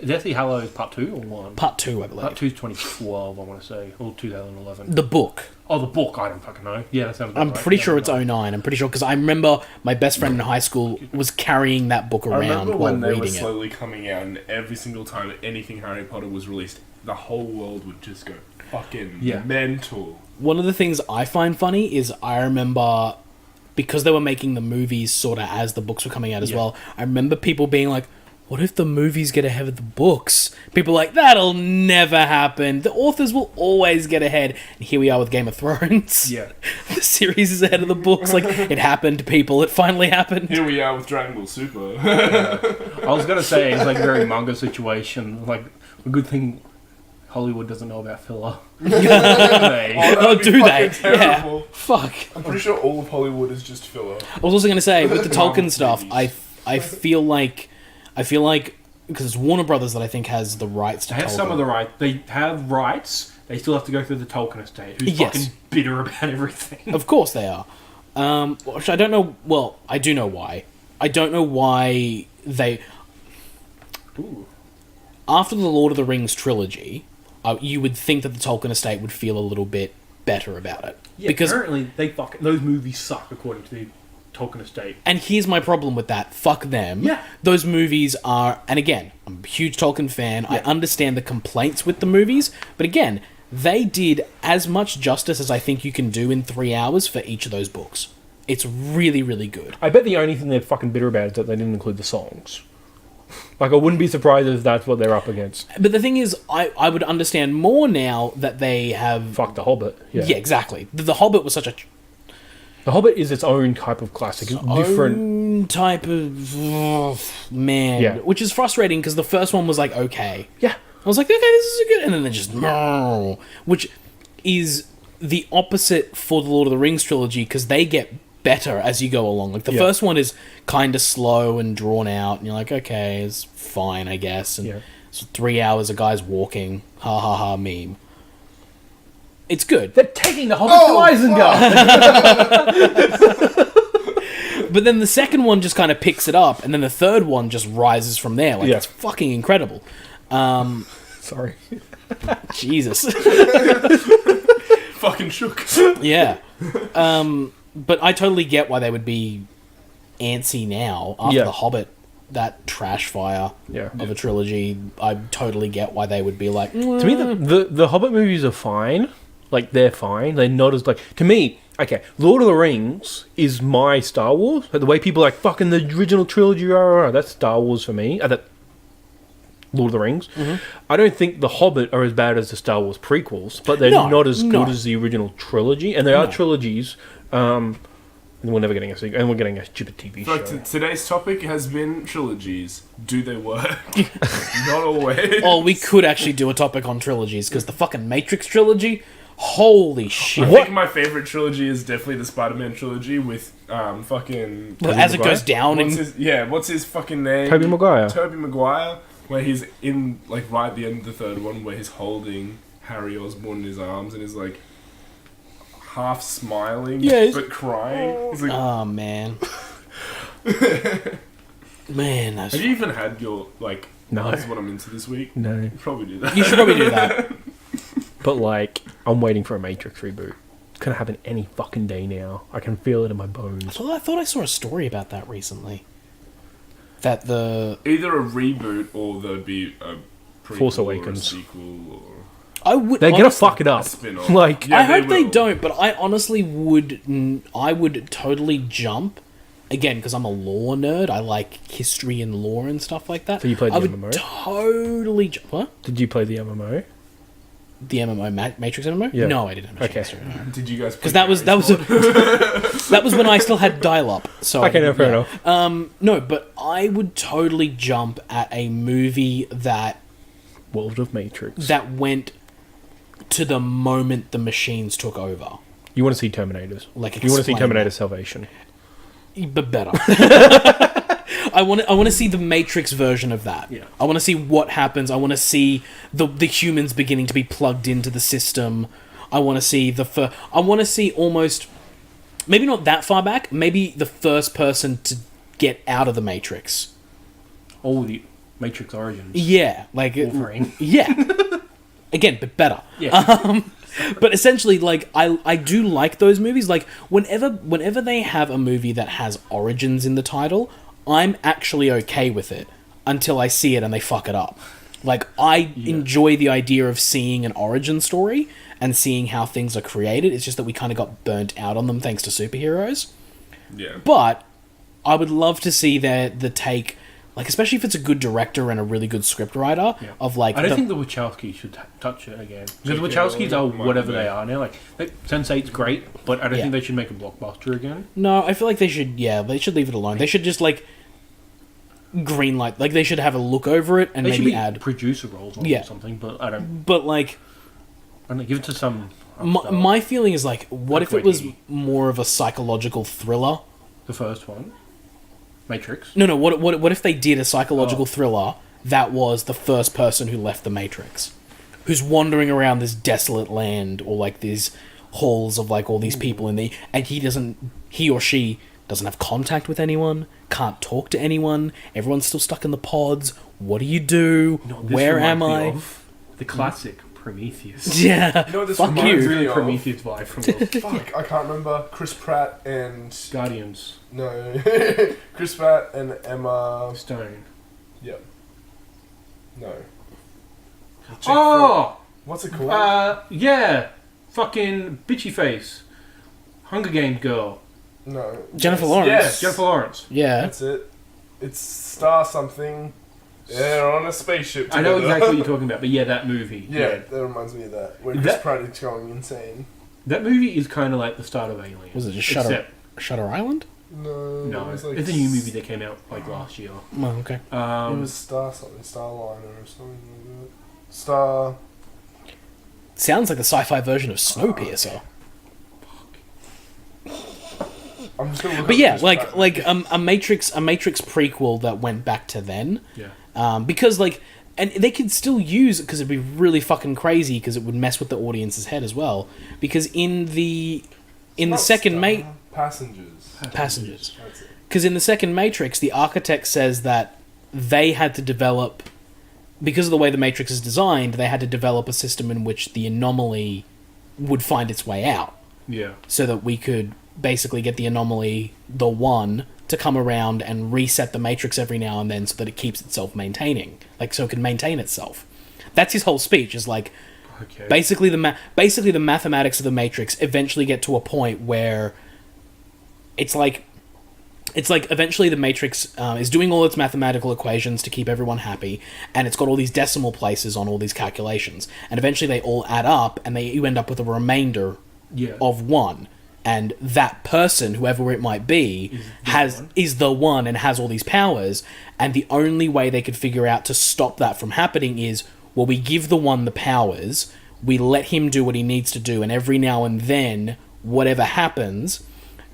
Speaker 1: Deathly Hallows Part 2 or 1?
Speaker 3: Part 2, I believe.
Speaker 1: Part 2 is 2012, I want to say. Or 2011.
Speaker 3: The book.
Speaker 1: Oh, the book. I don't fucking know. Yeah, that sounds about
Speaker 3: I'm
Speaker 1: right.
Speaker 3: pretty sure it's
Speaker 1: 09.
Speaker 3: 09. I'm pretty sure, because I remember my best friend in high school was carrying that book
Speaker 2: I
Speaker 3: around
Speaker 2: remember
Speaker 3: while
Speaker 2: when they were
Speaker 3: reading it.
Speaker 2: slowly coming out, and every single time anything Harry Potter was released, the whole world would just go fucking
Speaker 1: Yeah.
Speaker 2: mental.
Speaker 3: One of the things I find funny is I remember, because they were making the movies sort of as the books were coming out as
Speaker 1: Yeah.
Speaker 3: well, I remember people being like, what if the movies get ahead of the books? People are like, that'll never happen. The authors will always get ahead. And here we are with Game of Thrones.
Speaker 1: Yeah.
Speaker 3: The series is ahead of the books. Like, it happened, people. It finally happened.
Speaker 2: Here we are with Dragon Ball Super.
Speaker 1: I was going to say, it's like a very manga situation. Like, a good thing Hollywood doesn't know about filler. They-
Speaker 3: Oh,
Speaker 2: that'd be
Speaker 3: do they?
Speaker 2: fucking terrible.
Speaker 3: Yeah. Fuck.
Speaker 2: I'm pretty sure all of Hollywood is just filler.
Speaker 3: I was also going to say, with the Tolkien
Speaker 2: Marvel
Speaker 3: stuff,
Speaker 2: movies.
Speaker 3: I feel like, because it's Warner Brothers that I think has the rights to
Speaker 1: They have
Speaker 3: Tolkien.
Speaker 1: some of the rights. They have rights. They still have to go through the Tolkien estate, who's
Speaker 3: Yes.
Speaker 1: fucking bitter about everything.
Speaker 3: Of course they are. Which I don't know. Well, I do know why. I don't know why they.
Speaker 1: Ooh.
Speaker 3: After the Lord of the Rings trilogy, you would think that the Tolkien estate would feel a little bit better about it.
Speaker 1: Yeah,
Speaker 3: Because,
Speaker 1: apparently those movies suck according to the Tolkien estate.
Speaker 3: and here's my problem with that. Fuck them.
Speaker 1: Yeah.
Speaker 3: Those movies are, and again, I'm a huge Tolkien fan. I understand the complaints with the movies, but again, they did as much justice as I think you can do in 3 hours for each of those books. It's really, really good.
Speaker 1: I bet the only thing they're fucking bitter about is that they didn't include the songs. Like, I wouldn't be surprised if that's what they're up against.
Speaker 3: But the thing is, I would understand more now that they have...
Speaker 1: Fuck The Hobbit.
Speaker 3: Yeah, exactly. The Hobbit was such a
Speaker 1: The Hobbit is its own type of classic. It's different.
Speaker 3: own type of... man.
Speaker 1: Yeah.
Speaker 3: Which is frustrating, because the first one was like, okay.
Speaker 1: Yeah.
Speaker 3: I was like, okay, this is good. And then they just... which is the opposite for the Lord of the Rings trilogy, because they get better as you go along. Like, the first one is kind of slow and drawn out, and you're like, okay, it's fine, I guess. And it's 3 hours of guys walking. Ha ha ha meme. It's good.
Speaker 1: They're taking the Hobbit to Isengard!
Speaker 3: But then the second one just kind of picks it up, and then the third one just rises from there. Like, it's fucking incredible.
Speaker 1: Sorry.
Speaker 3: Jesus.
Speaker 2: fucking shook.
Speaker 3: Yeah. But I totally get why they would be antsy now after
Speaker 1: Yeah.
Speaker 3: The Hobbit, that trash fire
Speaker 1: Yeah.
Speaker 3: of a trilogy. I totally get why they would be like.
Speaker 1: To me, the Hobbit movies are fine. Like, they're fine. They're not as, like... To me, okay, Lord of the Rings is my Star Wars. Like, the way people are like, fucking the original trilogy, rah, rah, rah, that's Star Wars for me. That Lord of the Rings.
Speaker 3: Mm-hmm.
Speaker 1: I don't think The Hobbit are as bad as the Star Wars prequels, but they're
Speaker 3: No,
Speaker 1: not as good
Speaker 3: no.
Speaker 1: as the original trilogy. And there are
Speaker 3: No.
Speaker 1: trilogies. And we're never getting and we're getting a stupid TV show.
Speaker 2: But today's topic has been trilogies. Do they work? Not always.
Speaker 3: Oh, we could actually do a topic on trilogies, because the fucking Matrix trilogy, holy
Speaker 2: I
Speaker 3: shit.
Speaker 2: think my favorite trilogy is definitely the Spider-Man trilogy with fucking...
Speaker 3: Well, as it
Speaker 1: Maguire?
Speaker 3: goes down
Speaker 2: What's his fucking name?
Speaker 1: Tobey Maguire.
Speaker 2: Tobey Maguire, where he's in, like, right at the end of the third one, where he's holding Harry Osborn in his arms and is, like, half smiling,
Speaker 3: Yeah,
Speaker 2: but crying. He's like,
Speaker 3: Oh, man. Man, those...
Speaker 2: have you even had your, like,
Speaker 1: No.
Speaker 2: this is what I'm into this week?
Speaker 1: No.
Speaker 2: You probably do that.
Speaker 3: You should probably do that.
Speaker 1: But, like, I'm waiting for a Matrix reboot. It's gonna happen any fucking day now. I can feel it in my bones.
Speaker 3: Well, I thought I saw a story about that recently. That the...
Speaker 2: Either a reboot or there'd be a prequel
Speaker 1: Force
Speaker 2: or a
Speaker 1: Awakens.
Speaker 2: sequel or
Speaker 3: I would
Speaker 1: They're gonna
Speaker 3: honestly-
Speaker 1: fuck it up.
Speaker 2: a spin-off.
Speaker 1: Like,
Speaker 2: Yeah,
Speaker 3: I hope they
Speaker 2: will.
Speaker 3: don't, but I honestly would... I would totally jump... Again, because I'm a lore nerd, I like history and lore and stuff like that.
Speaker 1: So you played the
Speaker 3: I would
Speaker 1: MMO?
Speaker 3: totally... What?
Speaker 1: did you play the MMO?
Speaker 3: The MMO, Matrix MMO?
Speaker 1: Yeah.
Speaker 3: No, I didn't have a
Speaker 1: Okay.
Speaker 3: chance to. No.
Speaker 2: Did you guys?
Speaker 3: Because that was that was when I still had dial-up. So
Speaker 1: Okay, no, fair enough.
Speaker 3: No, but I would totally jump at a movie that
Speaker 1: World of Matrix.
Speaker 3: went to the moment the machines took over,
Speaker 1: You want to see Terminators.
Speaker 3: Like,
Speaker 1: you want to see
Speaker 3: explain
Speaker 1: Terminator
Speaker 3: that.
Speaker 1: Salvation.
Speaker 3: but better. I want to see the Matrix version of that.
Speaker 1: Yeah.
Speaker 3: I want to see what happens. I want to see the humans beginning to be plugged into the system. I want to see I want to see almost, maybe not that far back, maybe the first person to get out of the Matrix.
Speaker 1: Oh, the Matrix Origins.
Speaker 3: Yeah, like
Speaker 1: Wolverine.
Speaker 3: Yeah. Again, but better.
Speaker 1: Yeah.
Speaker 3: But essentially, like, I do like those movies. Like, whenever they have a movie that has origins in the title, I'm actually okay with it until I see it and they fuck it up. Like, I enjoy the idea of seeing an origin story and seeing how things are created. It's just that we kind of got burnt out on them thanks to superheroes.
Speaker 2: Yeah.
Speaker 3: But I would love to see the take, like, especially if it's a good director and a really good script writer, of, like...
Speaker 1: I don't think the Wachowskis should touch it again. Because the Wachowskis are whatever they are now. Like Sense8's great, but I don't think they should make a blockbuster again.
Speaker 3: No, I feel like they should, they should leave it alone. They should just, like, greenlight, like, they should have a look over it and
Speaker 1: They should
Speaker 3: maybe
Speaker 1: be
Speaker 3: add...
Speaker 1: producer roles or something, but I don't
Speaker 3: But, like,
Speaker 1: know, give it to some...
Speaker 3: my feeling is, like, what if it was
Speaker 1: Equity.
Speaker 3: more of a psychological thriller?
Speaker 1: The first one. Matrix.
Speaker 3: No, what if they did a psychological thriller that was the first person who left the Matrix? Who's wandering around this desolate land, or, like, these halls of, like, all these people and he or she doesn't have contact with anyone, can't talk to anyone, everyone's still stuck in the pods. What do you do? Where am I?
Speaker 1: The classic Prometheus.
Speaker 3: Yeah,
Speaker 5: You know what this
Speaker 3: fuck
Speaker 5: reminds
Speaker 3: you.
Speaker 5: me
Speaker 1: Really
Speaker 5: of?
Speaker 1: Prometheus vibe from the
Speaker 5: Fuck, I can't remember. Chris Pratt and...
Speaker 1: Guardians.
Speaker 5: No. Chris Pratt and Emma...
Speaker 1: Stone.
Speaker 5: Yep. No.
Speaker 1: Oh!
Speaker 5: What's it called?
Speaker 1: Yeah. Fucking bitchy face. Hunger Games girl.
Speaker 5: No.
Speaker 3: Jennifer Lawrence.
Speaker 5: Yes.
Speaker 1: Jennifer Lawrence.
Speaker 3: Yeah.
Speaker 5: That's it. It's Star something. They're on a spaceship
Speaker 1: I
Speaker 5: together.
Speaker 1: know exactly what you're talking about, but yeah, that movie.
Speaker 5: Yeah, that reminds me of that. Where Chris
Speaker 1: That-
Speaker 5: Pratt is going insane.
Speaker 1: That movie is kind of like the start of Alien.
Speaker 3: Was it just
Speaker 1: Except-
Speaker 3: Shutter Island?
Speaker 5: No.
Speaker 1: No,
Speaker 5: it was like
Speaker 1: it's a new movie that came out like last year.
Speaker 3: Oh, okay.
Speaker 5: It was Star something. Starliner or something like that. Star...
Speaker 3: Sounds like the sci-fi version of Snowpiercer.
Speaker 5: I'm just gonna look
Speaker 3: But
Speaker 5: up
Speaker 3: yeah,
Speaker 5: Chris
Speaker 3: like
Speaker 5: Pratt.
Speaker 3: like a Matrix prequel that went back to then,
Speaker 1: Yeah.
Speaker 3: because like, and they could still use it because it'd be really fucking crazy because it would mess with the audience's head as well. Because in the
Speaker 5: Not
Speaker 3: second
Speaker 5: Star, Passengers.
Speaker 3: Passengers,
Speaker 5: That's it.
Speaker 3: because in the second Matrix, the architect says that they had to develop, because of the way the Matrix is designed, they had to develop a system in which the anomaly would find its way out,
Speaker 1: Yeah.
Speaker 3: so that we could basically get the anomaly, the one, to come around and reset the matrix every now and then so that it keeps itself maintaining, like so it can maintain itself. That's his whole speech. Is like
Speaker 1: Okay.
Speaker 3: basically the mathematics of the matrix eventually get to a point where it's like eventually the matrix is doing all its mathematical equations to keep everyone happy, and it's got all these decimal places on all these calculations, and eventually they all add up, and you end up with a remainder
Speaker 1: Yeah.
Speaker 3: of one. And that person, whoever it might be, is the one and has all these powers. And the only way they could figure out to stop that from happening is, well, we give the one the powers, we let him do what he needs to do, and every now and then, whatever happens,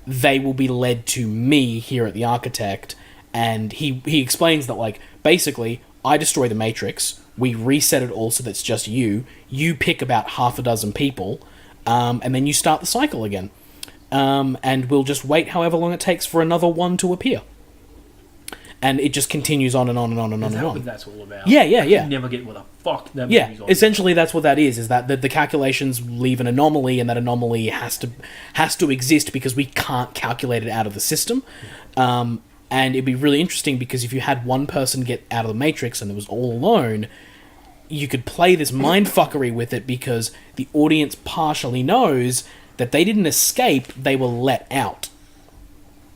Speaker 3: they will be led to me here at the Architect. And he explains that, like, basically, I destroy the Matrix, we reset it all so that's just you pick about half a dozen people, and then you start the cycle again. And we'll just wait however long it takes for another one to appear. And it just continues on and on and on and on
Speaker 1: Is
Speaker 3: and
Speaker 1: that
Speaker 3: on.
Speaker 1: what that's all about?
Speaker 3: Yeah, yeah,
Speaker 1: I
Speaker 3: yeah.
Speaker 1: can never get what the fuck that
Speaker 3: Yeah,
Speaker 1: movie's on.
Speaker 3: essentially that's what that is that the calculations leave an anomaly, and that anomaly has to exist because we can't calculate it out of the system. And it'd be really interesting because if you had one person get out of the Matrix and it was all alone, you could play this mindfuckery with it because the audience partially knows that they didn't escape, they were let out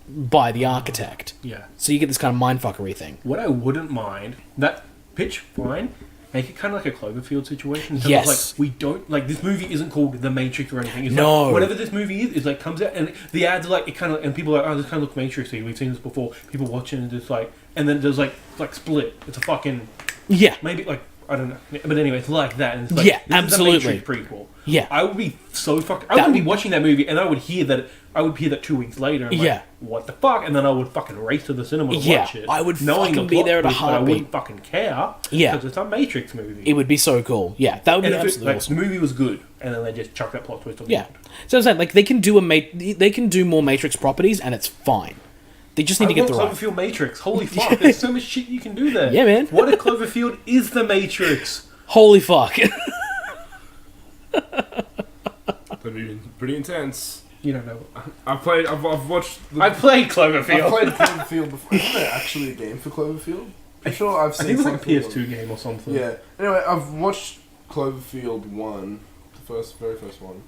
Speaker 3: by the Architect.
Speaker 1: Yeah.
Speaker 3: So you get this kind of mindfuckery thing.
Speaker 1: What I wouldn't mind, that pitch fine, make it kind of like a Cloverfield situation. So
Speaker 3: Yes.
Speaker 1: Like, we don't, like, this movie isn't called The Matrix or anything. It's
Speaker 3: No.
Speaker 1: Like, whatever this movie is like, comes out, and the ads are like, it kind of, and people are like, oh, this kind of looks Matrixy. We've seen this before. People watching and just like, and then there's like Split. It's a fucking,
Speaker 3: Yeah.
Speaker 1: maybe like, I don't know. But anyway, it's like that. And it's like,
Speaker 3: Yeah,
Speaker 1: this
Speaker 3: absolutely.
Speaker 1: Is a Matrix prequel.
Speaker 3: Yeah.
Speaker 1: I would be so fucking, I
Speaker 3: That
Speaker 1: would be
Speaker 3: would-
Speaker 1: watching that movie, and I would hear that 2 weeks later. And
Speaker 3: Yeah.
Speaker 1: Like, what the fuck? And then I would fucking race to the cinema to
Speaker 3: Yeah,
Speaker 1: watch it.
Speaker 3: I would
Speaker 1: knowing
Speaker 3: fucking
Speaker 1: the
Speaker 3: be
Speaker 1: plot
Speaker 3: there at a
Speaker 1: twist, but I
Speaker 3: heartbeat.
Speaker 1: wouldn't fucking care.
Speaker 3: Yeah.
Speaker 1: Because it's a Matrix movie.
Speaker 3: It would be so cool. Yeah, that would be
Speaker 1: and if
Speaker 3: absolutely
Speaker 1: like,
Speaker 3: awesome.
Speaker 1: the movie was good, and then they just chuck that plot twist on
Speaker 3: Yeah.
Speaker 1: the end.
Speaker 3: So I'm saying, like, they can do more Matrix properties, and it's fine. They just need to get the right.
Speaker 1: Cloverfield Matrix. Holy fuck, there's so much shit you can do there.
Speaker 3: Yeah, man.
Speaker 1: What if Cloverfield is the Matrix?
Speaker 3: Holy fuck.
Speaker 2: Pretty intense.
Speaker 1: You don't know.
Speaker 2: I've watched.
Speaker 1: I played
Speaker 5: I've
Speaker 1: Cloverfield.
Speaker 5: played Cloverfield before. Isn't there actually a game for Cloverfield? I'm sure I've
Speaker 1: I
Speaker 5: seen
Speaker 1: think it was like a
Speaker 5: something
Speaker 1: PS2 game or something.
Speaker 5: Yeah. Anyway, I've watched Cloverfield 1, the very first one.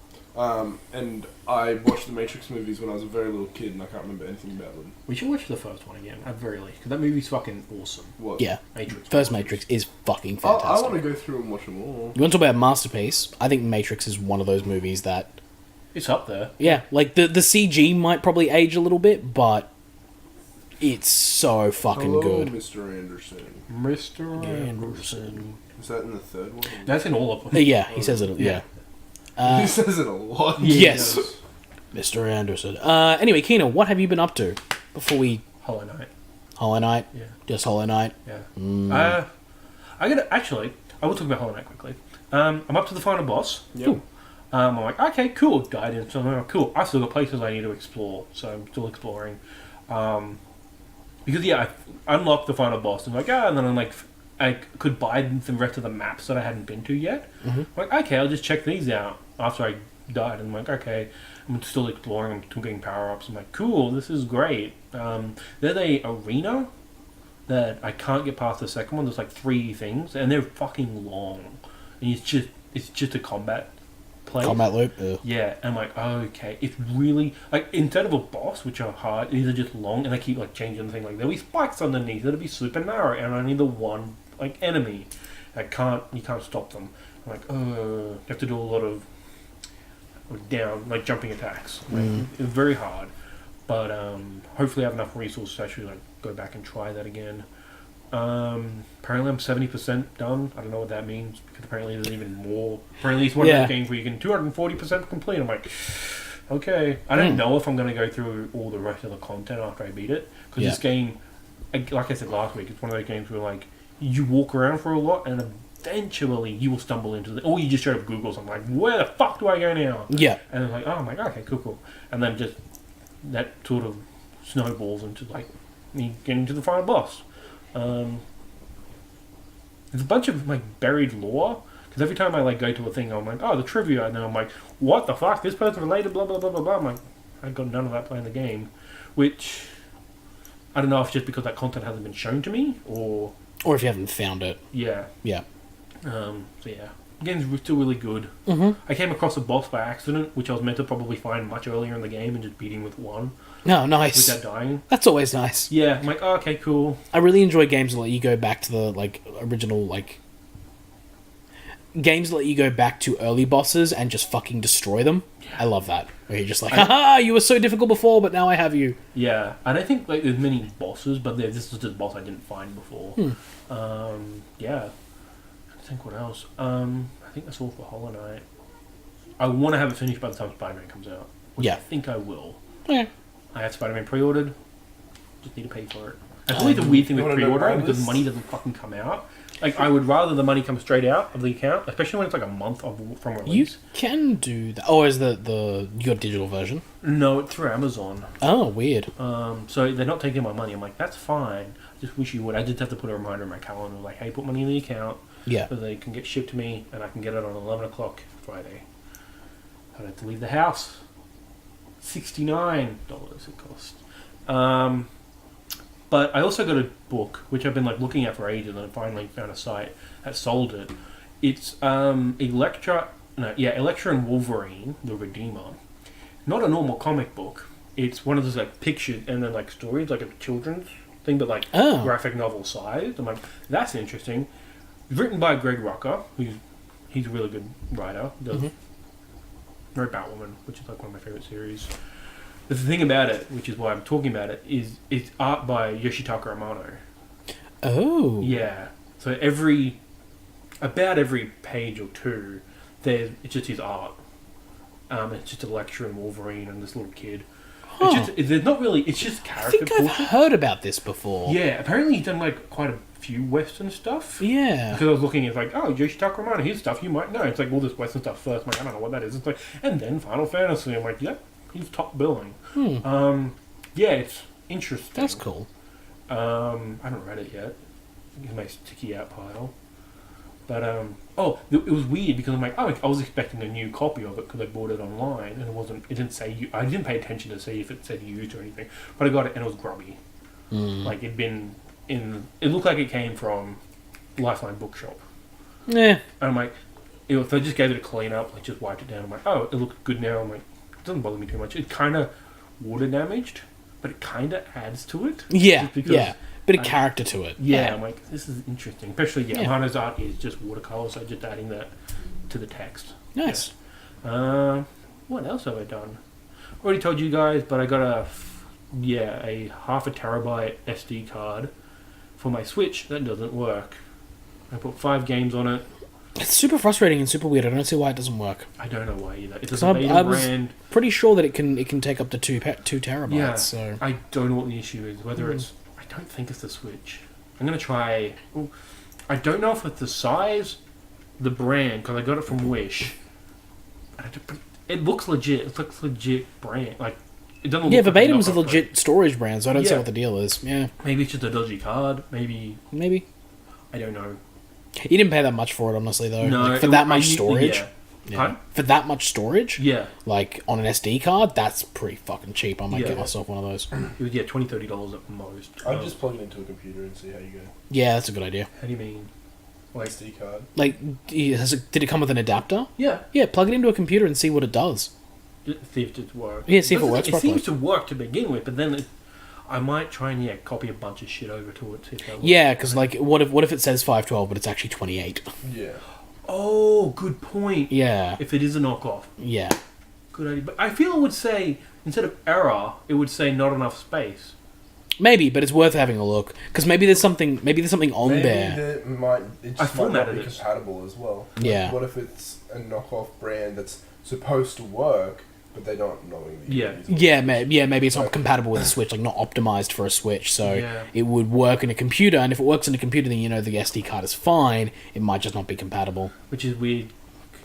Speaker 5: And I watched the Matrix movies when I was a very little kid, and I can't remember anything about them.
Speaker 1: We should watch the first one again, at very least, because that movie's fucking awesome.
Speaker 5: What?
Speaker 3: Yeah.
Speaker 1: Matrix.
Speaker 3: First Matrix is fucking
Speaker 5: I
Speaker 3: fantastic.
Speaker 5: want to go through and watch them all.
Speaker 3: You want to talk about a masterpiece? I think Matrix is one of those movies that,
Speaker 1: It's up there.
Speaker 3: yeah, like the CG might probably age a little bit, but it's so fucking
Speaker 5: Hello,
Speaker 3: good.
Speaker 5: Mr. Anderson.
Speaker 1: Mr. Anderson.
Speaker 5: Is that in the third one?
Speaker 1: That's in all of them.
Speaker 3: Yeah, he says it. Yeah.
Speaker 5: He says it a lot.
Speaker 3: Yes. Mr. Anderson. Anyway, Keena, what have you been up to before we...
Speaker 1: Hollow Knight.
Speaker 3: Hollow Knight?
Speaker 1: Yeah.
Speaker 3: Just Hollow Knight?
Speaker 1: Yeah. I will talk about Hollow Knight quickly. I'm up to the final boss.
Speaker 5: Yep.
Speaker 1: I'm like, okay, cool. Died in, so I'm like, cool. I've still got places I need to explore, so I'm still exploring. Because I unlocked the final boss, and and then I'm like, I could buy the rest of the maps that I hadn't been to yet.
Speaker 3: Mm-hmm.
Speaker 1: I'm like, okay, I'll just check these out after I died. And I'm like, okay, I'm still exploring. I'm still getting power ups. I'm like, cool, this is great. There's a arena that I can't get past the second one. There's like 3 things, and they're fucking long, and it's just a combat place.
Speaker 3: Combat loop? Ugh.
Speaker 1: Yeah, and I'm like, okay, it's really like instead of a boss, which are hard, these are just long, and they keep like changing the thing. Like there'll be spikes underneath, it'll be super narrow, and only the one like enemy. You can't stop them. I'm like, you have to do a lot of jumping attacks. Like, it's very hard, but hopefully I have enough resources to actually like go back and try that again. Apparently I'm 70% done. I don't know what that means, because apparently there's even more. Apparently it's one of those games where you can 240% complete. I'm like, okay. I don't know if I'm going to go through all the rest of the content after I beat it, because this game, like I said last week, it's one of those games where like you walk around for a lot and eventually you will stumble into or you just straight up Google something like, where the fuck do I go now?
Speaker 3: Yeah.
Speaker 1: And I'm like, oh my god, okay, cool. And then just that sort of snowballs into like me getting to the final boss. There's a bunch of like buried lore, because Because every time I like go to a thing, I'm like, oh, the trivia, and then I'm like, what the fuck? This person's related, blah blah blah blah blah. I'm like, I've got none of that playing the game, which I don't know if it's just because that content hasn't been shown to me, or
Speaker 3: if you haven't found it.
Speaker 1: Yeah.
Speaker 3: Yeah.
Speaker 1: So yeah, the game's still really good.
Speaker 3: Mm-hmm.
Speaker 1: I came across a boss by accident, which I was meant to probably find much earlier in the game, and just beating with one
Speaker 3: No, nice.
Speaker 1: without dying.
Speaker 3: That's always nice.
Speaker 1: Yeah, I'm like, oh, okay, cool.
Speaker 3: I really enjoy games that let you go back to the like original like games that let you go back to early bosses and just fucking destroy them. I love that. Where you're just like, haha, you were so difficult before, but now I have you.
Speaker 1: Yeah, I don't think like there's many bosses, but this is just a boss I didn't find before. Yeah. I think what else? I think that's all for Hollow Knight. I want to have it finished by the time Spider-Man comes out. Which
Speaker 3: Yeah.
Speaker 1: I think I will.
Speaker 3: Yeah.
Speaker 1: I have Spider-Man pre-ordered. Just need to pay for it. That's always the weird thing with
Speaker 5: you wanna know
Speaker 1: pre-ordering
Speaker 5: my
Speaker 1: because
Speaker 5: list?
Speaker 1: money doesn't fucking come out. Like, I would rather the money come straight out of the account, especially when it's like a month from
Speaker 3: You
Speaker 1: release.
Speaker 3: can do that. Oh, is the your digital version?
Speaker 1: No, it's through Amazon.
Speaker 3: Oh, weird.
Speaker 1: So they're not taking my money. I'm like, that's fine. I just wish you would. I just have to put a reminder in my calendar like, hey, put money in the account
Speaker 3: Yeah.
Speaker 1: so they can get shipped to me and I can get it on 11 o'clock Friday. I don't have to leave the house. $69 it cost. But I also got a book, which I've been like looking at for ages, and I finally found a site that sold it. It's Elektra and Wolverine, the Redeemer. Not a normal comic book. It's one of those like pictured and then like stories, like a children's thing, but like graphic novel sized. I'm like, that's interesting. It's written by Greg Rucka, he's a really good writer. Wrote Batwoman, which is like one of my favorite series. The thing about it, which is why I'm talking about it, is it's art by Yoshitaka Amano.
Speaker 3: Oh.
Speaker 1: Yeah. So about every page or two, it's just his art. It's just a lecture in Wolverine and this little kid.
Speaker 3: Huh.
Speaker 1: There's not really. It's just
Speaker 3: I
Speaker 1: character
Speaker 3: think I've
Speaker 1: portraits.
Speaker 3: heard about this before.
Speaker 1: Yeah. Apparently he's done like quite a few Western stuff.
Speaker 3: Yeah.
Speaker 1: Because I was looking, it's like, oh, Yoshitaka Amano, his stuff you might know. It's like all this Western stuff first. I'm like, I don't know what that is. It's like, and then Final Fantasy. I'm like, yep, he's top billing. Yeah, it's interesting.
Speaker 3: That's cool.
Speaker 1: I haven't read it yet. It's my sticky out pile. But it was weird because I'm like, I was expecting a new copy of it because I bought it online and it wasn't. It didn't say. I didn't pay attention to see if it said used or anything. But I got it and it was grubby. Like it'd been in. It looked like it came from Lifeline Bookshop.
Speaker 3: Yeah.
Speaker 1: And I'm like, if I just gave it a clean up, like just wiped it down. I'm like, oh, it looks good now. I'm like, it doesn't bother me too much. It's kind of water damaged, but it kind of adds to it.
Speaker 3: Yeah.
Speaker 1: Just because
Speaker 3: Yeah. Bit of character to it.
Speaker 1: Yeah, I'm like, this is interesting. Especially,
Speaker 3: Yeah.
Speaker 1: Amano's art is just watercolor, so just adding that to the text.
Speaker 3: Nice.
Speaker 1: What else have I done? Already told you guys, but I got a half a terabyte SD card for my Switch that doesn't work. I put 5 games on it.
Speaker 3: It's super frustrating and super weird. I don't see why it doesn't work.
Speaker 1: I don't know why either. It's
Speaker 3: So
Speaker 1: a beta
Speaker 3: I was
Speaker 1: brand.
Speaker 3: pretty sure that it can take up to 2 terabytes.
Speaker 1: Yeah,
Speaker 3: So
Speaker 1: I don't know what the issue is. Whether it's, I don't think it's the Switch. I'm gonna try. I don't know if it's the size, the brand, because I got it from Wish. It looks legit. It looks legit brand. Like it doesn't.
Speaker 3: yeah,
Speaker 1: look like
Speaker 3: Verbatim's a
Speaker 1: knockoff,
Speaker 3: legit storage brand, so I don't see
Speaker 1: Yeah.
Speaker 3: what the deal is. Yeah,
Speaker 1: but maybe it's just a dodgy card. Maybe I don't know.
Speaker 3: you didn't pay that much for it, honestly, though.
Speaker 1: No,
Speaker 3: Like, for that much storage.
Speaker 1: Yeah.
Speaker 3: Yeah.
Speaker 1: Pardon?
Speaker 3: For that much storage,
Speaker 1: Yeah.
Speaker 3: like on an SD card, that's pretty fucking cheap. I might
Speaker 1: Yeah.
Speaker 3: get myself one of those.
Speaker 1: It was $20-$30 at most.
Speaker 5: I'd just plug it into a computer and see how you go.
Speaker 3: Yeah, that's a good idea.
Speaker 1: How do you mean? Like,
Speaker 5: SD card.
Speaker 3: Like, did it come with an adapter?
Speaker 1: yeah.
Speaker 3: Yeah, plug it into a computer and see what it does.
Speaker 1: See if it works.
Speaker 3: Yeah, see if it
Speaker 1: But
Speaker 3: works
Speaker 1: It
Speaker 3: properly.
Speaker 1: seems to work to begin with, but then I might try and copy a bunch of shit over to it. See if that works.
Speaker 3: Yeah, because like, what if it says 512, but it's actually 28?
Speaker 5: Yeah.
Speaker 1: Oh, good point.
Speaker 3: Yeah,
Speaker 1: If it is a knockoff,
Speaker 3: yeah.
Speaker 1: good idea. But I feel it would say instead of error, it would say not enough space.
Speaker 3: Maybe, but it's worth having a look because maybe there's something on
Speaker 5: Maybe
Speaker 3: there.
Speaker 5: it might
Speaker 1: I
Speaker 5: not
Speaker 1: formatted
Speaker 5: be
Speaker 1: it.
Speaker 5: compatible as well. Like,
Speaker 3: Yeah.
Speaker 5: what if it's a knockoff brand that's supposed to work, but they don't knowing the
Speaker 1: Yeah.
Speaker 3: Maybe it's not compatible with a Switch, like not optimized for a Switch, so
Speaker 1: Yeah.
Speaker 3: it would work in a computer. And if it works in a computer, then you know the SD card is fine. It might just not be compatible.
Speaker 1: Which is weird.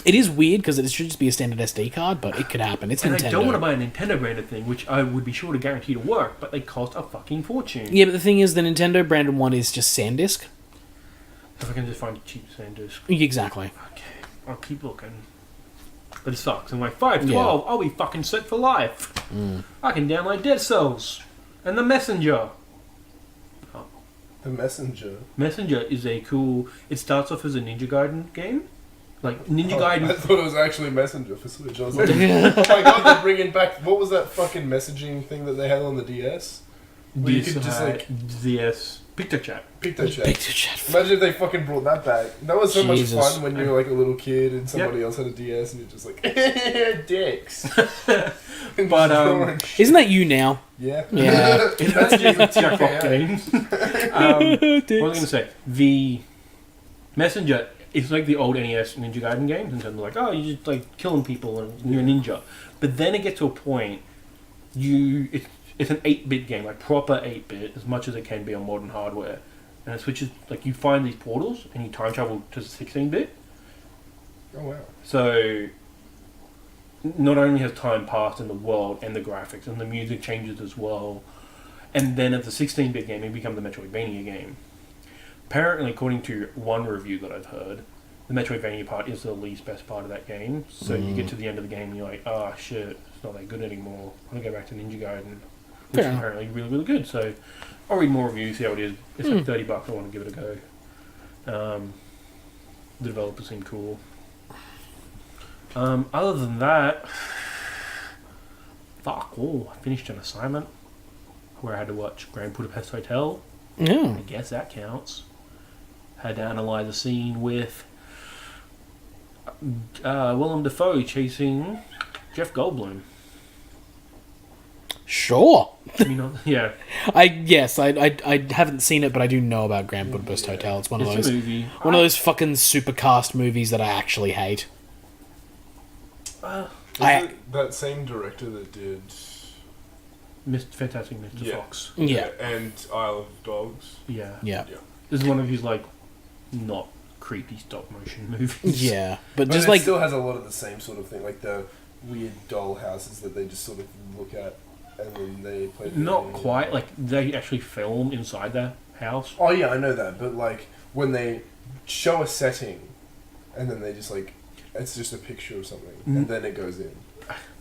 Speaker 3: It is weird because it should just be a standard SD card, but it could happen. It's
Speaker 1: And
Speaker 3: Nintendo.
Speaker 1: I don't want to buy a Nintendo branded thing, which I would be sure to guarantee to work, but they cost a fucking fortune.
Speaker 3: Yeah, but the thing is, the Nintendo branded one is just SanDisk.
Speaker 1: If I can just find a cheap SanDisk.
Speaker 3: Exactly.
Speaker 1: Okay. I'll keep looking. But it sucks. I'm like, 512, I'll be fucking set for life. I can download Dead Cells. And The Messenger.
Speaker 5: The Messenger.
Speaker 1: Messenger is a cool... It starts off as a Ninja Gaiden game. Like, Ninja Gaiden...
Speaker 5: I thought it was actually Messenger for Switch. I was like, oh my god, they're bringing back... What was that fucking messaging thing that they had on the DS? Where you could just like...
Speaker 1: DS... PictoChat.
Speaker 5: PictoChat. Imagine if they fucking brought that back. That was so much fun when you were like a little kid and somebody else had a DS and you're just like, dicks.
Speaker 1: But,
Speaker 3: isn't that you now?
Speaker 5: Yeah.
Speaker 3: Yeah.
Speaker 1: That's just Jackpot games. What was I going to say? The Messenger, it's like the old NES Ninja Gaiden games in terms of like, oh, you're just like killing people and you're a ninja. But then it gets to a point, it's an 8-bit game, like proper 8-bit, as much as it can be on modern hardware. And it switches, like you find these portals and you time travel to 16-bit.
Speaker 5: Oh wow.
Speaker 1: So, not only has time passed in the world and the graphics, and the music changes as well. And then as a 16-bit game, it becomes a Metroidvania game. Apparently, according to one review that I've heard, the Metroidvania part is the least best part of that game. So you get to the end of the game and you're like, oh shit, it's not that good anymore. I'm going to go back to Ninja Gaiden. Which is apparently really, really good. So I'll read more reviews, see how it is. It's like $30. I want to give it a go. The developers seem cool. Other than that, I finished an assignment where I had to watch Grand Budapest Hotel.
Speaker 3: Yeah.
Speaker 1: I guess that counts. Had to analyse a scene with Willem Dafoe chasing Jeff Goldblum.
Speaker 3: Sure.
Speaker 1: You know, yeah.
Speaker 3: I haven't seen it, but I do know about Grand Budapest Hotel. It's one of
Speaker 1: It's
Speaker 3: those
Speaker 1: a movie.
Speaker 3: one of those fucking supercast movies that I actually hate.
Speaker 5: Is it that same director that did
Speaker 1: Fantastic Mr.
Speaker 5: Yeah.
Speaker 1: Fox.
Speaker 3: Yeah.
Speaker 5: and Isle of Dogs?
Speaker 1: Yeah.
Speaker 3: Yeah.
Speaker 1: This is one of his like not creepy stop motion movies.
Speaker 3: Yeah. But
Speaker 5: But
Speaker 3: just
Speaker 5: it
Speaker 3: like
Speaker 5: still has a lot of the same sort of thing, like the weird doll houses that they just sort of look at and then they play. the
Speaker 1: Not
Speaker 5: game.
Speaker 1: quite. Like they actually film inside their house.
Speaker 5: Oh yeah, I know that, but like when they show a setting, and then they just like it's just a picture of something, and then it goes in.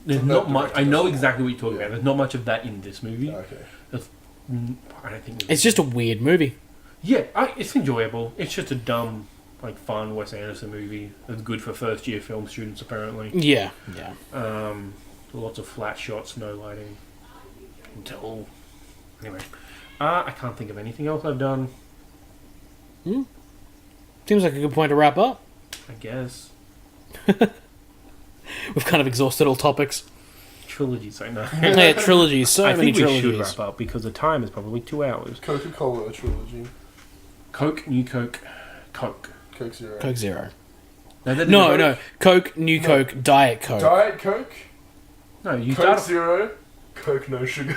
Speaker 1: There's
Speaker 5: So
Speaker 1: not
Speaker 5: that
Speaker 1: much. I
Speaker 5: director
Speaker 1: know
Speaker 5: doesn't-
Speaker 1: exactly what you're talking
Speaker 5: Yeah.
Speaker 1: about. There's not much of that in this movie.
Speaker 5: Okay.
Speaker 1: I don't think.
Speaker 3: it's just a weird movie.
Speaker 1: Yeah, it's enjoyable. It's just a dumb, like fun Wes Anderson movie. It's good for first year film students apparently.
Speaker 3: Yeah. Yeah.
Speaker 1: Lots of flat shots, no lighting. Until anyway, I can't think of anything else I've done.
Speaker 3: Seems like a good point to wrap up.
Speaker 1: I guess
Speaker 3: We've kind of exhausted all topics.
Speaker 1: trilogies. I know.
Speaker 3: Yeah, trilogies. So
Speaker 1: I
Speaker 3: many
Speaker 1: think we should
Speaker 3: trilogies.
Speaker 1: wrap up because the time is probably 2 hours.
Speaker 5: Coca-Cola trilogy.
Speaker 1: Coke, New Coke, Coke.
Speaker 5: Coke Zero.
Speaker 3: Coke Zero.
Speaker 1: No, they
Speaker 3: No,
Speaker 1: did
Speaker 3: no. Coke, New
Speaker 5: No.
Speaker 3: Coke, Diet Coke.
Speaker 5: Diet Coke.
Speaker 1: No, you
Speaker 5: Coke
Speaker 1: start.
Speaker 5: Zero. Coke no sugar.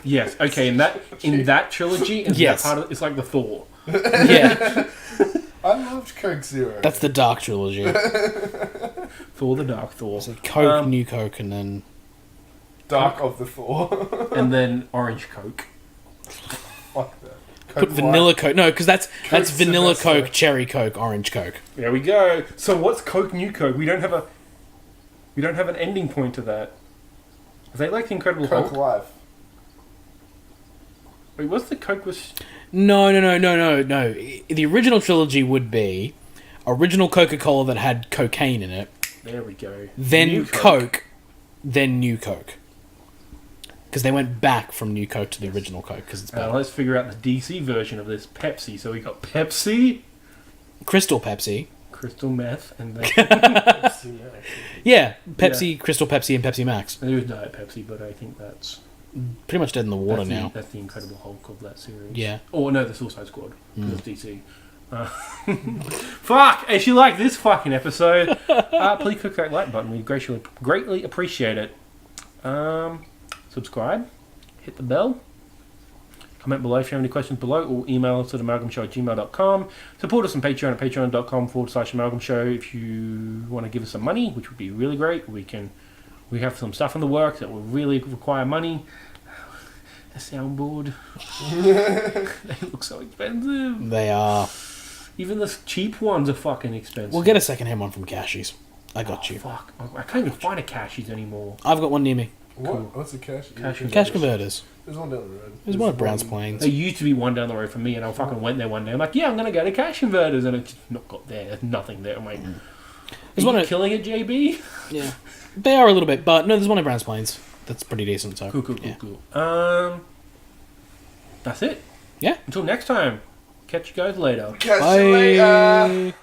Speaker 1: Yes. Okay. In that trilogy, in
Speaker 3: Yes.
Speaker 1: that part of it's like the Thor.
Speaker 3: Yeah.
Speaker 5: I loved Coke Zero.
Speaker 3: That's the Dark Trilogy.
Speaker 1: Thor, the Dark Thor,
Speaker 3: So Coke, New Coke, and then...
Speaker 5: Dark of the Thor.
Speaker 1: and then Orange Coke.
Speaker 5: Fuck that.
Speaker 3: Put
Speaker 5: Coke
Speaker 3: vanilla
Speaker 5: Light.
Speaker 3: Coke. No, because that's vanilla
Speaker 5: Sylvester.
Speaker 3: Coke, cherry Coke, orange Coke.
Speaker 1: There we go. So what's Coke, New Coke? We don't have an ending point to that. Is that like the Incredible
Speaker 5: Coke
Speaker 1: Hulk?
Speaker 5: Life.
Speaker 1: Wait, what's the Coke was?
Speaker 3: No. The original trilogy would be original Coca-Cola that had cocaine in it,
Speaker 1: There we go.
Speaker 3: then
Speaker 1: New
Speaker 3: Coke, then New Coke. Because they went back from New Coke to the original Coke, because it's better.
Speaker 1: Let's figure out the DC version of this Pepsi. So we got Pepsi,
Speaker 3: Crystal Pepsi.
Speaker 1: Crystal Meth, and then
Speaker 3: Yeah, Pepsi, Crystal Pepsi, and Pepsi Max.
Speaker 1: there is Diet Pepsi, but I think that's
Speaker 3: Pretty much dead in the water now.
Speaker 1: That's the Incredible Hulk of that series.
Speaker 3: Yeah.
Speaker 1: Oh no, the Suicide Squad because it's DC. Fuck! If you like this fucking episode, please click that like button. We greatly appreciate it. Subscribe, hit the bell, comment below if you have any questions below, or email us at amalgamshow@gmail.com. Support us on Patreon at patreon.com/amalgamshow if you want to give us some money, which would be really great. We have some stuff in the works that will really require money. The soundboard. They look so expensive.
Speaker 3: They are.
Speaker 1: Even the cheap ones are fucking expensive.
Speaker 3: We'll get a second-hand one from Cashies. I got you.
Speaker 1: Fuck. I can't even find a Cashies anymore.
Speaker 3: I've got one near me.
Speaker 5: What?
Speaker 1: Cool.
Speaker 5: What's a cash?
Speaker 3: Cash converters.
Speaker 5: There's one down the road.
Speaker 3: There's one at Browns Plains.
Speaker 1: There used to be one down the road from me, and I fucking went there one day. I'm like, yeah, I'm gonna go to Cash Converters, and it's just not got there. There's nothing there. I'm like,
Speaker 3: There's
Speaker 1: are
Speaker 3: one
Speaker 1: you
Speaker 3: at-
Speaker 1: killing it, JB?
Speaker 3: Yeah. They are a little bit, but no, there's one at Browns Plains. That's pretty decent, so.
Speaker 1: Cool.
Speaker 3: Yeah.
Speaker 1: That's it.
Speaker 3: Yeah.
Speaker 1: Until next time. Catch you guys later.
Speaker 5: Catch you later.
Speaker 3: Bye.